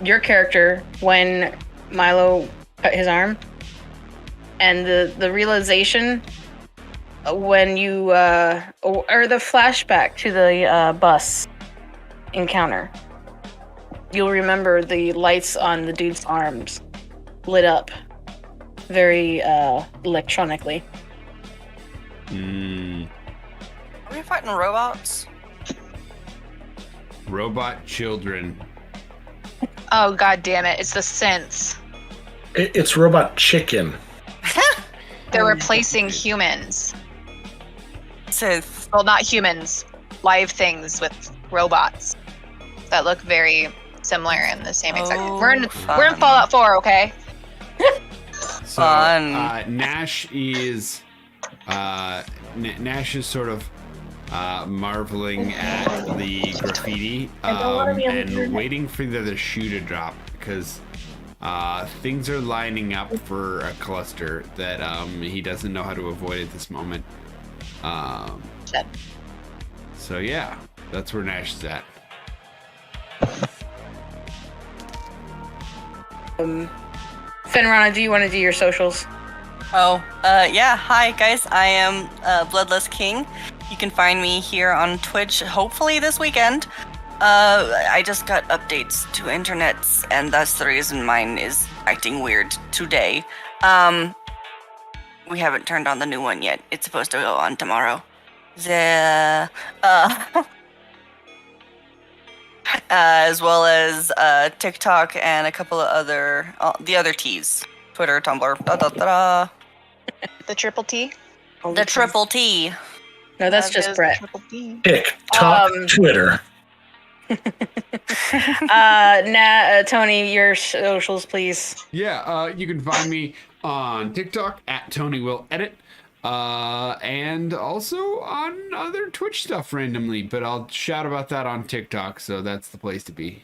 Your character, when Milo cut his arm, and the realization when you or the flashback to the bus encounter, you'll remember the lights on the dude's arms lit up very electronically. Are we fighting robots? Robot children. Oh, god damn it. It's the synths. It's robot chicken. They're replacing humans. Sith. Well, not humans. Live things with robots that look very similar in the same exact... We're in Fallout 4, okay? So, Nash is sort of marveling at the graffiti and waiting for the other shoe to drop, because things are lining up for a cluster that he doesn't know how to avoid at this moment. Shit. So yeah, that's where Nash is at. Fenrana, do you want to do your socials? Yeah. Hi, guys. I am Bloodless King. You can find me here on Twitch, hopefully this weekend. I just got updates to internets, and that's the reason mine is acting weird today. We haven't turned on the new one yet. It's supposed to go on tomorrow. As well as TikTok and a couple of other the other T's, Twitter, Tumblr, The triple T? the triple T. No, that's just Brett. TikTok, Twitter. Tony, your socials, please. Yeah, you can find me on TikTok at TonyWillEdit, and also on other Twitch stuff randomly, but I'll shout about that on TikTok, so that's the place to be.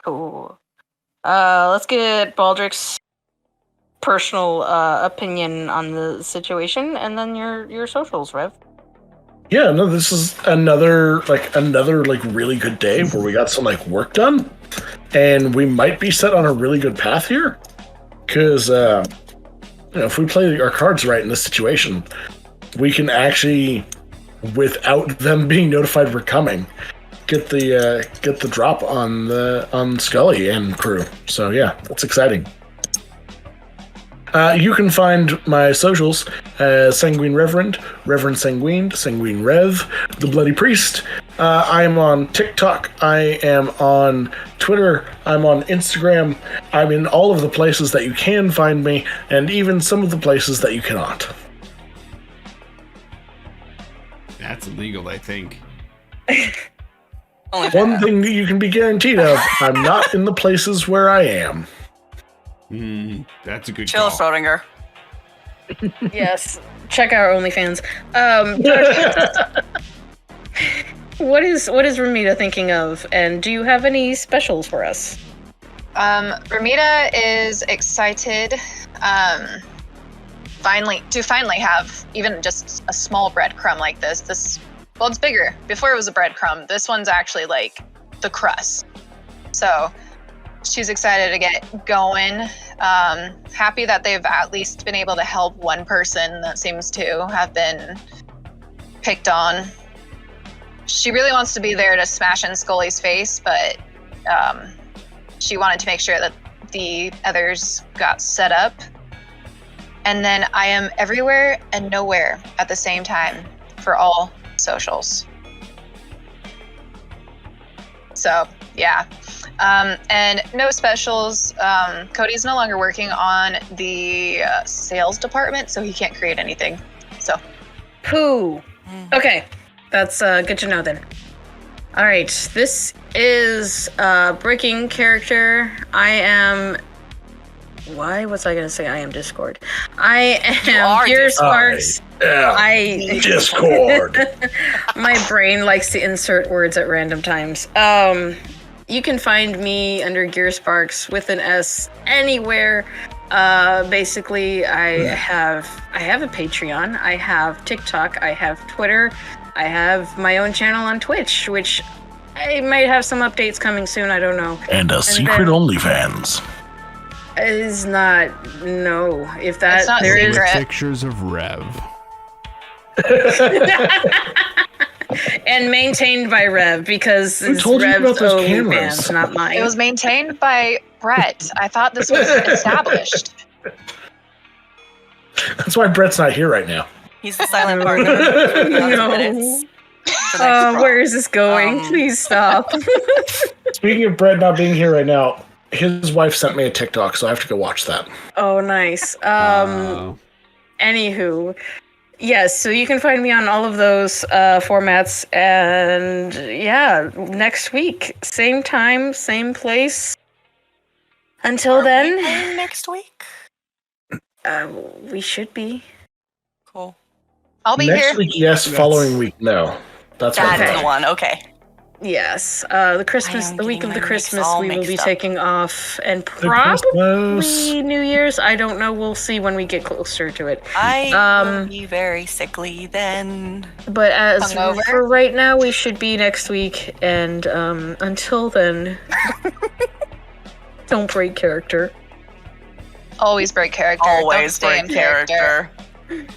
Cool. Let's get Baldrick's personal opinion on the situation, and then your socials, Rev. Yeah, no, this is another really good day where we got some work done, and we might be set on a really good path here. Because if we play our cards right in this situation, we can actually, without them being notified we're coming, get the drop on Scully and crew. So yeah, that's exciting. You can find my socials as Sanguine Reverend, Reverend Sanguine, Sanguine Rev, The Bloody Priest. I am on TikTok. I am on Twitter. I'm on Instagram. I'm in all of the places that you can find me, and even some of the places that you cannot. That's illegal, I think. One thing that you can be guaranteed of, I'm not in the places where I am. That's a good Chill, call. Schrodinger. Yes, check out our OnlyFans. What is Ramita thinking of, and do you have any specials for us? Ramita is excited finally have even just a small breadcrumb like this. Well, it's bigger. Before it was a breadcrumb. This one's actually like the crust. So she's excited to get going. Happy that they've at least been able to help one person that seems to have been picked on. She really wants to be there to smash in Scully's face, but she wanted to make sure that the others got set up. And then I am everywhere and nowhere at the same time for all socials. So, yeah. And no specials. Cody's no longer working on the sales department, so he can't create anything. So, Pooh. Okay, that's good to know then. All right, this is breaking character. I am. Why was I gonna say I am Discord? I am Gear Sparks. I Discord. My brain likes to insert words at random times. You can find me under Gear Sparks with an S anywhere. Basically, I have a Patreon. I have TikTok. I have Twitter. I have my own channel on Twitch, which I might have some updates coming soon. I don't know. And a secret OnlyFans. Is not if that It's not there is secret. Pictures of Rev. and maintained by Rev because Who it's told you about Rev's those OnlyFans, cameras? not mine. it was maintained by Brett. I thought this was established. That's why Brett's not here right now. He's the silent partner. No. Where is this going? Please stop. Speaking of Brett not being here right now, his wife sent me a TikTok, so I have to go watch that. Oh, nice. Anywho, yes, so you can find me on all of those formats, and yeah, next week, same time, same place. Until then, next week. we should be. Cool. I'll be Next here. week, yes. Following week, no. That's what I That's thought. the one. Okay. Yes, the week of the my weeks Christmas, all we will be mixed up. taking off, and The probably Christmas. New Year's. I don't know. We'll see when we get closer to it. I will be very sickly then. But as Hungover? for right now, we should be next week, and until then, don't break character. Always break character. Always Don't stay break in character. character.